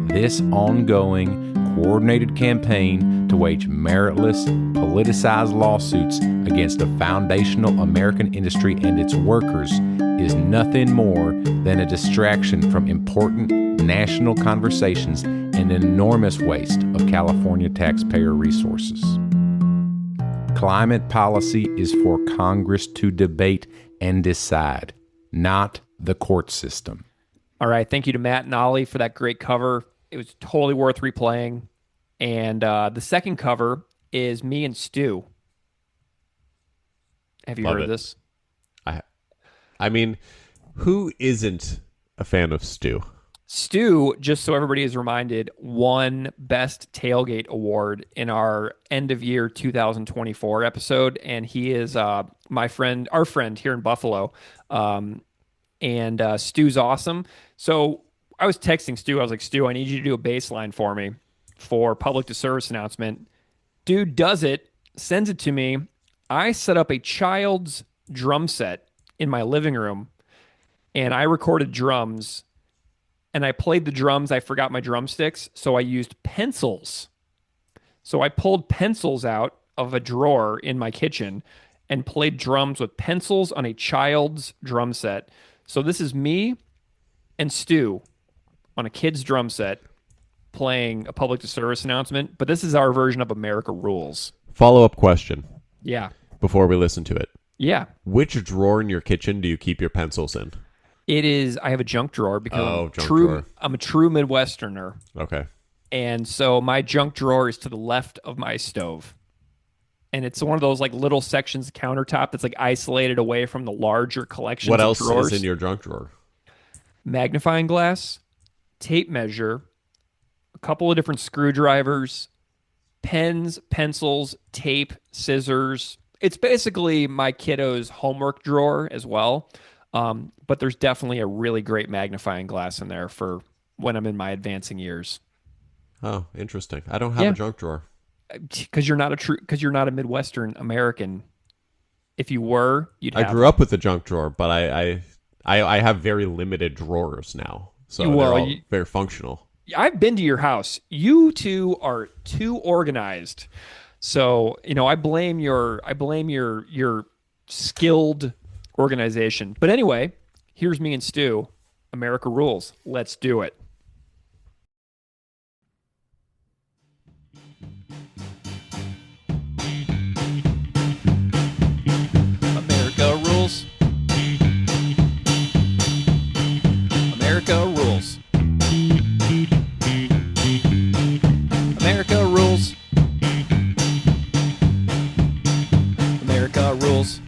This ongoing, coordinated campaign to wage meritless, politicized lawsuits against a foundational American industry and its workers is nothing more than a distraction from important national conversations and an enormous waste of California taxpayer resources. Climate policy is for Congress to debate and decide, not the court system. All right. Thank you to Matt and Ollie for that great cover. It was totally worth replaying. And the second cover is me and Stu. Have you heard of this? I mean, who isn't a fan of Stu? Stu, just so everybody is reminded, won Best Tailgate Award in our end of year 2024 episode, and he is our friend here in Buffalo. And Stu's awesome. So I was texting Stu. I was like, Stu, I need you to do a bass line for me for public to service announcement. Dude does it, sends it to me. I set up a child's drum set in my living room, and I recorded drums, and I played the drums. I forgot my drumsticks, so I used pencils. So I pulled pencils out of a drawer in my kitchen and played drums with pencils on a child's drum set. So this is me and Stu on a kid's drum set playing a public to service announcement, but this is our version of America Rules. Follow-up question. Yeah. Before we listen to it. Yeah. Which drawer in your kitchen do you keep your pencils in? It is, I have a junk drawer because I'm a true Midwesterner. Okay. And so my junk drawer is to the left of my stove. And it's one of those like little sections of countertop that's like isolated away from the larger collection of drawers. What else is in your junk drawer? Magnifying glass, tape measure, a couple of different screwdrivers, pens, pencils, tape, scissors. It's basically my kiddo's homework drawer as well. But there's definitely a really great magnifying glass in there for when I'm in my advancing years. Oh, interesting. I don't have a junk drawer. Because you're not a Midwestern American. If you were, you'd have. I grew up with a junk drawer, but I have very limited drawers now. So they're all very functional. I've been to your house. You two are too organized. So, I blame your skilled organization. But anyway, here's me and Stu. America Rules. Let's do it. America Rules. America Rules. America Rules. America Rules.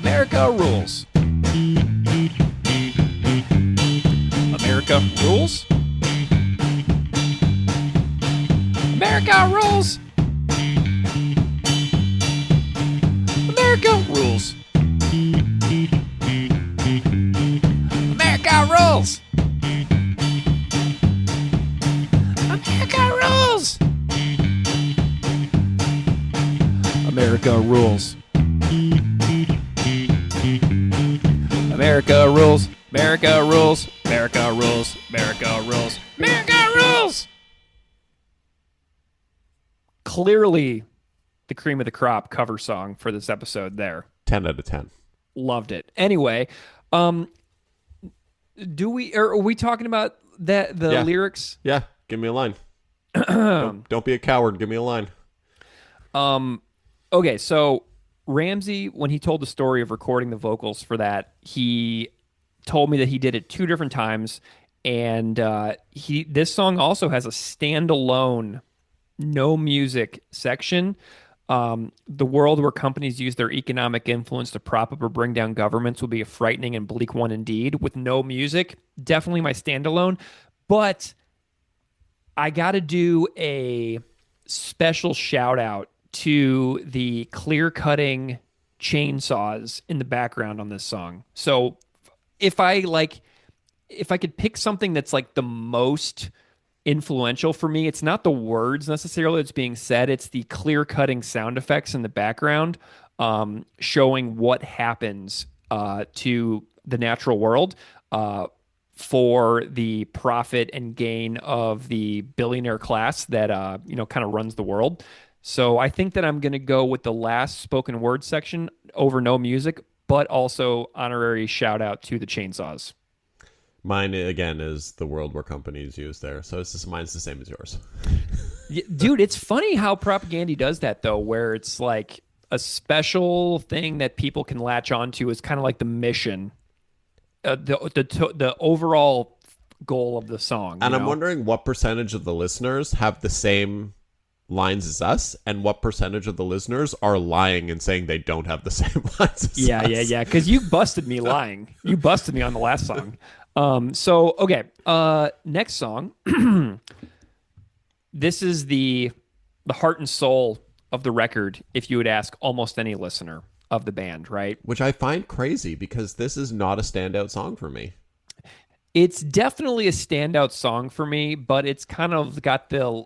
America Rules. America Rules. America Rules. America Rules. America Rules. America Rules. America Rules. America Rules. America Rules. America Rules. America Rules. America Rules. Clearly the cream of the crop cover song for this episode there. 10 out of 10. Loved it. Anyway, are we talking about the lyrics? Yeah, give me a line. don't be a coward, give me a line. Okay, so Ramsey, when he told the story of recording the vocals for that, he told me that he did it 2 different times, and this song also has a standalone no music section. The world where companies use their economic influence to prop up or bring down governments will be a frightening and bleak one indeed. With no music, definitely my standalone. But I got to do a special shout out to the clear cutting chainsaws in the background on this song. So if I could pick something that's like the most influential for me, it's not the words necessarily that's being said, it's the clear cutting sound effects in the background, showing what happens to the natural world for the profit and gain of the billionaire class that kind of runs the world. So I think that I'm going to go with the last spoken word section over no music, but also honorary shout out to the chainsaws. Mine, again, is the world where companies use there. So mine's the same as yours. Dude, it's funny how Propagandhi does that, though, where it's like a special thing that people can latch onto is kind of like the mission, the overall goal of the song. And I'm wondering what percentage of the listeners have the same lines as us, and what percentage of the listeners are lying and saying they don't have the same lines as us. Yeah. Because you busted me lying. You busted me on the last song. Next song. This is the heart and soul of the record, if you would ask almost any listener of the band, right? Which I find crazy because this is not a standout song for me. It's definitely a standout song for me, but it's kind of got the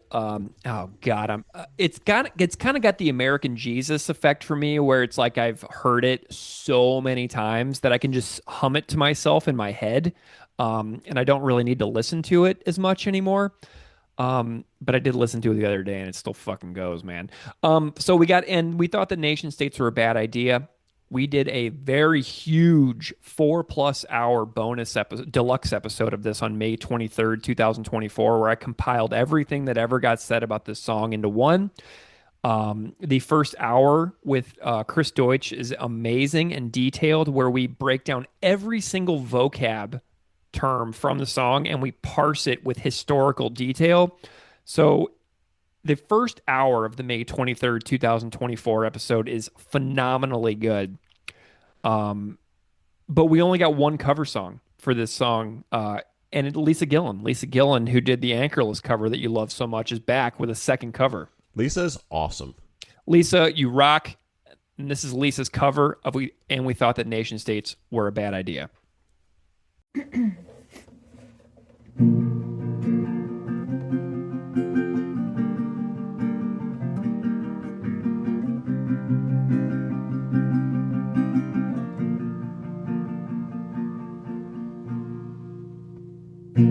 it's kind of got the American Jesus effect for me, where it's like I've heard it so many times that I can just hum it to myself in my head, and I don't really need to listen to it as much anymore. But I did listen to it the other day, and it still fucking goes, man. So we thought that nation states were a bad idea. We did a very huge 4+ hour deluxe episode of this on May 23rd, 2024, where I compiled everything that ever got said about this song into one. The first hour with Chris Deutsch is amazing and detailed, where we break down every single vocab term from the song and we parse it with historical detail. So the first hour of the May 23rd, 2024 episode is phenomenally good. But we only got one cover song for this song. And Lisa Gillan, who did the Anchorless cover that you love so much, is back with a second cover. Lisa's awesome. Lisa, you rock. And this is Lisa's cover of We Thought That Nation States Were a Bad Idea.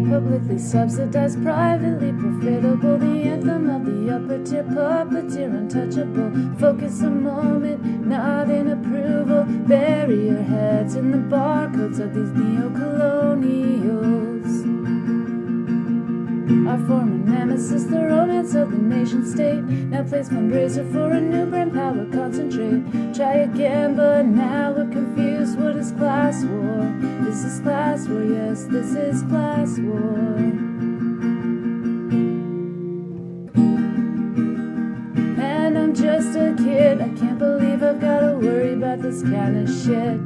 Publicly subsidized, privately profitable, the anthem of the upper tier, puppeteer, untouchable. Focus a moment, nod in approval. Bury your heads in the barcodes of these neo-colonials. Our former nemesis, the romance of the nation state, now plays fundraiser for a new brain power concentrate. Try again, but now we're confused. What is class war? This is class war, yes, this is class war. And I'm just a kid, I can't believe I've gotta worry about this kind of shit.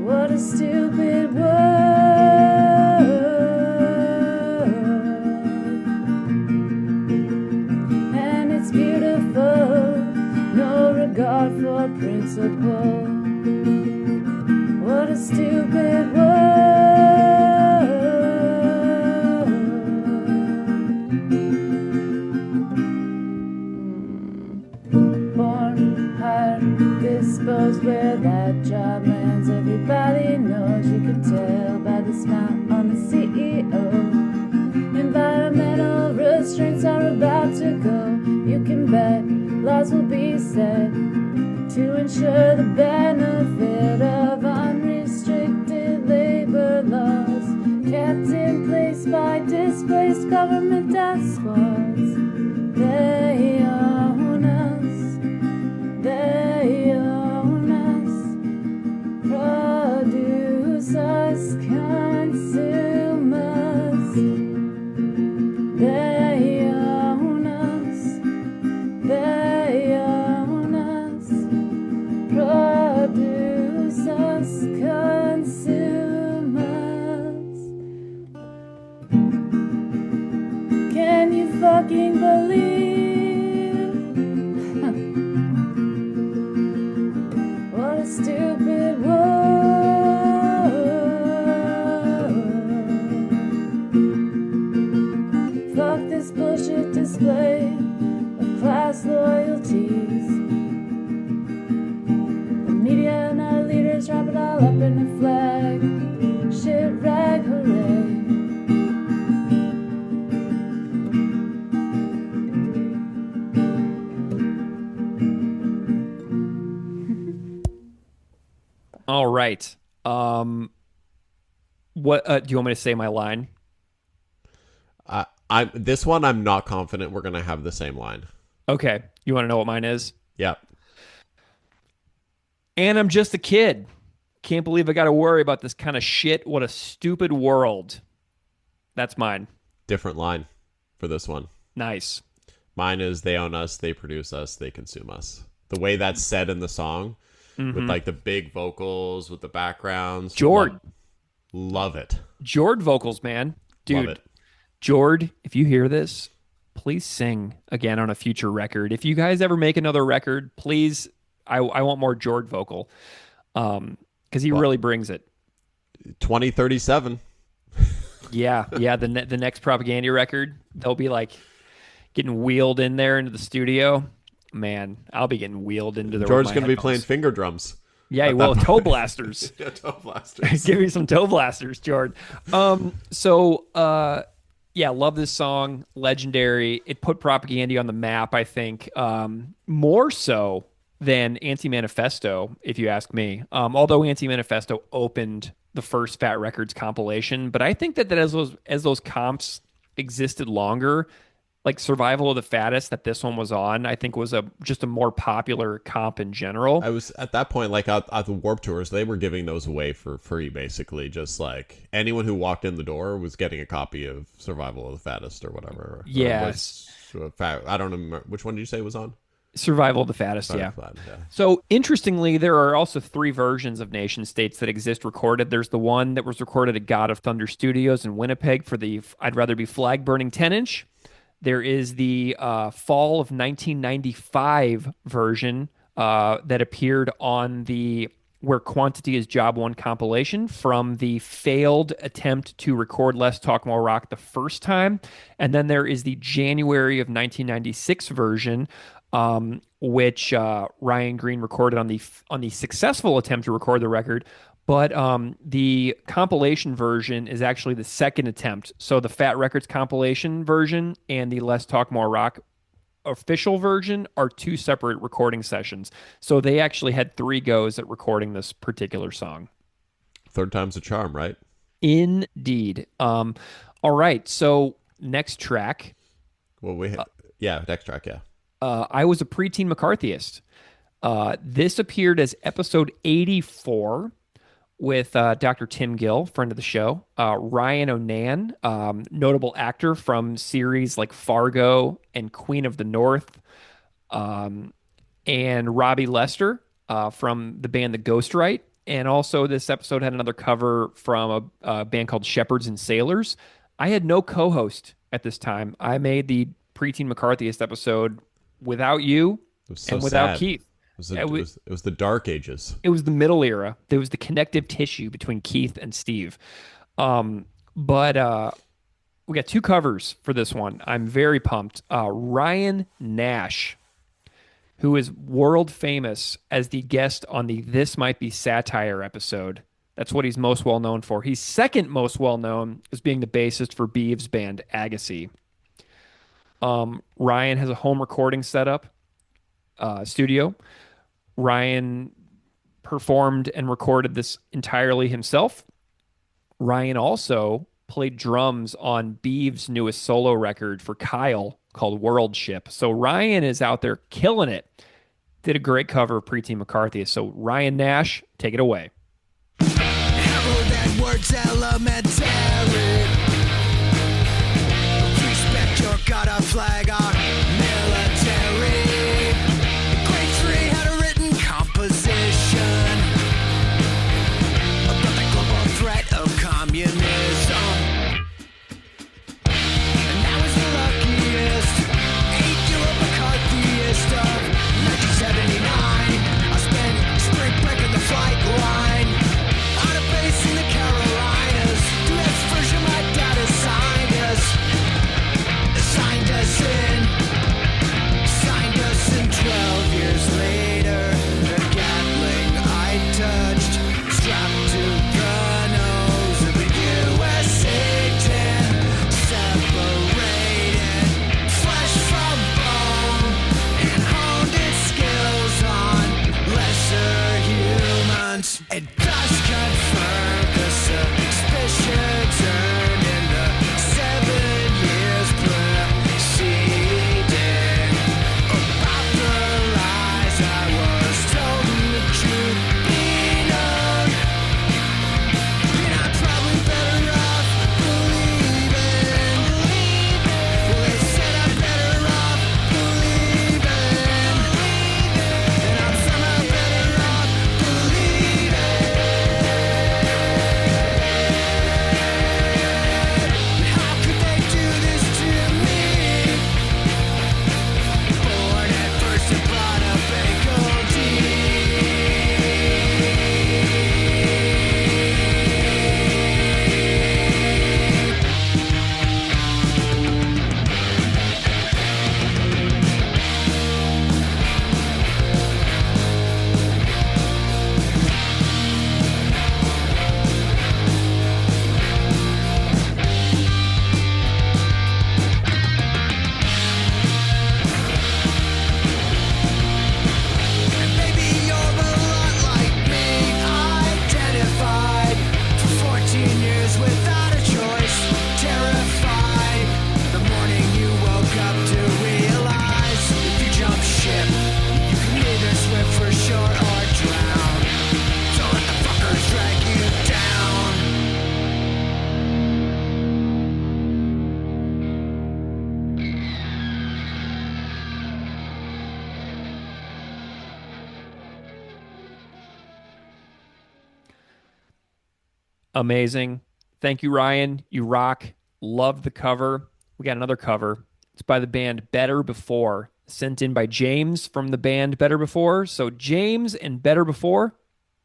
What a stupid world. And it's beautiful, no regard for principle. What a stupid world. Born, hired, disposed, where that job lands, everybody knows. You can tell by the smile on the CEO. Environmental restraints are about to go. You can bet laws will be set to ensure the benefit of unrestricted labor laws, kept in place by displaced government despots. They own us, they own us, produce us, consume us. They own us, they own us, produce us, consume us. fucking believe. What a stupid world. Fuck this bullshit display of class loyalties. The media and our leaders wrap it all up in a flag. Shit rag hooray. All right. What do you want me to say my line? This one I'm not confident we're gonna have the same line. Okay. You want to know what mine is? Yeah. And I'm just a kid. Can't believe I got to worry about this kind of shit. What a stupid world. That's mine. Different line for this one. Nice. Mine is they own us, they produce us, they consume us. The way that's said in the song, with like the big vocals, with the backgrounds. Jord. Love it. Jord vocals, man. Dude. Love it. Jord, if you hear this, please sing again on a future record. If you guys ever make another record, please, I want more Jord vocal. Because he really brings it. 2037. Yeah. The next Propagandhi record, they'll be like getting wheeled in there into the studio. Man, I'll be getting wheeled into the. George's going to be playing finger drums. Yeah, he will. Toe blasters. Yeah, toe blasters. Give me some toe blasters, George. Yeah, love this song. Legendary. It put Propagandhi on the map, I think, more so than Anti-Manifesto, if you ask me. Although Anti-Manifesto opened the first Fat Records compilation, but I think that as those comps existed longer, like Survival of the Fattest that this one was on, I think was just a more popular comp in general. I was at that point, like at the Warped Tours, they were giving those away for free, basically. Just like anyone who walked in the door was getting a copy of Survival of the Fattest or whatever. Yes. I don't remember. Which one did you say was on? Survival of the Fattest, yeah. So interestingly, there are also 3 versions of Nation States that exist recorded. There's the one that was recorded at God of Thunder Studios in Winnipeg for the I'd Rather Be Flag Burning 10-inch. There is the fall of 1995 version that appeared on the Where Quantity is Job One compilation from the failed attempt to record Less Talk More Rock the first time. And then there is the January of 1996 version, which Ryan Green recorded on the successful attempt to record the record. But the compilation version is actually the second attempt. So the Fat Records compilation version and the Less Talk More Rock official version are 2 separate recording sessions. So they actually had 3 goes at recording this particular song. Third time's a charm, right? Indeed. All right. So next track. Well, next track, yeah. I Was a Preteen McCarthyist. This appeared as episode 84. With Dr. Tim Gill, friend of the show, Ryan O'Nan, notable actor from series like Fargo and Queen of the North, and Robbie Lester from the band The Ghostwrite. And also this episode had another cover from a band called Shepherds and Sailors. I had no co-host at this time. I made the Preteen McCarthyist episode without you and without sad. Keith. It was the dark ages. It was the middle era. There was the connective tissue between Keith and Steve. But we got 2 covers for this one. I'm very pumped. Ryan Nash, who is world famous as the guest on the This Might Be Satire episode. That's what he's most well known for. He's second most well known as being the bassist for Beeves' band Agassi. Ryan has a home recording setup studio. Ryan performed and recorded this entirely himself. Ryan also played drums on Beeves' newest solo record for Kyle called World Ship. So Ryan is out there killing it. Did a great cover of Preteen McCarthy. So Ryan Nash, take it away. That word's elementary. Respect your God of flag, our military. Grade 3 had a written composition about the global threat of communism. And I was the luckiest Amazing. Thank you, Ryan. You rock. Love the cover. We got another cover. It's by the band Better Before, sent in by James from the band Better Before. So James and Better Before,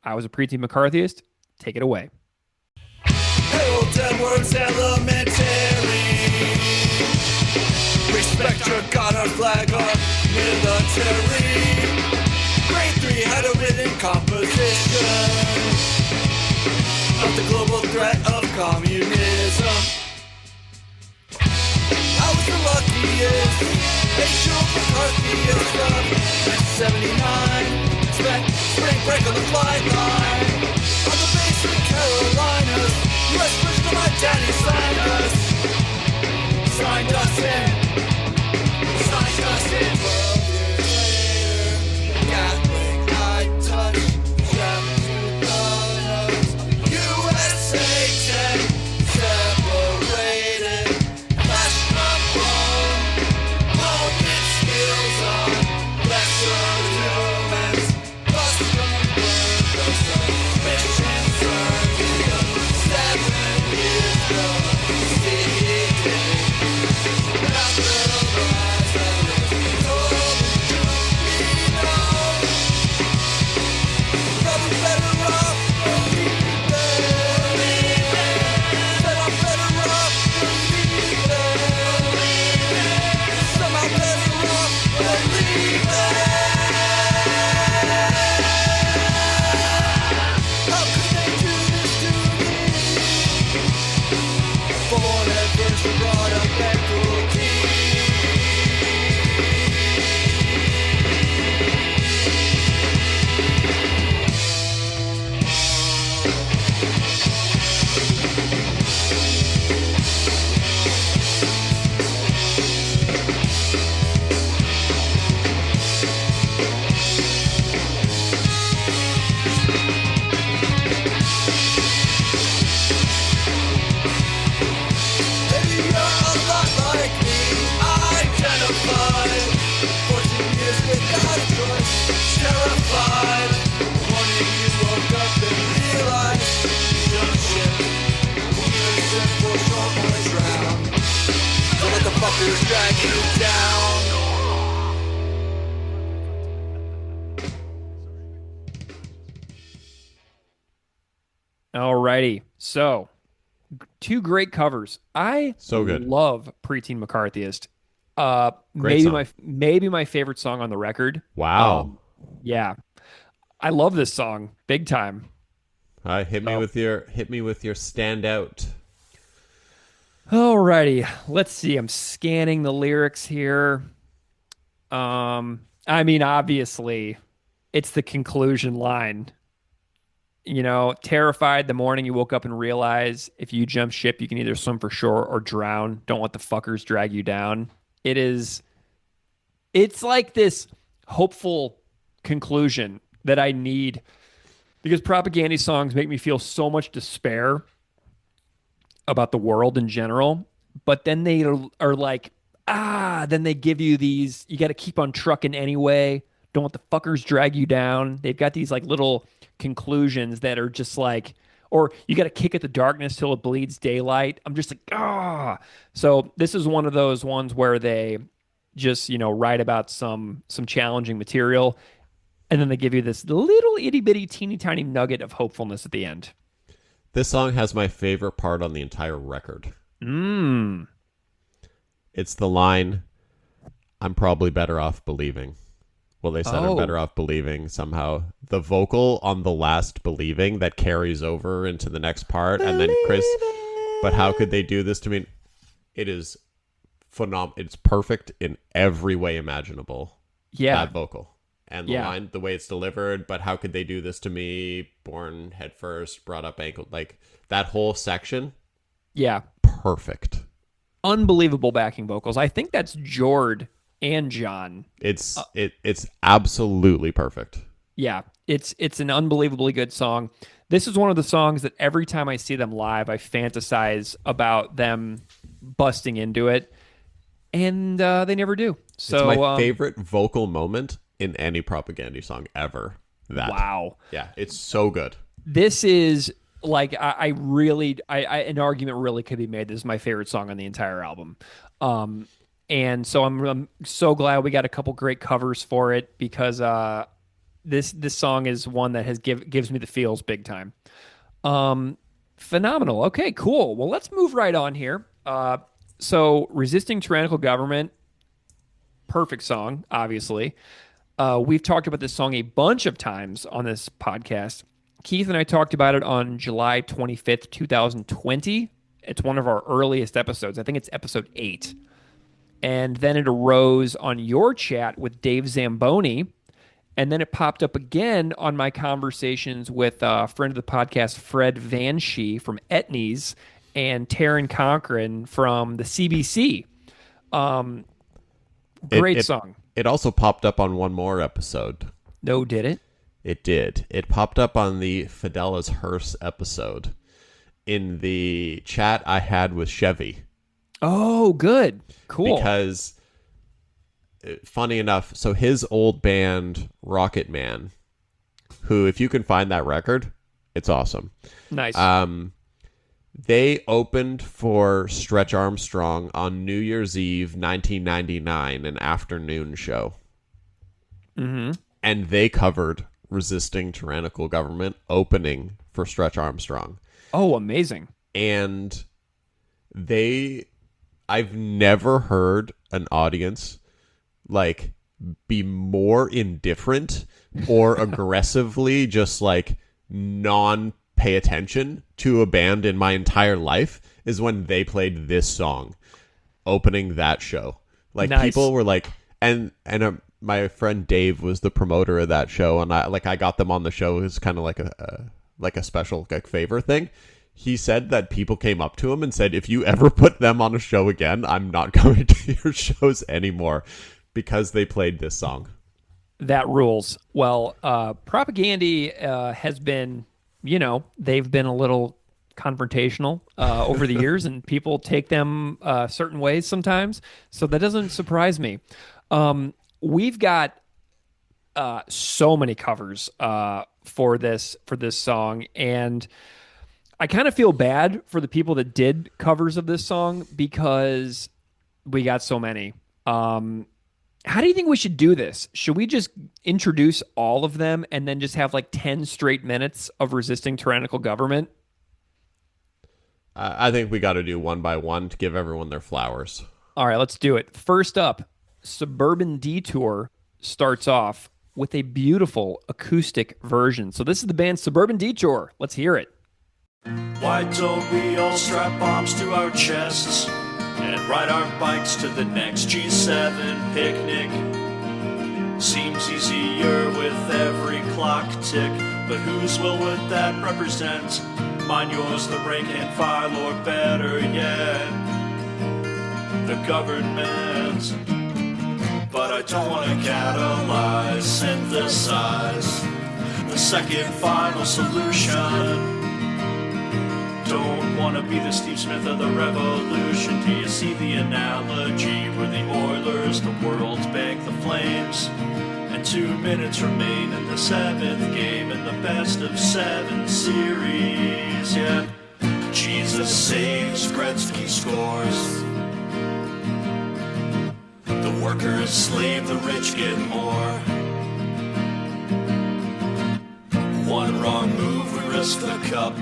I was a preteen McCarthyist. Take it away. Hey, old Edwards Elementary. Respect your God, our flag, our military. Grade 3 had a written composition of the global threat of communism. I was the luckiest, racial McCarthyist of 1979. Spent spring break on the flight line on the base in Carolinas. US President, my daddy signed us in. 12 years later, Gatling I touched, strapped to the nose. USA 10 separated, flash my phone, moment skills on lesser humans, custom burgers, suspicions earlier, 7 years ago, not the lies that was told to me now. But I'm better off believing that I'm better off believing somehow better off believing. How could they do this to me? Born at first and brought up equity. Maybe you're a lot like me, identified. 14 years without a choice, terrified. Morning you woke up and realized you don't ship. Even simple short boys drown. Don't let the fuckers drag you down. Alrighty. So, two great covers. I So good. love Preteen McCarthyist. Great song. Maybe my favorite song on the record. Wow. Yeah. I love this song big time. All right, hit me with your standout. Alrighty. Let's see. I'm scanning the lyrics here. I mean, obviously, it's the conclusion line. You know, terrified the morning you woke up and realize if you jump ship, you can either swim for shore or drown. Don't let the fuckers drag you down. It's like this hopeful conclusion that I need because Propagandhi songs make me feel so much despair about the world in general. But then they are like, then they give you these, you got to keep on trucking anyway. Don't let the fuckers drag you down. They've got these like little conclusions that are just like, or you got to kick at the darkness till it bleeds daylight. I'm just like, So this is one of those ones where they just, write about some challenging material. And then they give you this little itty bitty teeny tiny nugget of hopefulness at the end. This song has my favorite part on the entire record. It's the line, I'm probably better off believing. Well, they said I'm better off believing somehow. The vocal on the last believing that carries over into the next part. And then Chris, but how could they do this to me? It is phenomenal. It's perfect in every way imaginable. Yeah. That vocal. And the line, the way it's delivered, but how could they do this to me? Born head first, brought up ankle. Like that whole section. Yeah. Perfect. Unbelievable backing vocals. I think that's Jord and Jon. It's absolutely perfect. Yeah, it's an unbelievably good song. This is one of the songs that every time I see them live, I fantasize about them busting into it, and they never do. So it's my favorite vocal moment in any Propagandhi song ever. Wow. Yeah, it's so good. This is Like an argument really could be made. This is my favorite song on the entire album. And so I'm so glad we got a couple great covers for it because this song is one that gives me the feels big time. Phenomenal. Okay, cool. Well, let's move right on here. So Resisting Tyrannical Government, perfect song, obviously. We've talked about this song a bunch of times on this podcast. Keith and I talked about it on July 25th, 2020. It's one of our earliest episodes. I think it's episode 8. And then it arose on your chat with Dave Zamboni. And then it popped up again on my conversations with a friend of the podcast, Fred Vanshee from Etnies, and Taryn Cochran from the CBC. Great song. It also popped up on one more episode. No, did it? It did. It popped up on the Fidelis Hearst episode in the chat I had with Chevy. Oh, good. Cool. Because, funny enough, so his old band, Rocket Man, who, if you can find that record, it's awesome. Nice. They opened for Stretch Armstrong on New Year's Eve, 1999, an afternoon show. Mm-hmm. And they covered Resisting Tyrannical Government opening for Stretch Armstrong. Oh, amazing. And I've never heard an audience like be more indifferent or aggressively just like pay attention to a band in my entire life is when they played this song opening that show. Like nice. People were like, and my friend Dave was the promoter of that show, and I got them on the show as kind of like a special like favor thing. He said that people came up to him and said, if you ever put them on a show again, I'm not going to your shows anymore because they played this song. That rules. Well, Propagandhi has been, they've been a little confrontational over the years, and people take them certain ways sometimes. So that doesn't surprise me. We've got so many covers for this song, and I kind of feel bad for the people that did covers of this song because we got so many. How do you think we should do this? Should we just introduce all of them and then just have like 10 straight minutes of Resisting Tyrannical Government? I think we got to do one by one to give everyone their flowers. All right, let's do it. First up, Suburban Detour starts off with a beautiful acoustic version. So this is the band Suburban Detour. Let's hear it. Why don't we all strap bombs to our chests and ride our bikes to the next G7 picnic? Seems easier with every clock tick, but whose will would that represent? Mine, yours, the rank and file, or better yet, the government. But I don't want to catalyze, synthesize the second final solution. Don't want to be the Steve Smith of the revolution. Do you see the analogy? We're the Oilers, the World Bank, the Flames, and 2 minutes remain in the 7th game in the best of 7 series. Yeah, Jesus saves, Gretzky scores. The workers slave, the rich get more. One wrong move, we risk the cup.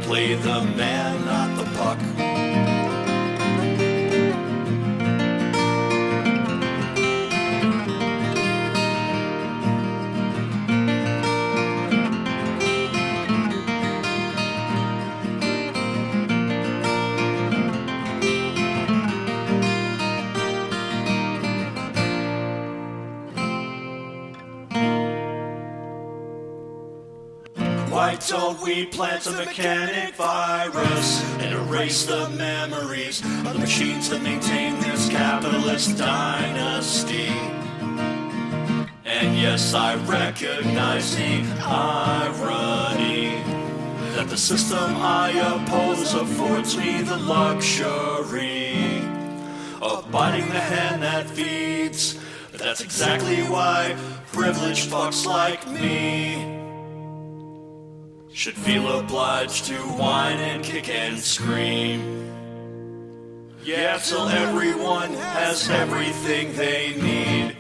Play the man, not the puck. Why don't we plant a mechanic virus and erase the memories of the machines that maintain this capitalist dynasty? And yes, I recognize the irony that the system I oppose affords me the luxury of biting the hand that feeds. But that's exactly why privileged fucks like me should feel obliged to whine and kick and scream. Yeah, till everyone has everything they need.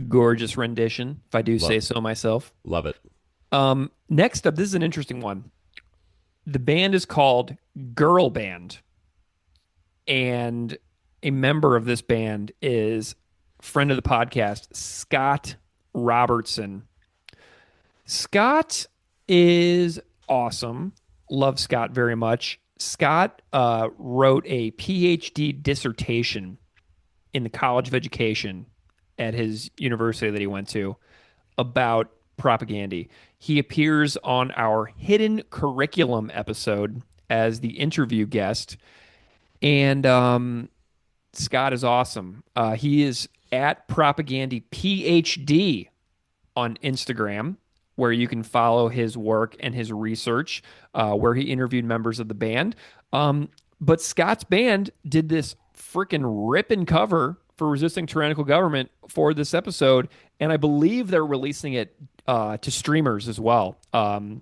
Gorgeous rendition, if I do say so myself. Love it. Next up, this is an interesting one. The band is called Girl Band, and a member of this band is friend of the podcast, Scott Robertson. Scott is awesome. Love Scott very much. Scott wrote a PhD dissertation in the College of Education at his university that he went to about Propagandhi. He appears on our Hidden Curriculum episode as the interview guest, and Scott is awesome. He is at Propagandhi PhD on Instagram, where you can follow his work and his research, where he interviewed members of the band. But Scott's band did this freaking ripping cover for Resisting Tyrannical Government for this episode, and I believe they're releasing it to streamers as well, in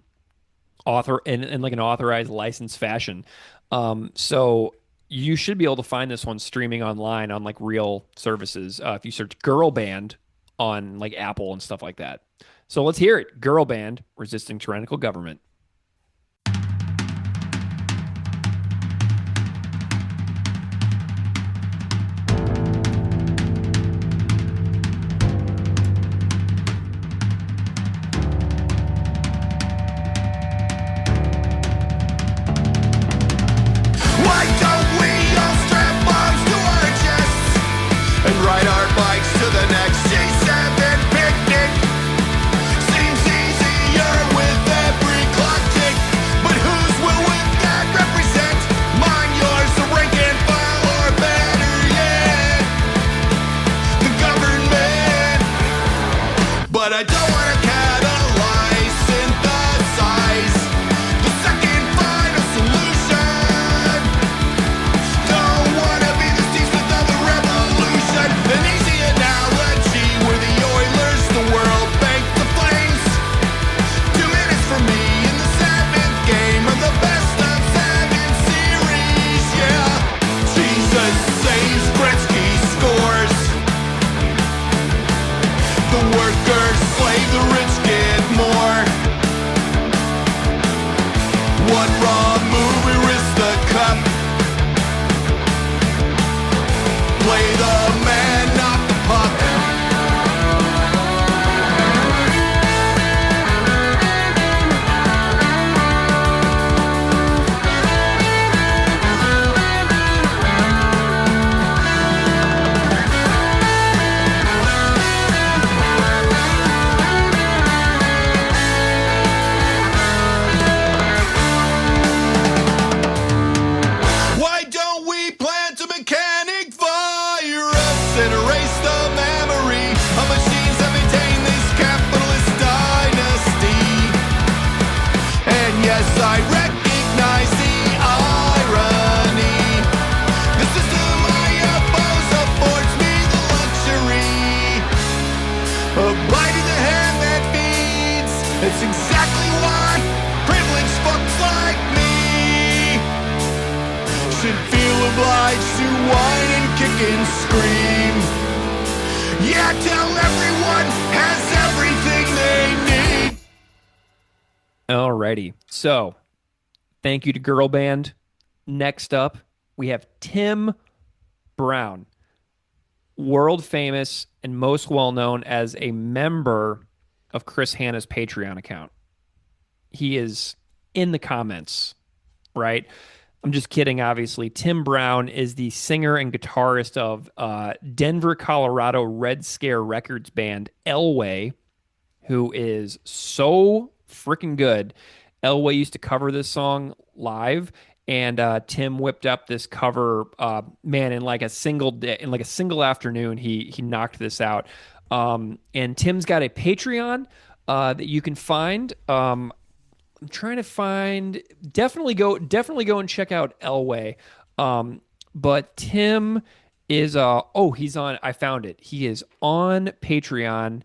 like an authorized licensed fashion. So you should be able to find this one streaming online on like real services if you search Girl Band on like Apple and stuff like that. So let's hear it. Girl Band, Resisting Tyrannical Government. Why don't we all strap bombs to our chests and ride our bikes to the next G7 picnic? Seems easier with every clock tick, but whose will would that represent? Mine, yours, the rank and file, or better yet, the government. But I don't want to catalyze, synthesize the second final solution. Don't wanna be the steeds of the revolution. An easy analogy were the Oilers, the World Bank, the Flames. 2 minutes for me in the 7th game of the best of 7 series. Yeah, Jesus saves, Gretzky scores. The workers slay, the rich get more. One wrong move, we risk the cup. Play the man, not the puck. Why don't we plant a mechanic virus and erase the memory of machines that maintain this capitalist dynasty? And yes, I recognize the irony. The system I oppose affords me the luxury of biting the hand that feeds. It's exactly why privileged fucks like me should feel obliged to whine and kick and scream. Yeah, tell everyone has everything they need. Alrighty. So, thank you to Girl Band. Next up, we have Tim Brown, world famous and most well known as a member of Chris Hanna's Patreon account. He is in the comments, right? I'm just kidding, obviously. Tim Brown is the singer and guitarist of Denver, Colorado Red Scare Records band Elway, who is so freaking good. Elway used to cover this song live, and Tim whipped up this cover, man, in like a single day, in like a single afternoon. He knocked this out. And Tim's got a Patreon that you can find. I'm trying to find. Definitely go and check out Elway. But Tim is he's on. I found it. He is on Patreon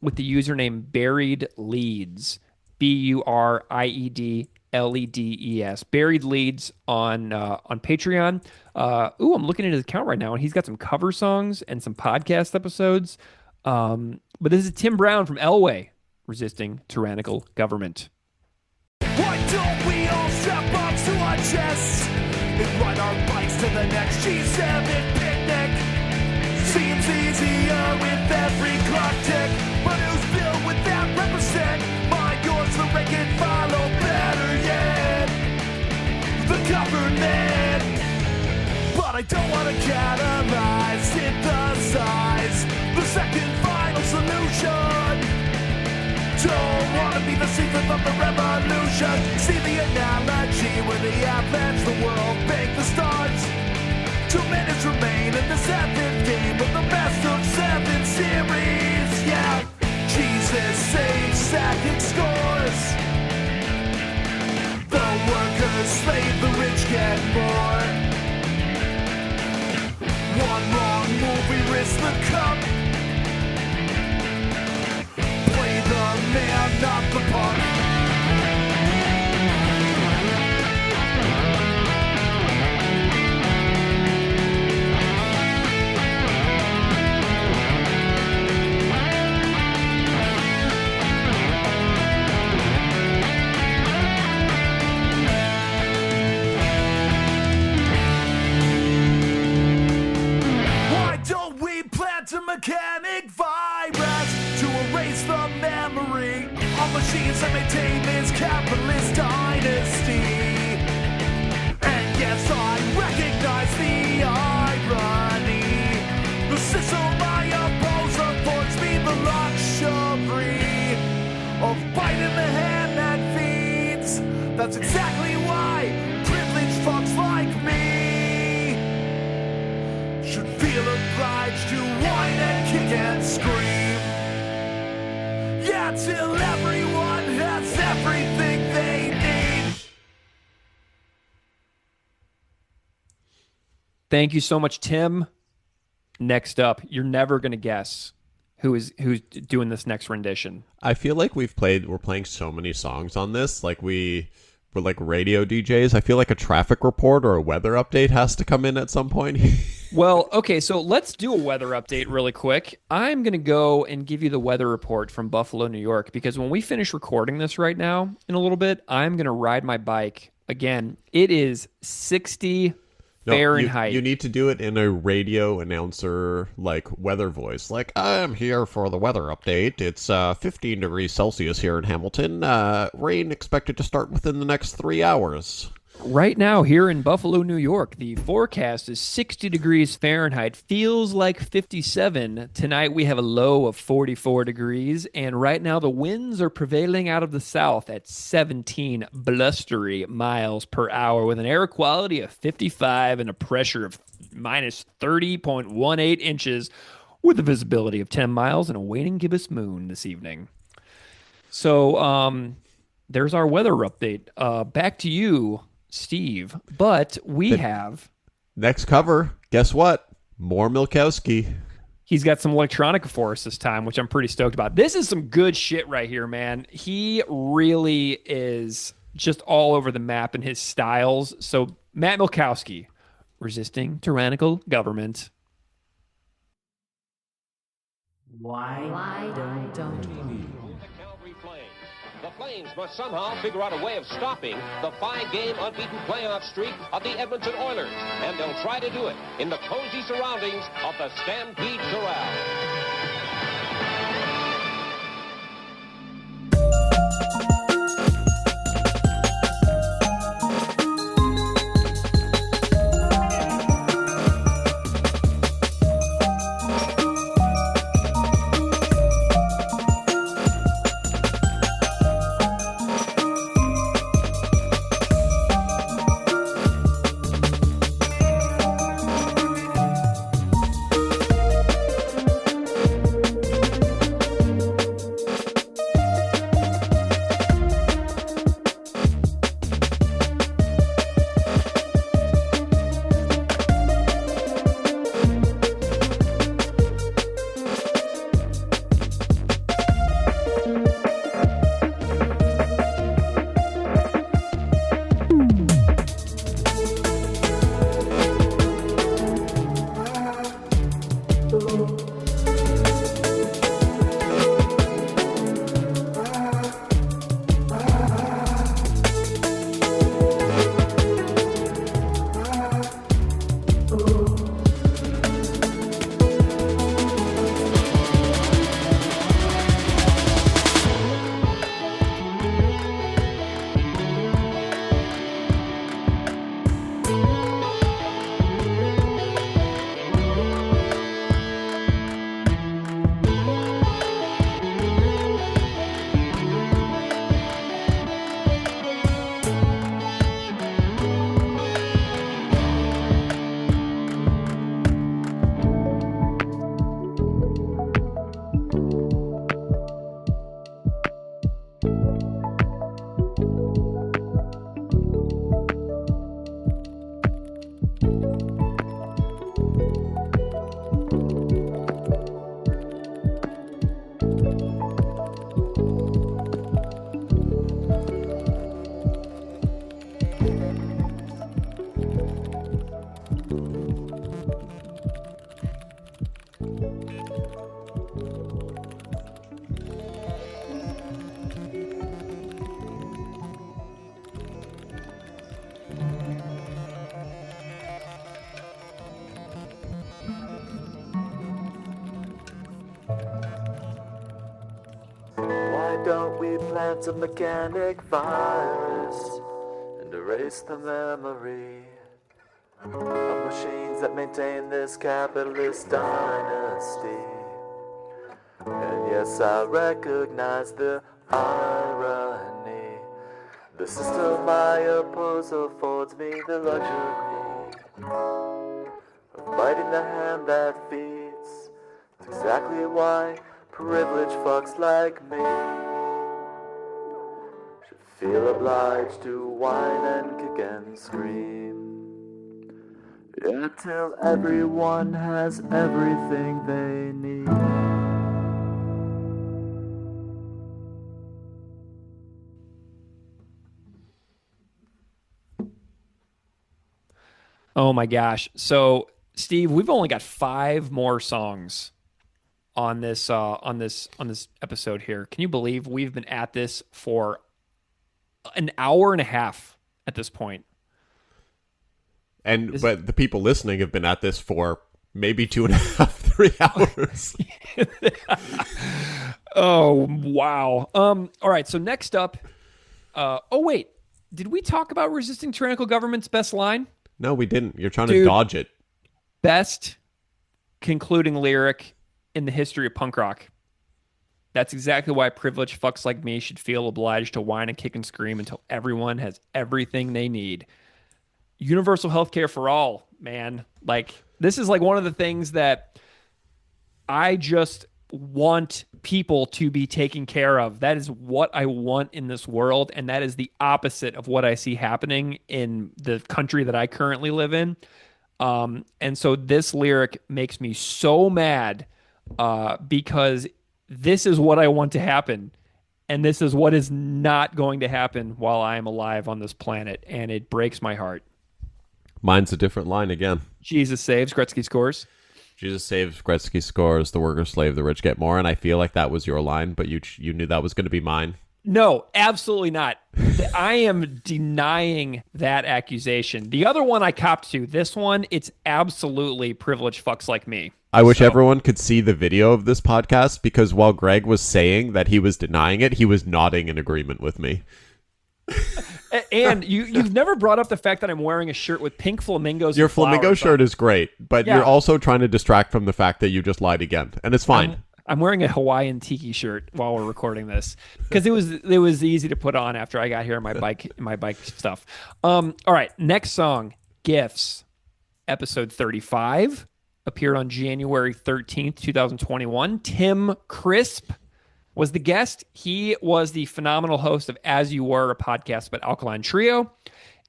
with the username Buried Leads, BURIEDLEDES. Buried Leads on Patreon. I'm looking at his account right now, and he's got some cover songs and some podcast episodes. But this is Tim Brown from Elway, resisting tyrannical government. Why don't we all strap up to our chests and ride our bikes to the next G7 picnic? Seems easier with every clock tick, but whose bill would that represent? Mine, yours, the rank and follow, better yet, the government. But I don't want to catalyze, synthesize the second final solution. Don't want to be the season of the revolution. See the analogy where the athletes, the world, bank the stars. 2 minutes remain in the 7th game of the best of 7 series. Yeah, Jesus saves, Sakic scores. The workers slave, the rich get more. One wrong move, we risk the cup. Play the man, not the punk. A mechanic virus to erase the memory of machines that maintain this capitalist dynasty. And yes, I recognize the irony. The system I oppose affords me the luxury of biting the hand that feeds. That's exactly why privileged fucks like me should feel obliged to whine and kick and scream. Yeah, till everyone has everything they need. Thank you so much, Tim. Next up, you're never going to guess who's doing this next rendition. I feel like we're playing so many songs on this. Like we're like radio DJs. I feel like a traffic report or a weather update has to come in at some point. Well, okay, so let's do a weather update really quick. I'm going to go and give you the weather report from Buffalo, New York, because when we finish recording this right now in a little bit, I'm going to ride my bike. Again, it is 60 Fahrenheit. You need to do it in a radio announcer, like, weather voice. Like, I'm here for the weather update. It's 15 degrees Celsius here in Hamilton. Rain expected to start within the next 3 hours. Right now, here in Buffalo, New York, the forecast is 60 degrees Fahrenheit. Feels like 57. Tonight, we have a low of 44 degrees. And right now, the winds are prevailing out of the south at 17 blustery miles per hour with an air quality of 55 and a pressure of minus 30.18 inches with a visibility of 10 miles and a waning gibbous moon this evening. So there's our weather update. Back to you, Steve, but we have... Next cover, guess what? More Milkowski. He's got some electronica for us this time, which I'm pretty stoked about. This is some good shit right here, man. He really is just all over the map in his styles. So, Matt Milkowski, resisting tyrannical government. Why don't we? The Flames must somehow figure out a way of stopping the 5-game unbeaten playoff streak of the Edmonton Oilers, and they'll try to do it in the cozy surroundings of the Stampede Corral. we plant a mechanic virus and erase the memory of machines that maintain this capitalist dynasty. And yes, I recognize the irony. The system I oppose affords me the luxury of biting the hand that feeds. It's exactly why privileged fucks like me should feel obliged to whine and kick and scream. Yeah, till everyone has everything they need. Oh my gosh. So, Steve, we've only got 5 more songs on this episode here. Can you believe we've been at this for an hour and a half at this point? But the people listening have been at this for maybe 2.5, 3 hours. Oh, wow. All right. So next up, wait, did we talk about resisting tyrannical government's best line? No, we didn't. You're trying to dodge it. Best concluding lyric in the history of punk rock. That's exactly why privileged fucks like me should feel obliged to whine and kick and scream until everyone has everything they need. Universal healthcare for all, man. Like, this is like one of the things that I just want people to be taken care of. That is what I want in this world, and that is the opposite of what I see happening in the country that I currently live in. And so this lyric makes me so mad because this is what I want to happen, and this is what is not going to happen while I am alive on this planet, and it breaks my heart. Mine's a different line again. Jesus saves, Gretzky scores. Jesus saves, Gretzky scores, the workers slave, the rich get more. And I feel like that was your line, but you knew that was going to be mine. No, absolutely not. I am denying that accusation. The other one I copped to. This one, it's absolutely privileged fucks like me. I wish everyone could see the video of this podcast, because while Greg was saying that he was denying it, he was nodding in agreement with me. And you've never brought up the fact that I'm wearing a shirt with pink flamingos. Your flamingo shirt is great, but you're also trying to distract from the fact that you just lied again, and it's fine. I'm wearing a Hawaiian tiki shirt while we're recording this because it was easy to put on after I got here in my bike stuff. All right, next song, Gifts, episode 35, appeared on January 13th, 2021. Tim Crisp was the guest. He was the phenomenal host of As You Were, a podcast about Alkaline Trio,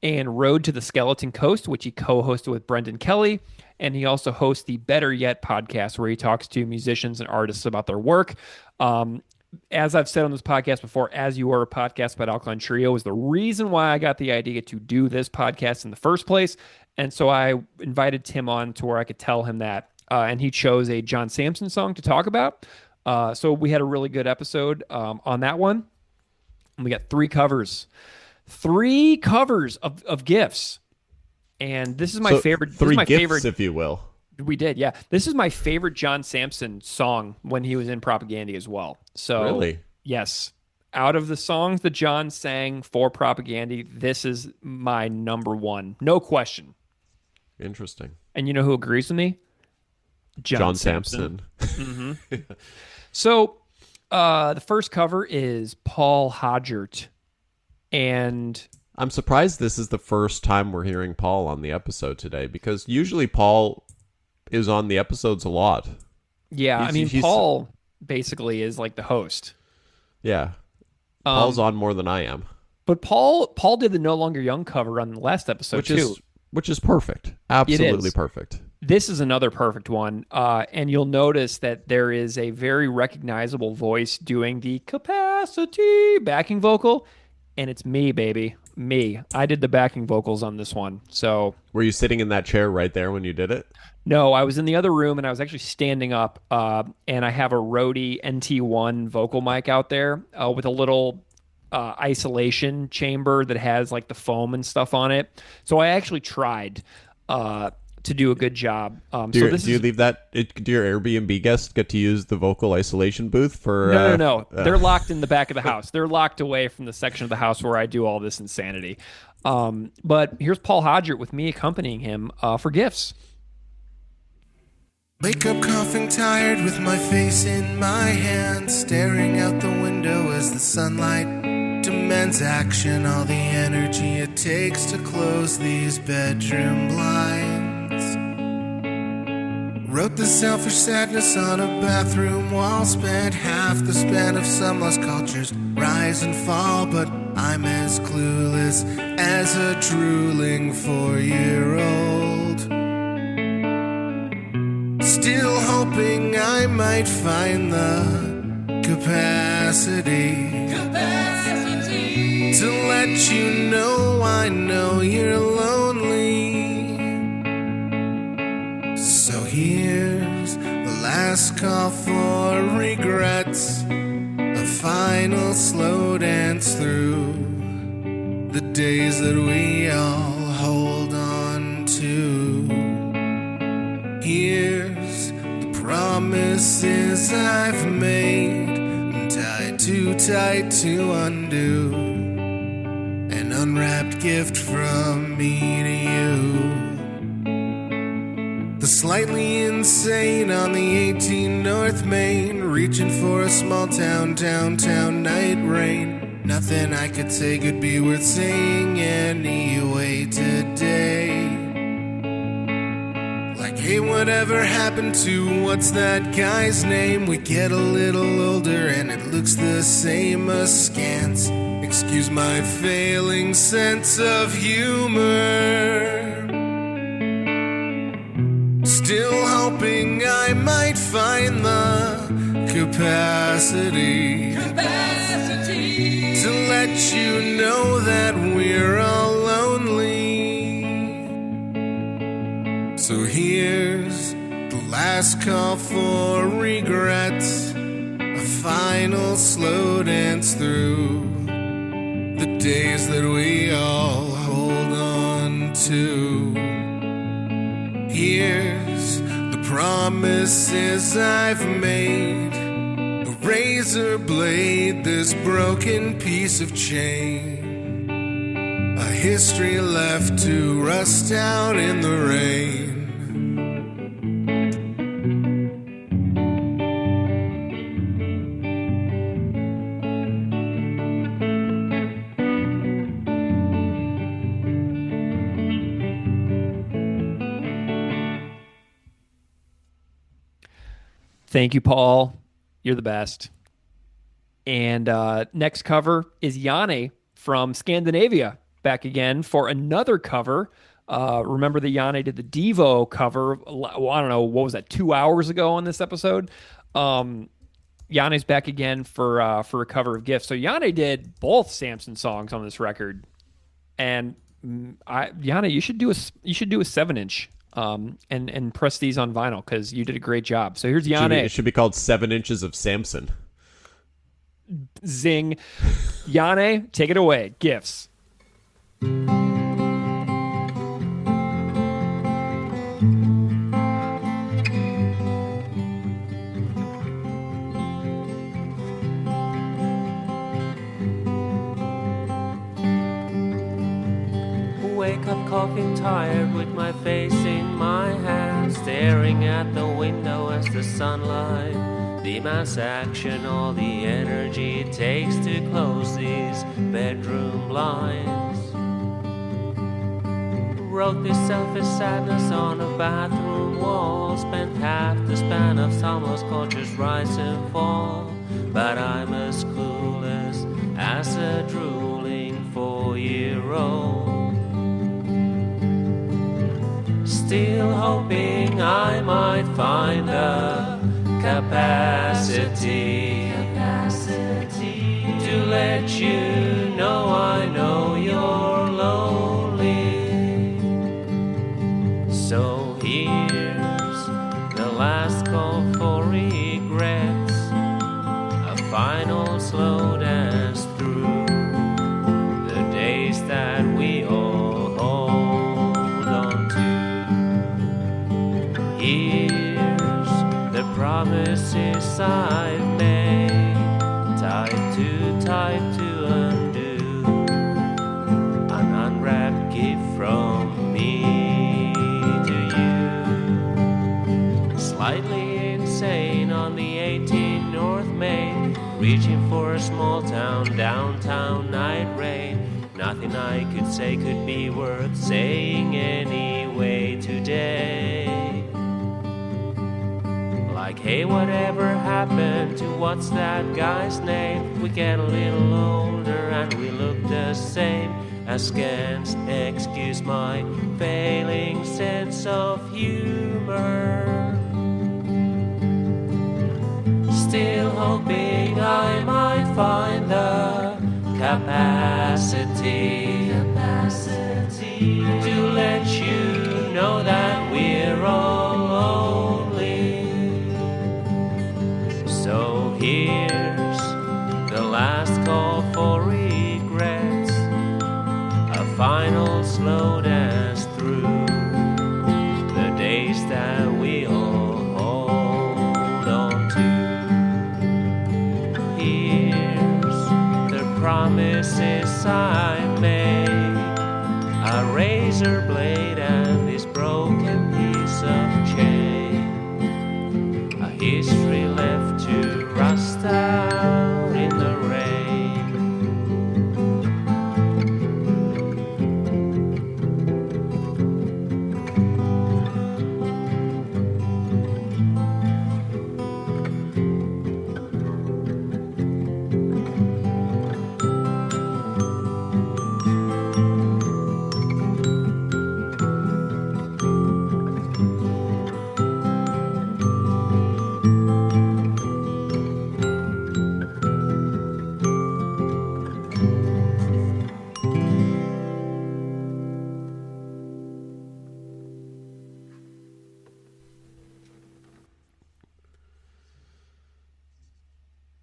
and Road to the Skeleton Coast, which he co-hosted with Brendan Kelly. And he also hosts the Better Yet podcast, where he talks to musicians and artists about their work. As I've said on this podcast before, As You Were, a podcast about Alkaline Trio is the reason why I got the idea to do this podcast in the first place. And so I invited Tim on to where I could tell him that. And he chose a John Samson song to talk about. So we had a really good episode on that one. And we got 3 covers. 3 covers of Gifts. And this is my favorite. 3 gifts, if you will. We did, yeah. This is my favorite John Samson song when he was in Propagandhi as well. So, really? Yes. Out of the songs that John sang for Propagandhi, this is my number 1. No question. Interesting. And you know who agrees with me? John Samson. Mm-hmm. So, the first cover is Paul Hodgert. And I'm surprised this is the first time we're hearing Paul on the episode today, because usually Paul is on the episodes a lot. Yeah, Paul basically is like the host. Yeah. Paul's on more than I am. But Paul did the No Longer Young cover on the last episode too. Which is perfect. Absolutely perfect. This is another perfect one. And you'll notice that there is a very recognizable voice doing the capacity backing vocal. And it's me, baby. Me. I did the backing vocals on this one. So, were you sitting in that chair right there when you did it? No, I was in the other room, and I was actually standing up. And I have a Rode NT1 vocal mic out there with a little isolation chamber that has like the foam and stuff on it. So I actually tried. to do a good job. Do you leave that? Do your Airbnb guests get to use the vocal isolation booth for? No. They're locked in the back of the house. They're locked away from the section of the house where I do all this insanity. But here's Paul Hodgert with me accompanying him for gifts. Wake up coughing tired with my face in my hands, staring out the window as the sunlight demands action, all the energy it takes to close these bedroom blinds. Wrote the selfish sadness on a bathroom wall, spent half the span of some lost cultures rise and fall, but I'm as clueless as a drooling 4-year-old. Still hoping I might find the capacity to let you know I know you're lonely. So here's the last call for regrets, a final slow dance through the days that we all hold on to. Here's the promises I've made, tied too tight to undo, an unwrapped gift from me to you. The slightly insane on the 18 North Main, reaching for a small town downtown night rain. Nothing I could say could be worth saying anyway today. Like, hey, whatever happened to what's that guy's name? We get a little older and it looks the same askance. Excuse my failing sense of humor. Still hoping I might find the capacity to let you know that we're all lonely. So here's the last call for regrets, a final slow dance through the days that we all hold on to. Here's the promises I've made, a razor blade, this broken piece of chain, a history left to rust out in the rain. Thank you, Paul. You're the best. And next cover is Yanni from Scandinavia, back again for another cover. Remember that Yanni did the Devo cover, well, I don't know, what was that, 2 hours ago on this episode? Yanni's back again for a cover of Gifts. So Yanni did both Samson songs on this record. And Yanni, you should do a 7-inch. And press these on vinyl because you did a great job. So here's Yanni. It should be called 7 Inches of Samson. Zing. Yanni, take it away. Gifts. Wake up coughing tired with my face in my hands, staring at the window as the sunlight demands action, all the energy it takes to close these bedroom blinds. Wrote this selfish sadness on a bathroom wall, spent half the span of summer's cultures rise and fall, but I'm as clueless as a drooling 4-year-old. Still hoping I might find the capacity to let you know I know you're lonely. So here's the last call for regrets, a final slow dance through the days that we all hold on to. I've made. Time to undo. An unwrapped gift from me to you. Slightly insane on the 18 North Main, reaching for a small town, downtown night rain. Nothing I could say could be worth saying anyway today. Like, hey, whatever happened to what's that guy's name? We get a little older and we look the same. Askance, excuse my failing sense of humor. Still hoping I might find the capacity to let you know that we're all lonely. So here's the last call for regrets, a final slow dance through the days that we all hold on to. Here's the promises I made, a razor blade and this broken piece of chain, a history left to rust out in the rain.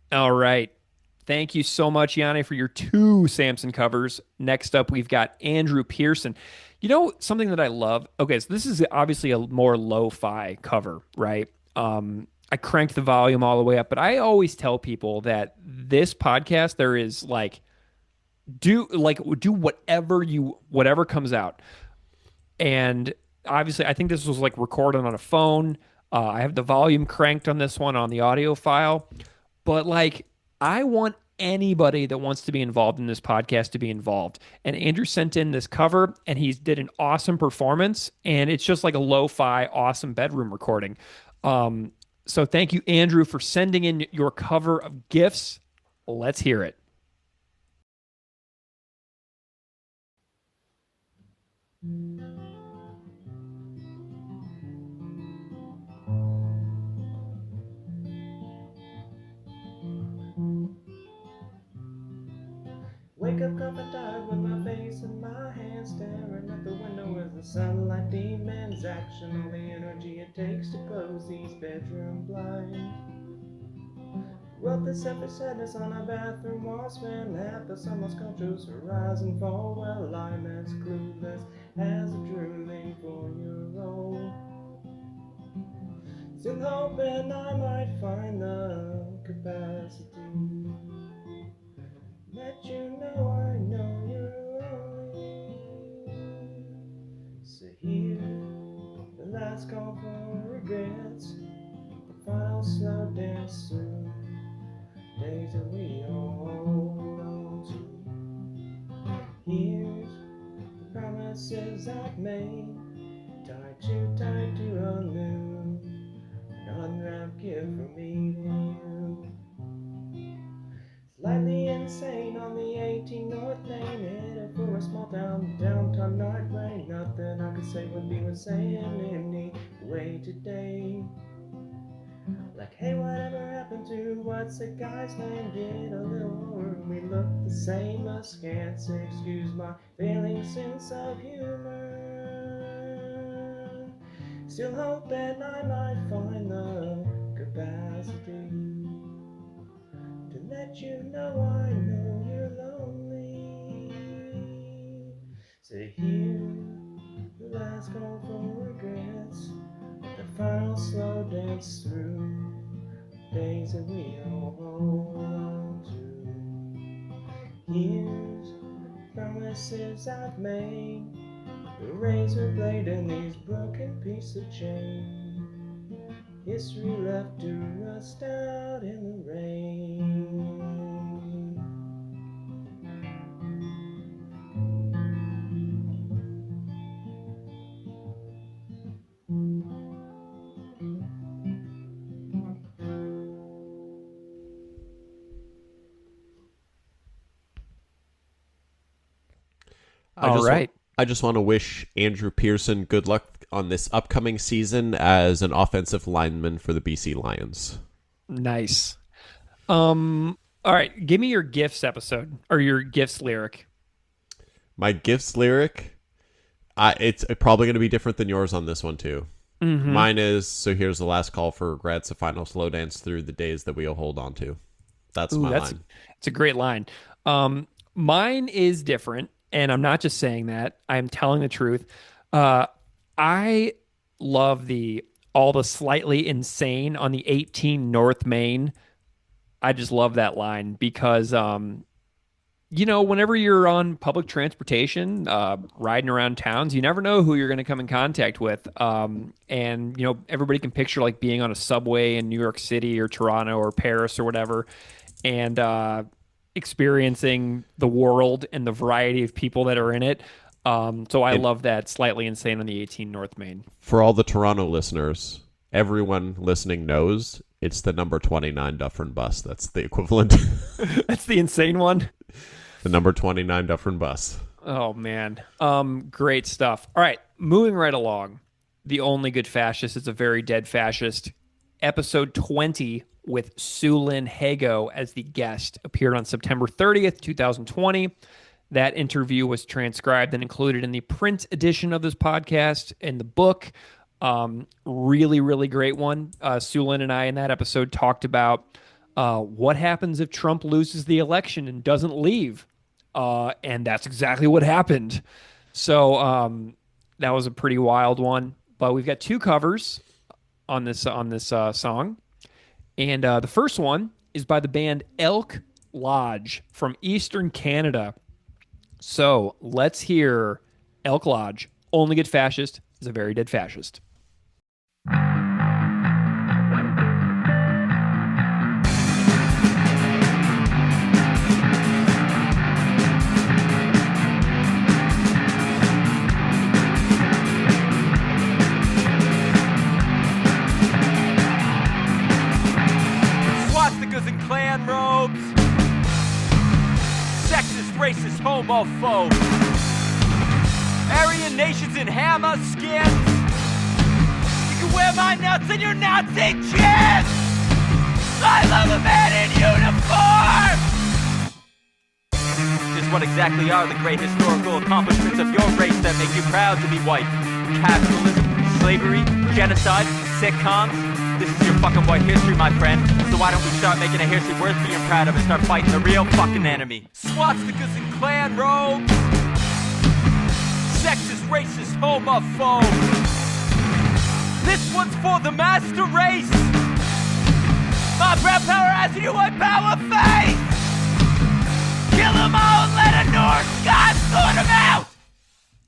All right. Thank you so much, Yanni, for your 2 Samson covers. Next up, we've got Andrew Pearson. You know, something that I love. Okay, so this is obviously a more lo-fi cover, right? I cranked the volume all the way up, but I always tell people that this podcast, there is do whatever comes out. And obviously, I think this was recorded on a phone. I have the volume cranked on this one on the audio file. But I want anybody that wants to be involved in this podcast to be involved. And Andrew sent in this cover and he did an awesome performance. And it's just like a lo-fi, awesome bedroom recording. So thank you, Andrew, for sending in your cover of Gifts. Let's hear it. Wake up coffin tired with my face in my hands, staring at the window as the sunlight demands action. All the energy it takes to close these bedroom blinds. Wrote this epic sadness on a bathroom wall, span half the sunless culture's horizon fall. Well, I'm as clueless as a drooling 4-year-old. Still hoping I might find the capacity. Let you know I know you're lonely. So here, the last call for regrets, the final slow dance through days that we all hold on to. Here's the promises I've made, tied to undo, an unwrapped gift from me to you. Slightly insane on the 18 North Main, headed for a small town, downtown night rain. Nothing I could say would be worth saying anyway today. Like, hey, whatever happened to what's the guy's name? Get a little older and we look the same. Askance, excuse my failing sense of humor. Still hoping I might find the capacity to let you know I know you're lonely. So here, the last call for regrets, the final slow dance through days that we all hold on to. Here's promises I've made, the razor blade and these broken pieces of chain. History left to rust out in the rain. I just want to wish Andrew Pearson good luck on this upcoming season as an offensive lineman for the BC Lions. Nice. All right, give me your gifts episode or your gifts lyric. My gifts lyric, it's probably going to be different than yours on this one too. Mm-hmm. Mine is, so here's the last call for regrets, a final slow dance through the days that we'll hold on to. That's my line. It's a great line. Mine is different, and I'm not just saying that. I'm telling the truth. I love all the slightly insane on the 18 North Main. I just love that line because, whenever you're on public transportation, riding around towns, you never know who you're going to come in contact with. And, everybody can picture like being on a subway in New York City or Toronto or Paris or whatever, and experiencing the world and the variety of people that are in it. So I love that slightly insane on the 18 North Main. For all the Toronto listeners, everyone listening knows it's the number 29 Dufferin bus. That's the equivalent. That's the insane one? The number 29 Dufferin bus. Oh, man. Great stuff. All right, moving right along. The Only Good Fascist is a Very Dead Fascist. Episode 20 with Sulin Hago as the guest appeared on September 30th, 2020. That interview was transcribed and included in the print edition of this podcast and the book. Really, really great one. Sulin and I in that episode talked about what happens if Trump loses the election and doesn't leave. And that's exactly what happened. So that was a pretty wild one. But we've got two covers on this song. And the first one is by the band Elk Lodge from Eastern Canada. So let's hear Elk Lodge. Only Good Fascist is a Very Dead Fascist. Swastikas and clan robes, sexist, racist, homophobe, Aryan nations in hammer skins. You can wear my nuts in your Nazi chins. I love a man in uniform. Just what exactly are the great historical accomplishments of your race that make you proud to be white? Capitalism, slavery, genocide, sitcoms. This is your fucking white history, my friend. So why don't we start making a history worth being proud of and start fighting the real fucking enemy? Swastikas and clan robes, sexist, racist, homophobe. This one's for the master race. My brown power ass and your white power face. Kill them all and let a North God sort them out.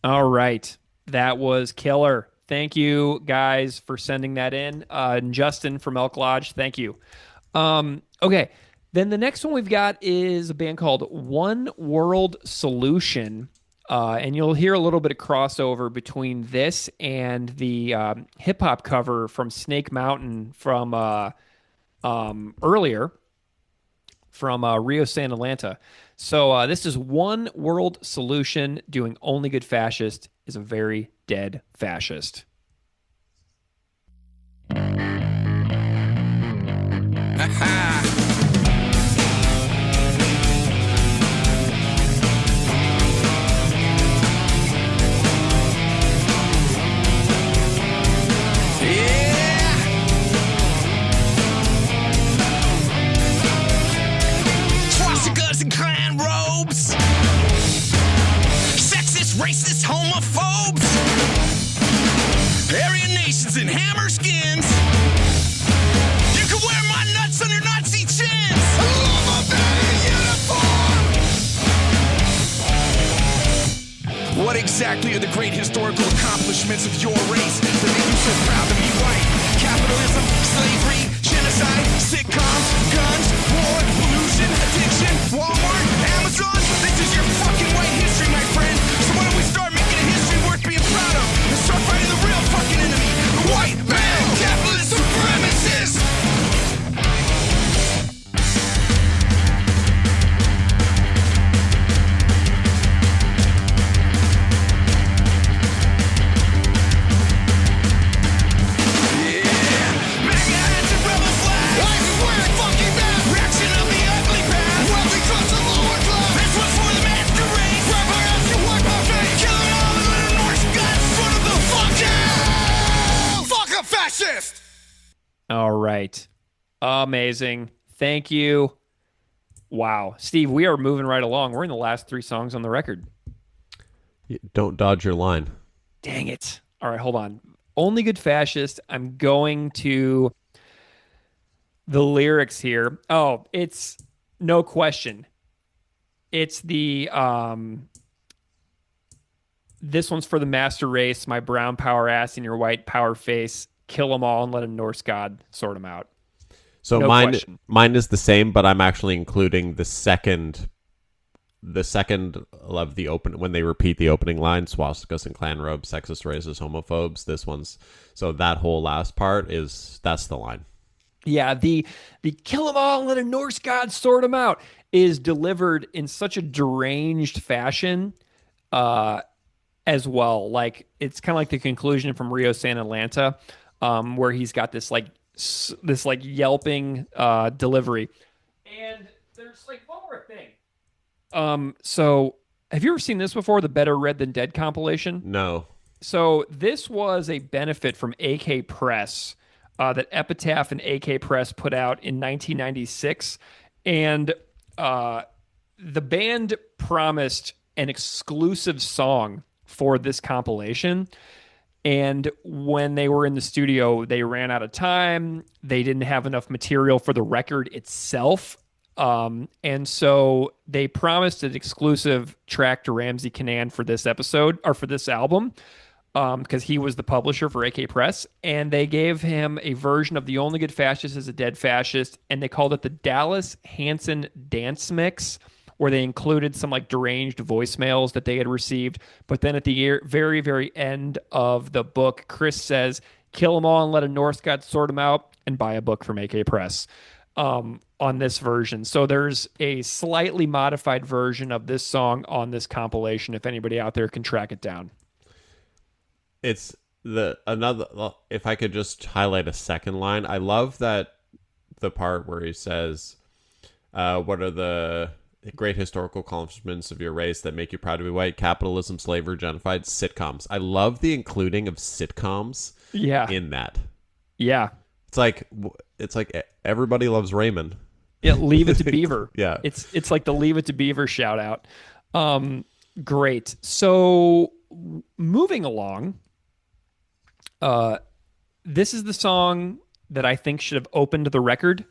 All right. That was killer. Thank you, guys, for sending that in. And Justin from Elk Lodge, thank you. Okay, then the next one we've got is a band called One World Solution. And you'll hear a little bit of crossover between this and the hip-hop cover from Snake Mountain from earlier, from Rio San Atlanta. So this is One World Solution doing Only Good Fascist is a Very Dead Fascist. Swastikas and clan robes, sexist, racist, homophobes, Aryan nations in hammer skins. You can wear my nuts exactly are the great historical accomplishments of your race that make you so proud to be white? Capitalism, slavery, genocide, sitcoms, guns, war, pollution, addiction, Walmart, Amazon. This is your fucking white history, my friend. So why don't we start making a history worth being proud of and start fighting the real fucking enemy, the white male capitalist supremacist. All right. Amazing. Thank you. Wow. Steve, we are moving right along. We're in the last 3 songs on the record. Don't dodge your line. Dang it. All right, hold on. Only Good Fascist. I'm going to the lyrics here. Oh, it's no question. It's the this one's for the master race, my brown power ass in your white power face. Kill them all and let a Norse god sort them out. So no mine is the same, but I'm actually including the second of the open when they repeat the opening line: swastikas and clan robes, sexist, racist, homophobes. This one's so that whole last part that's the line. Yeah, the kill them all and let a Norse god sort them out is delivered in such a deranged fashion. As well, like it's kind of like the conclusion from Rio San Atlanta, where he's got this yelping delivery. And there's like one more thing. So have you ever seen this before? The Better Read Than Dead compilation? No. So this was a benefit from AK Press that Epitaph and AK Press put out in 1996, and the band promised an exclusive song for this compilation. And when they were in the studio, they ran out of time. They didn't have enough material for the record itself. And so they promised an exclusive track to Ramsey Canaan for this episode or for this album, because he was the publisher for AK Press. And they gave him a version of The Only Good Fascist is a Dead Fascist. And they called it the Dallas Hanson Dance Mix, where they included some like deranged voicemails that they had received. But then at the very, very end of the book, Chris says, kill them all and let a Norse god sort them out, and buy a book from AK Press on this version. So there's a slightly modified version of this song on this compilation, if anybody out there can track it down. It's if I could just highlight a second line. I love that the part where he says, what are the great historical accomplishments of your race that make you proud to be white? Capitalism, slavery, genocide, sitcoms. I love the including of sitcoms in that. Yeah. It's like Everybody Loves Raymond. Yeah, Leave It to Beaver. Yeah. It's like the Leave It to Beaver shout out. Great. So moving along, this is the song that I think should have opened the record.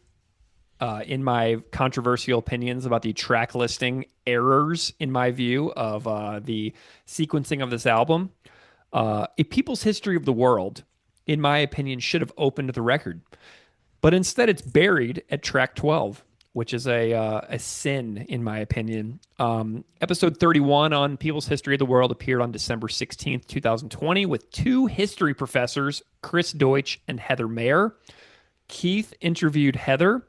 In my controversial opinions about the track listing errors, in my view, of the sequencing of this album. A People's History of the World, in my opinion, should have opened the record. But instead it's buried at track 12, which is a sin, in my opinion. Episode 31 on People's History of the World appeared on December 16th, 2020, with 2 history professors, Chris Deutsch and Heather Mayer. Keith interviewed Heather.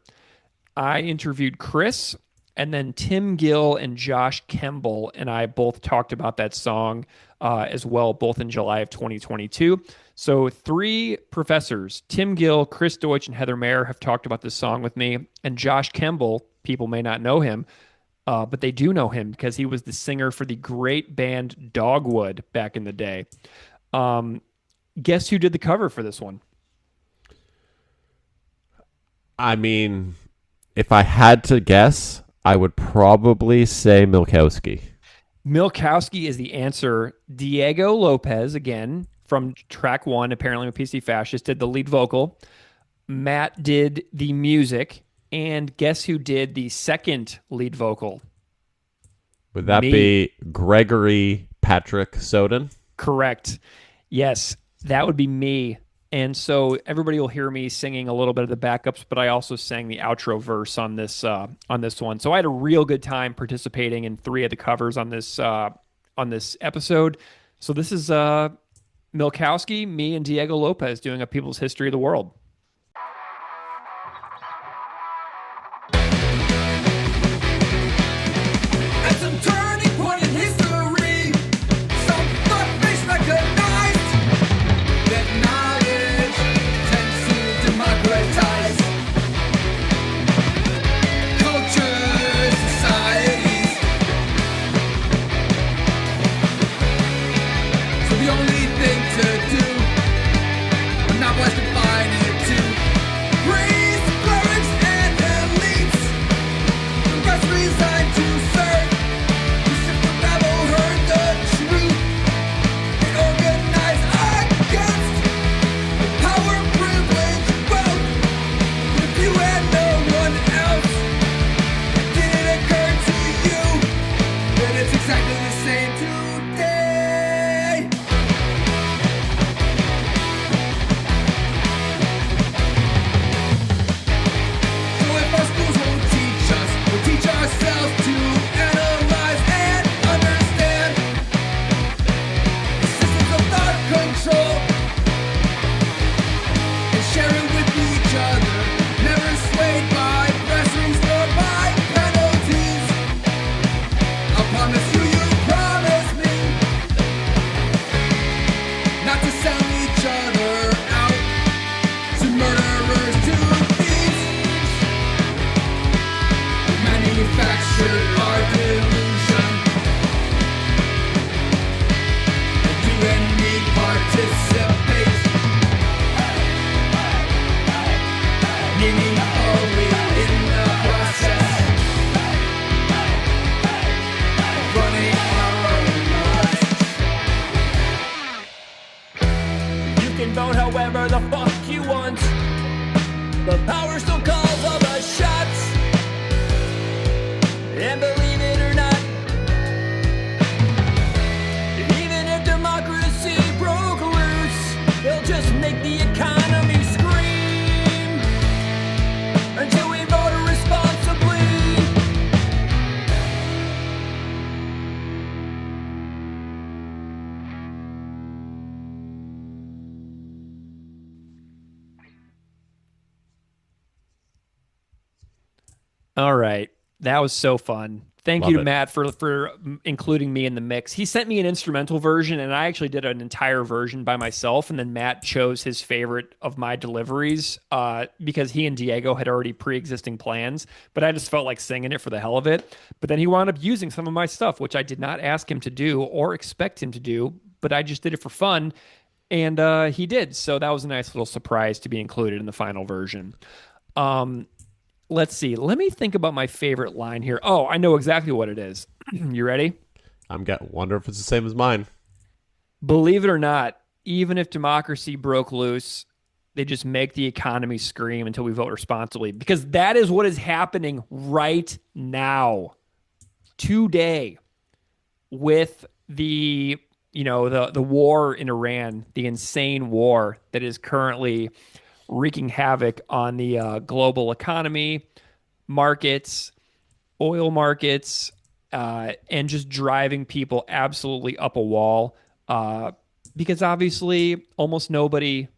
I interviewed Chris, and then Tim Gill and Josh Kemble and I both talked about that song as well, both in July of 2022. So 3 professors, Tim Gill, Chris Deutsch, and Heather Mayer, have talked about this song with me. And Josh Kemble, people may not know him, but they do know him because he was the singer for the great band Dogwood back in the day. Guess who did the cover for this one? I mean, if I had to guess, I would probably say Milkowski. Milkowski is the answer. Diego Lopez, again, from track 1, apparently with PC Fascist, did the lead vocal. Matt did the music. And guess who did the second lead vocal? Would that be Gregory Patrick Soden. Correct. Yes, that would be me. And so everybody will hear me singing a little bit of the backups, but I also sang the outro verse on this one. So I had a real good time participating in 3 of the covers on this episode. So this is Milkowski, me, and Diego Lopez doing a People's History of the World. At some turning point in history, some fuckfish recognized that knowledge tends to democratize cultures, societies. So the only thing to do, not was to find it to praise clerics and elites. The rest resigned to serve. The simple rabble heard the truth and organized against power, privilege, wealth. But if you had no one else, did it occur to you that it's exactly the same today? So if our schools won't teach us, we'll teach ourselves to analyze and understand the systems of thought control and share it with each other, never swayed by pressures nor by penalties. I promise you, you promise me not to sell each other out to murderers, to thieves. We manufactured our delusion. And you and me participate meaningfully in the process of running our own lives. You can vote however the fuck you want. The power still calls all the shots. And believe it or not, even if democracy broke loose, they'll just make the economy scream until we vote responsibly. All right. That was so fun. Thank Love you to it. Matt for including me in the mix. He sent me an instrumental version, and I actually did an entire version by myself, and then Matt chose his favorite of my deliveries because he and Diego had already pre-existing plans, but I just felt like singing it for the hell of it. But then he wound up using some of my stuff, which I did not ask him to do or expect him to do, but I just did it for fun, and he did. So that was a nice little surprise to be included in the final version. Let's see. Let me think about my favorite line here. Oh, I know exactly what it is. You ready? Wonder if it's the same as mine. Believe it or not, even if democracy broke loose, they just make the economy scream until we vote responsibly, because that is what is happening right now, today, with the war in Iran, the insane war that is currently wreaking havoc on the global economy, markets, oil markets, and just driving people absolutely up a wall. Because obviously almost nobody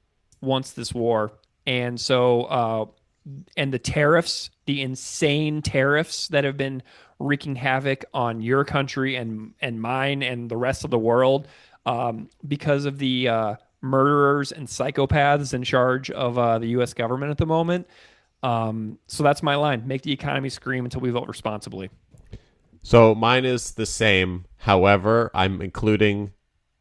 wants this war. And so, and the tariffs, the insane tariffs that have been wreaking havoc on your country and mine and the rest of the world, because of the murderers and psychopaths in charge of the U.S. government at the moment. So that's my line. Make the economy scream until we vote responsibly. So mine is the same. However, I'm including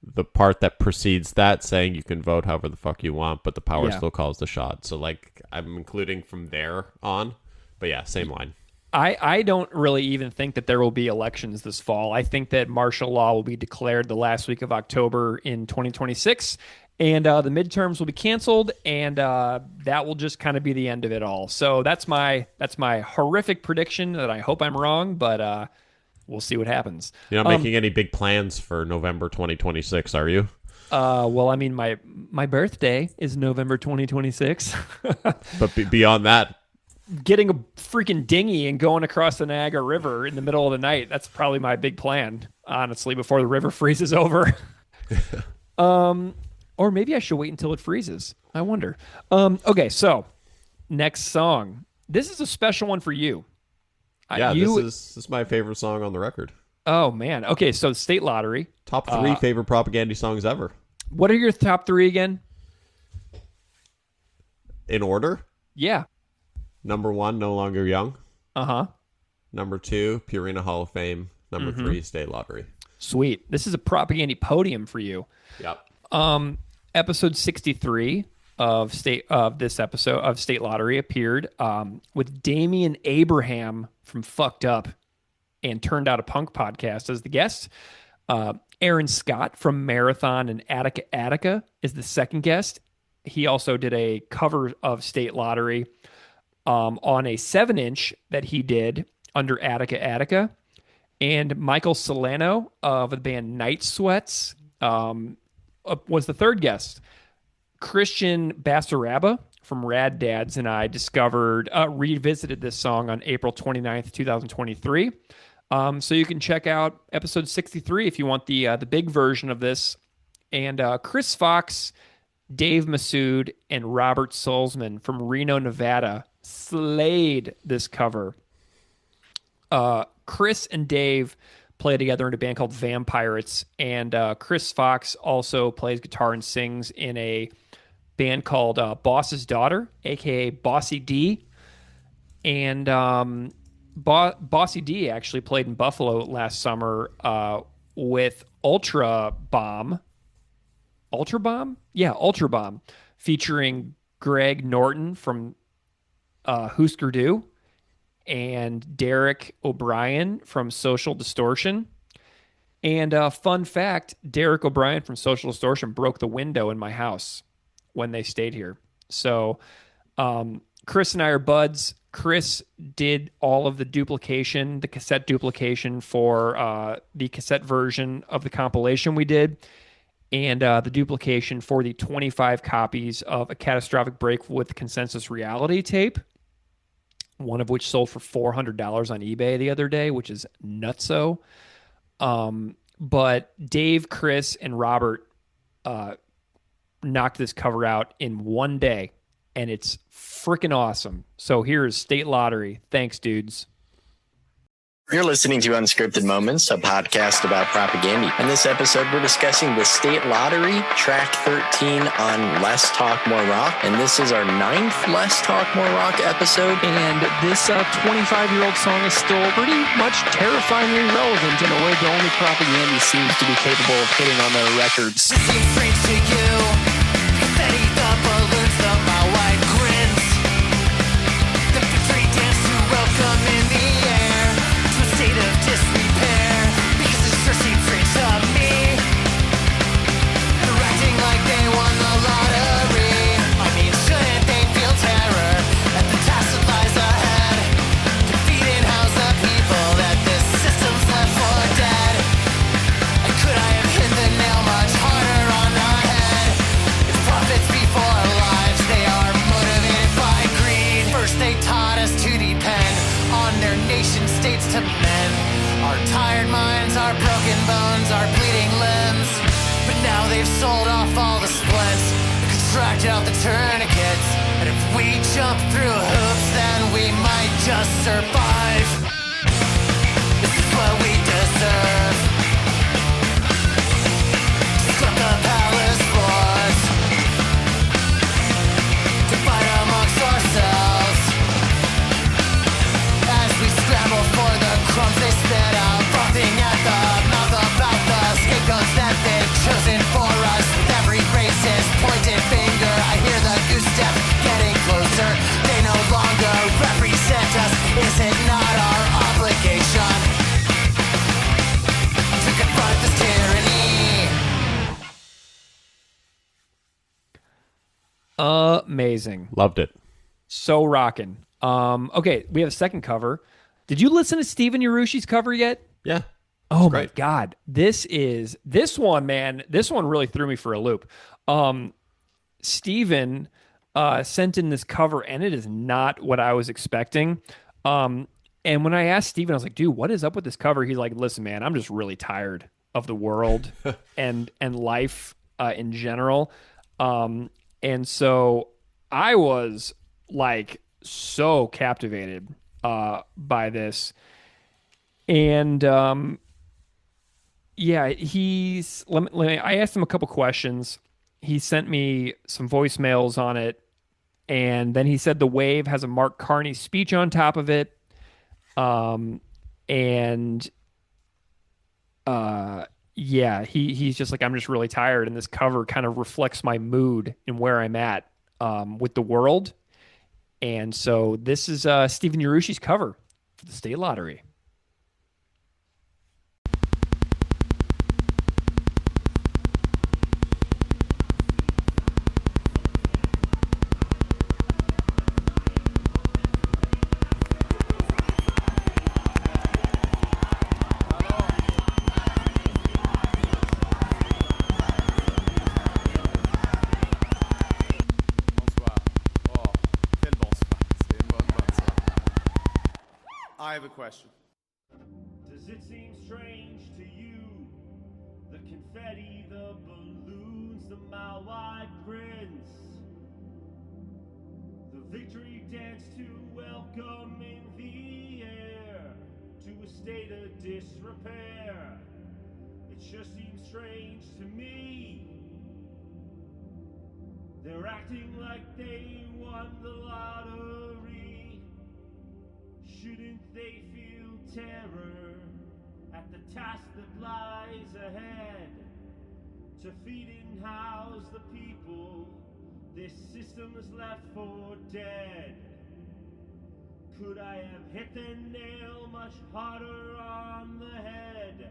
the part that precedes that, saying you can vote however the fuck you want, but the power still calls the shot. So like I'm including from there on. But yeah, same line. I don't really even think that there will be elections this fall. I think that martial law will be declared the last week of October in 2026. And the midterms will be canceled, and that will just kind of be the end of it all. So that's my horrific prediction that I hope I'm wrong, but we'll see what happens. You're not making any big plans for November 2026, are you? Well, I mean, my birthday is November 2026. But beyond that, getting a freaking dinghy and going across the Niagara River in the middle of the night, that's probably my big plan, honestly, before the river freezes over. Or maybe I should wait until it freezes. I wonder. Okay, so next song. This is a special one for you. Yeah, this is my favorite song on the record. Oh, man. Okay, so State Lottery. Top 3 favorite Propagandhi songs ever. What are your top 3 again? In order? Yeah. Number 1, No Longer Young. Uh-huh. Number 2, Purina Hall of Fame. Number 3, State Lottery. Sweet. This is a Propagandhi podium for you. Yep. Episode 63 of State Lottery appeared with Damian Abraham from Fucked Up and Turned Out a Punk podcast as the guest. Aaron Scott from Marathon and Attica Attica is the second guest. He also did a cover of State Lottery on a 7-inch that he did under Attica Attica. And Michael Solano of the band Night Sweats was the third guest. Christian Basaraba from Rad Dads and I revisited this song on April 29th, 2023. So you can check out episode 63 if you want the big version of this. And Chris Fox, Dave Massoud, and Robert Solzman from Reno, Nevada slayed this cover. Chris and Dave play together in a band called Vampirates, and Chris Fox also plays guitar and sings in a band called Boss's Daughter, aka Bossy D. And Bossy D actually played in Buffalo last summer with Ultra Bomb, featuring Greg Norton from Husker Du and Derek O'Brien from Social Distortion. And fun fact, Derek O'Brien from Social Distortion broke the window in my house when they stayed here. So Chris and I are buds. Chris did all of the cassette duplication for the cassette version of the compilation we did, and the duplication for the 25 copies of A Catastrophic Break with Consensus Reality tape, one of which sold for $400 on eBay the other day, which is nutso. But Dave, Chris, and Robert knocked this cover out in one day, and it's freaking awesome. So here's State Lottery. Thanks, dudes. You're listening to Unscripted Moments, a podcast about Propagandhi. In this episode, we're discussing the State Lottery, track 13 on Less Talk, More Rock. And this is our 9th Less Talk, More Rock episode. And this 25-year-old song is still pretty much terrifyingly relevant in a way that only Propagandhi seems to be capable of hitting on their records. This seems strange to you. Confetti, the balloons, the my white grins. The victory dance to welcome in the air. To a state of disrepair. Because it sure seems strange to me. They're acting like they won the lottery. I mean, shouldn't they feel terror at the task that lies ahead? Defeat and house the people that this system's left for dead. And could I have hit the nail much harder on the head? If profits before lives, they are motivated by greed. First they taught us to depend on their nation states to mend our tired minds, our broken bones, our bleeding limbs. But now they've sold off all the splints, contract out the tourniquets. And if we jump through hoops, then we might just survive. This is what we deserve. Scrub the palace floors to fight amongst ourselves as we scramble for the crumbs they spit out, frothing at the mouth about the scapegoats that they've chosen for us. With every racist pointed finger, I hear the goose step getting closer. They no longer represent us. Is it not our obligation to confront this tyranny? Amazing. Loved it. So rocking. Okay, we have a second cover. Did you listen to Steven Urushi's cover yet? Yeah. Oh great. my God. This one, man. This one really threw me for a loop. Steven sent in this cover, and it is not what I was expecting. And when I asked Steven, I was like, dude, what is up with this cover? He's like, listen, man, I'm just really tired of the world and life in general. And so I was like so captivated by this. And yeah, I asked him a couple questions. He sent me some voicemails on it. And then he said the wave has a Mark Carney speech on top of it. Yeah, he's just like, I'm just really tired. And this cover kind of reflects my mood and where I'm at with the world. And so this is Stephen Urushi's cover for the State Lottery. I have a question. Does it seem strange to you? The confetti, the balloons, the mile-wide grins, the victory dance to welcome in the air to a state of disrepair. It sure seems strange to me. They're acting like they won the lottery. Shouldn't they feel terror at the task that lies ahead? To feed and house the people this system is left for dead. Could I have hit the nail much harder on the head?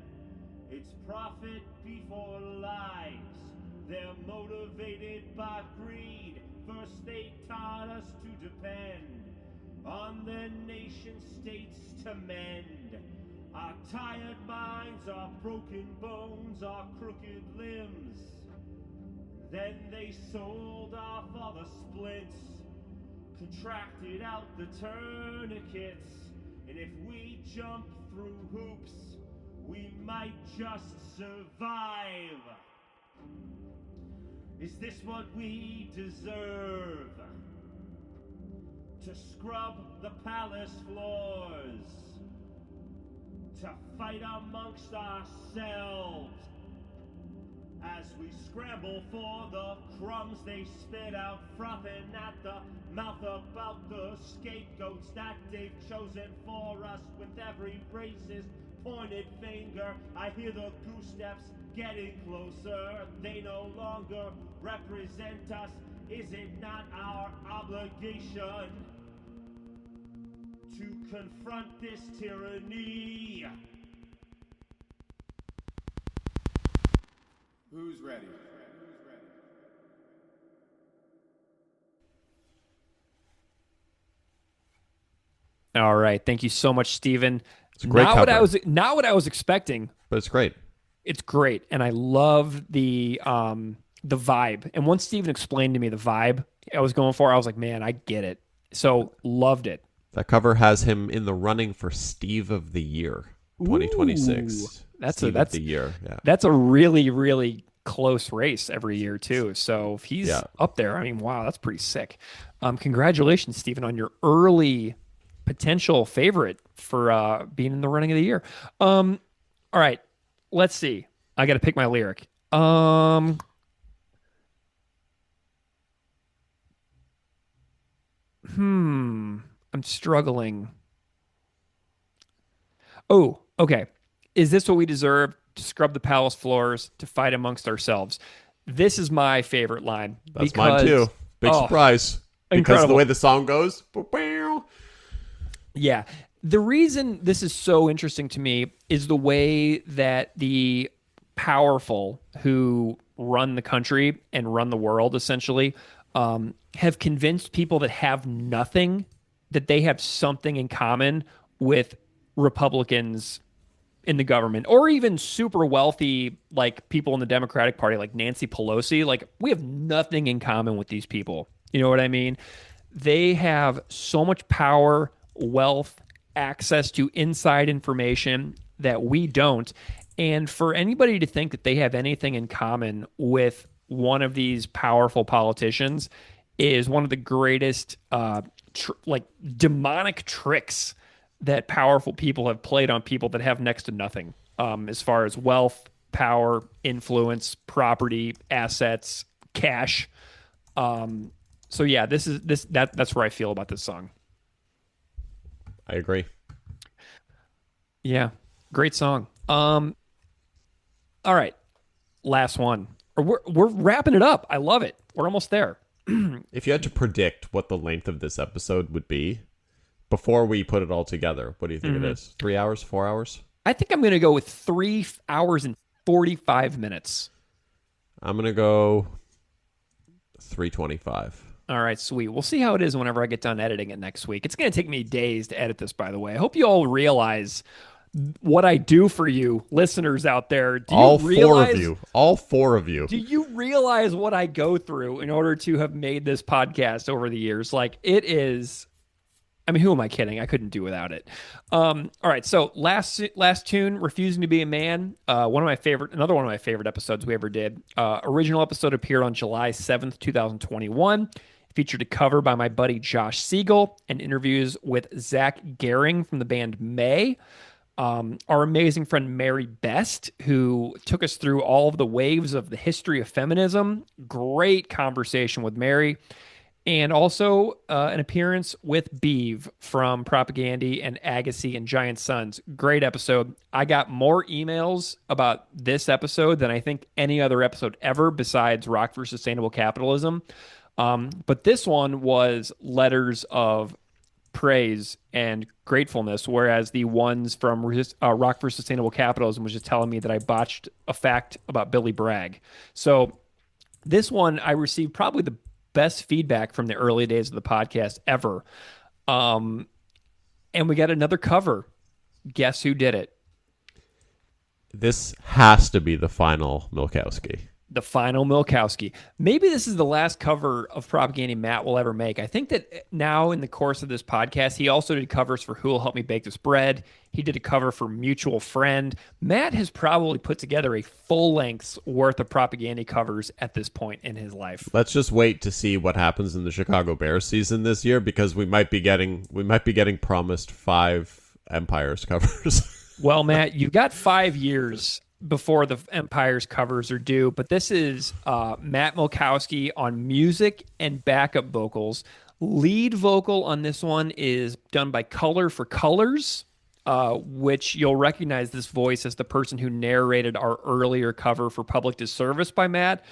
It's profit before lives. They're motivated by greed. First they taught us to depend on the nation states to mend our tired minds, our broken bones, our crooked limbs. Then they sold off all the splints, contracted out the tourniquets, and if we jump through hoops, we might just survive. Is this what we deserve? To scrub the palace floors, to fight amongst ourselves as we scramble for the crumbs they spit out, frothing at the mouth about the scapegoats that they've chosen for us. With every racist pointed finger, I hear the goose steps getting closer. They no longer represent us. Is it not our obligation to confront this tyranny? Who's ready? All right. Thank you so much, Steven. It's a great not cover. Not what I was expecting. But it's great. It's great. And I love the vibe. And once Steven explained to me the vibe I was going for, I was like, man, I get it. So loved it. That cover has him in the running for Steve of the Year 2026. Ooh, that's Steve of the Year. Yeah. That's a really, really close race every year too. So if he's up there, I mean, wow, that's pretty sick. Congratulations, Steven, on your early potential favorite for being in the running of the year. All right, let's see. I got to pick my lyric. I'm struggling. Oh, okay. Is this what we deserve? To scrub the palace floors, to fight amongst ourselves. This is my favorite line. That's mine too. Big surprise. Because incredible. of the way the song goes. Yeah. The reason this is so interesting to me is the way that the powerful who run the country and run the world, essentially, have convinced people that have nothing that they have something in common with Republicans in the government, or even super wealthy, like people in the Democratic Party, like Nancy Pelosi. Like, we have nothing in common with these people. You know what I mean? They have so much power, wealth, access to inside information that we don't. And for anybody to think that they have anything in common with one of these powerful politicians is one of the greatest, demonic tricks that powerful people have played on people that have next to nothing, as far as wealth, power, influence, property, assets, cash. So yeah, that's where I feel about this song. I agree. Yeah, great song. All right, last one. We're wrapping it up. I love it. We're almost there. If you had to predict what the length of this episode would be before we put it all together, what do you think it is? 3 hours, 4 hours? I think I'm going to go with 3 hours and 45 minutes. I'm going to go 3:25. All right, sweet. We'll see how it is whenever I get done editing it next week. It's going to take me days to edit this, by the way. I hope you all realize what I do for you, listeners out there. All four of you. Do you realize what I go through in order to have made this podcast over the years? Like, it is... I mean, who am I kidding? I couldn't do without it. All right, so last tune, "Refusing to Be a Man." Another one of my favorite episodes we ever did. Original episode appeared on July 7th, 2021. Featured a cover by my buddy Josh Siegel and interviews with Zach Gehring from the band May. Our amazing friend Mary Best, who took us through all of the waves of the history of feminism. Great conversation with Mary. And also an appearance with Beeve from Propagandhi and Agassi and Giant Sons. Great episode. I got more emails about this episode than I think any other episode ever besides Rock for Sustainable Capitalism. But this one was letters of praise and gratefulness, whereas the ones from Rock for Sustainable Capitalism was just telling me that I botched a fact about Billy Bragg. So this one, I received probably the best feedback from the early days of the podcast ever. And we got another cover. Guess who did it? This has to be the final Milkowski. The final Milkowski. Maybe this is the last cover of Propagandhi Matt will ever make. I think that now in the course of this podcast, he also did covers for Who Will Help Me Bake This Bread. He did a cover for Mutual Friend. Matt has probably put together a full length's worth of Propagandhi covers at this point in his life. Let's just wait to see what happens in the Chicago Bears season this year, because we might be getting promised 5 Empires covers. Well, Matt, you've got 5 years before the Empire's covers are due, but this is Matt Milkowski on music and backup vocals. Lead vocal on this one is done by Color for Colors, which you'll recognize this voice as the person who narrated our earlier cover for Public Disservice by Matt.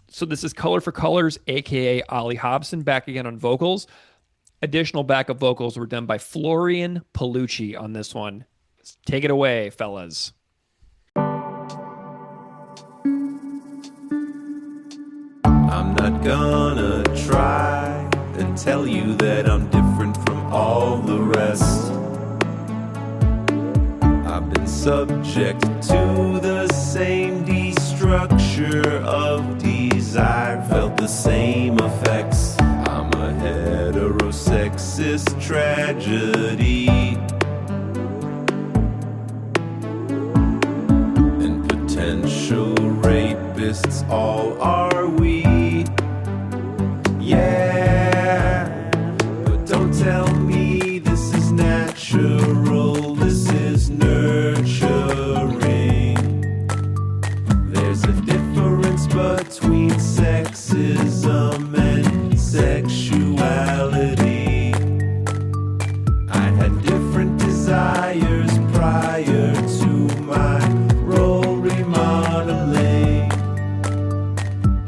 So this is Color for Colors, aka Ollie Hobson, back again on vocals. Additional backup vocals were done by Florian Palucci on this one. Take it away, fellas. I'm not gonna try and tell you that I'm different from all the rest. I've been subject to the same destructure of desire, felt the same effects. I'm a heterosexist tragedy, and potential rapists all are we. Yeah, but don't tell me this is natural, this is nurturing. There's a difference between sexism and sexuality. I had different desires prior to my role remodeling,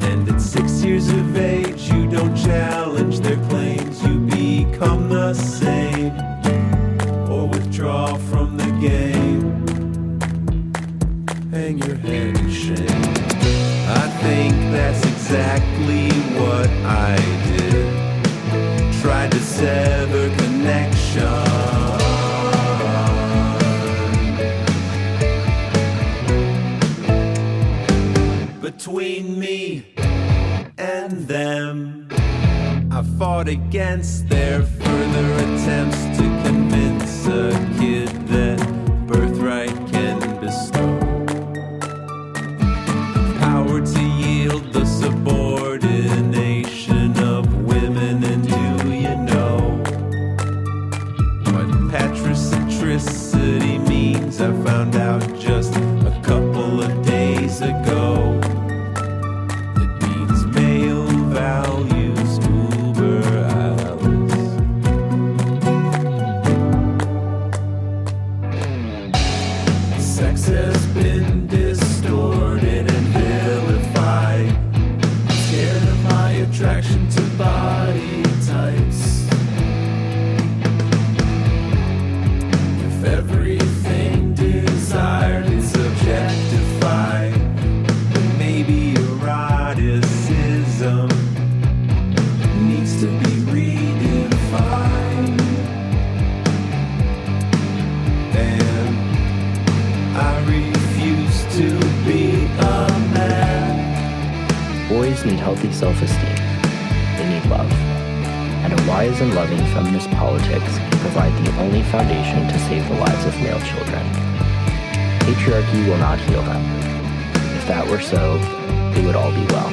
and at 6 years of age you don't challenge their claims, you become the same or withdraw from the game. Hang your head in shame. I think that's exactly what I did. Tried to sever connection. between me and them. I fought against their further attempts to convince a kid that birthright can bestow power to yield the subordination of women. And do you know what patricentricity means? I found out just a couple of days ago. It means male values uber alles. Sex has been distorted and vilified. I'm scared of my attraction to body types. If everything desired is objectified, then maybe eroticism needs to be redefined. And I refuse to be a man. Boys need healthy self-esteem. They need love. And a wise and loving feminist politics can provide the only foundation to save the lives of male children. Patriarchy will not heal them. If that were so, they would all be well.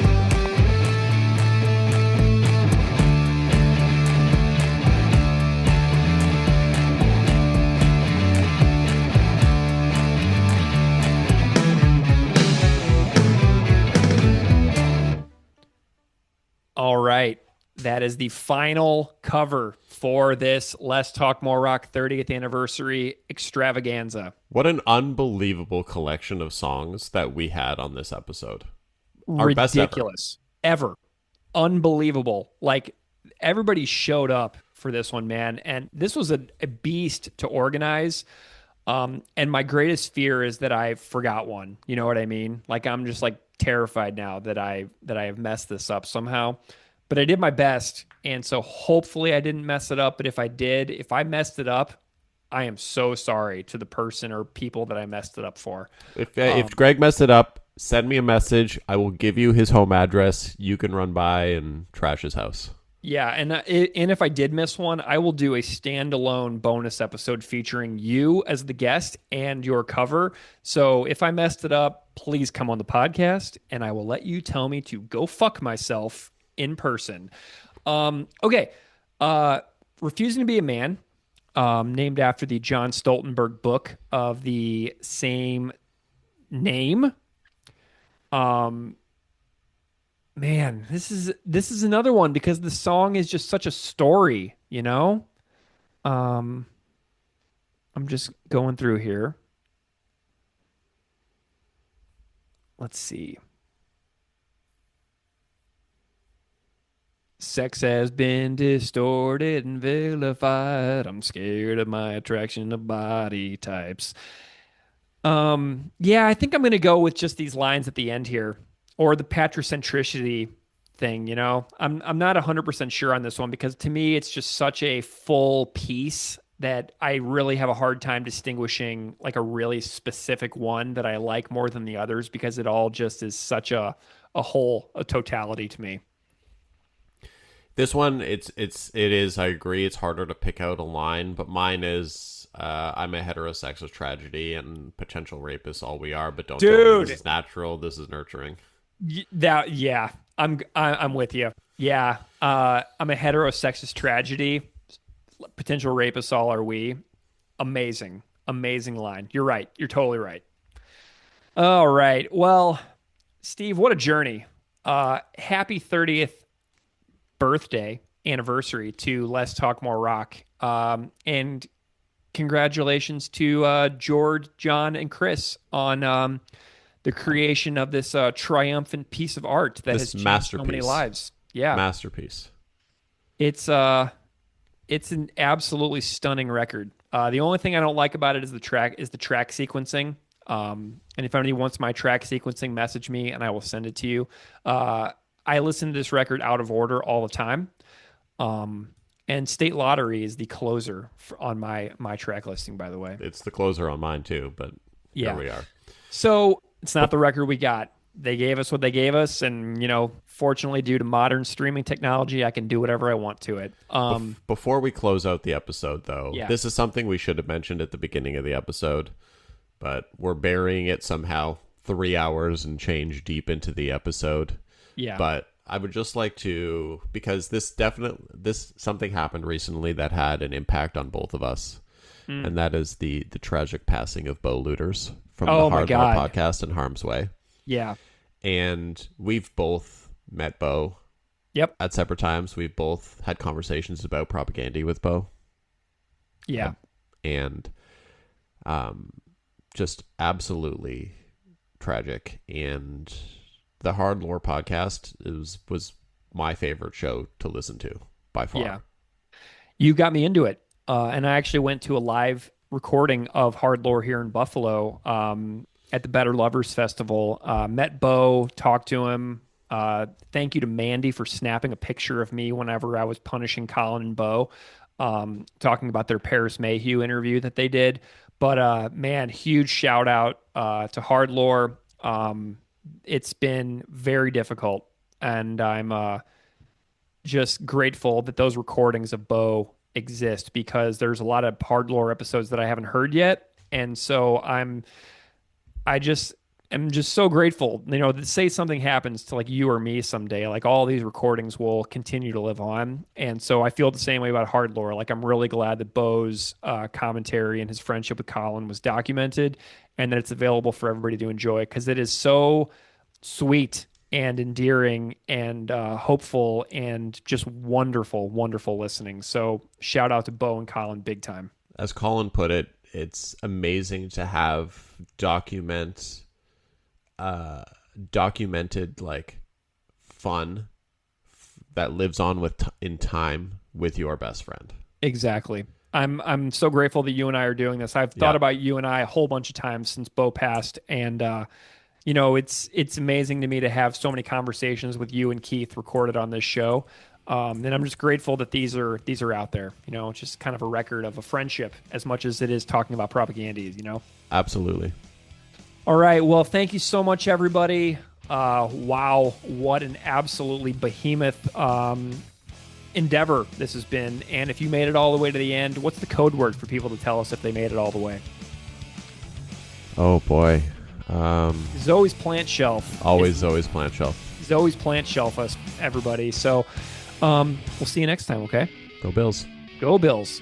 All right. That is the final cover for this Let's Talk More Rock 30th anniversary extravaganza. What an unbelievable collection of songs that we had on this episode. Our best Ridiculous. Ever. Unbelievable. Like, everybody showed up for this one, man. And this was a beast to organize. And my greatest fear is that I forgot one. You know what I mean? Like, I'm just like terrified now that I have messed this up somehow. But I did my best, and so hopefully I didn't mess it up. But if I did, if I messed it up, I am so sorry to the person or people that I messed it up for. If Greg messed it up, send me a message. I will give you his home address. You can run by and trash his house. Yeah, and if I did miss one, I will do a standalone bonus episode featuring you as the guest and your cover. So if I messed it up, please come on the podcast, and I will let you tell me to go fuck myself in person. Okay. Refusing to Be a Man, named after the John Stoltenberg book of the same name. Man, this is another one because the song is just such a story, you know? I'm just going through here. Let's see. Sex has been distorted and vilified. I'm scared of my attraction to body types. Yeah, I think I'm going to go with just these lines at the end here, or the patricentricity thing, you know? I'm not 100% sure on this one because to me it's just such a full piece that I really have a hard time distinguishing like a really specific one that I like more than the others because it all just is such a whole, a totality to me. This one, it is. I agree. It's harder to pick out a line, but mine is, I'm a heterosexist tragedy and potential rapist. All we are, but don't tell me this is natural. This is nurturing. Yeah, I'm with you. Yeah, I'm a heterosexist tragedy. Potential rapist. All are we. Amazing line. You're right. You're totally right. All right. Well, Steve, what a journey. Happy 30th. Birthday anniversary to Let's Talk More Rock, and congratulations to George, John, and Chris on the creation of this triumphant piece of art that has changed so many lives. Yeah, masterpiece. It's an absolutely stunning record. The only thing I don't like about it is the track sequencing. And if anybody wants my track sequencing, message me and I will send it to you. I listen to this record out of order all the time. And State Lottery is the closer on my track listing, by the way. It's the closer on mine too, but yeah, here we are. So it's not the record we got. they gave us what they gave us, and fortunately, due to modern streaming technology, I can do whatever I want to it. Before we close out the episode, though, Yeah. this is something we should have mentioned at the beginning of the episode, but we're burying it somehow 3 hours and change deep into the episode. Yeah. But I would just like to, because this something happened recently that had an impact on both of us, and that is the tragic passing of Bo Looters from the my Hard God. Lore podcast and Harm's Way. Yeah. And we've both met Bo. Yep. At separate times. We've both had conversations about Propagandhi with Bo. Yeah. And just absolutely tragic. And the Hard Lore podcast was my favorite show to listen to by far. Yeah. You got me into it. And I actually went to a live recording of Hard Lore here in Buffalo at the Better Lovers Festival. Met Bo, talked to him. Thank you to Mandy for snapping a picture of me whenever I was punishing Colin and Bo, talking about their Paris Mayhew interview that they did. But man, huge shout out to Hard Lore. It's been very difficult, and I'm just grateful that those recordings of Bo exist, because there's a lot of Hard Lore episodes that I haven't heard yet, and so I'm just so grateful, that say something happens to like you or me someday, like all these recordings will continue to live on. And so I feel the same way about Hard Lore. Like, I'm really glad that Bo's commentary and his friendship with Colin was documented, and that it's available for everybody to enjoy, because it is so sweet and endearing and hopeful and just wonderful, wonderful listening. So shout out to Bo and Colin big time. As Colin put it, it's amazing to have documented like fun that lives on in time with your best friend. Exactly. I'm so grateful that you and I are doing this. I've thought about you and I a whole bunch of times since Bo passed, and it's amazing to me to have so many conversations with you and Keith recorded on this show. And I'm just grateful that these are out there. It's just kind of a record of a friendship as much as it is talking about Propagandhi, Absolutely. All right. Well, thank you so much, everybody. Wow. What an absolutely behemoth endeavor this has been. And if you made it all the way to the end, what's the code word for people to tell us if they made it all the way? Oh, boy. Zoe's Plant Shelf. Always Zoe's Plant Shelf. Zoe's Plant Shelf us, everybody. So we'll see you next time, okay? Go Bills. Go Bills.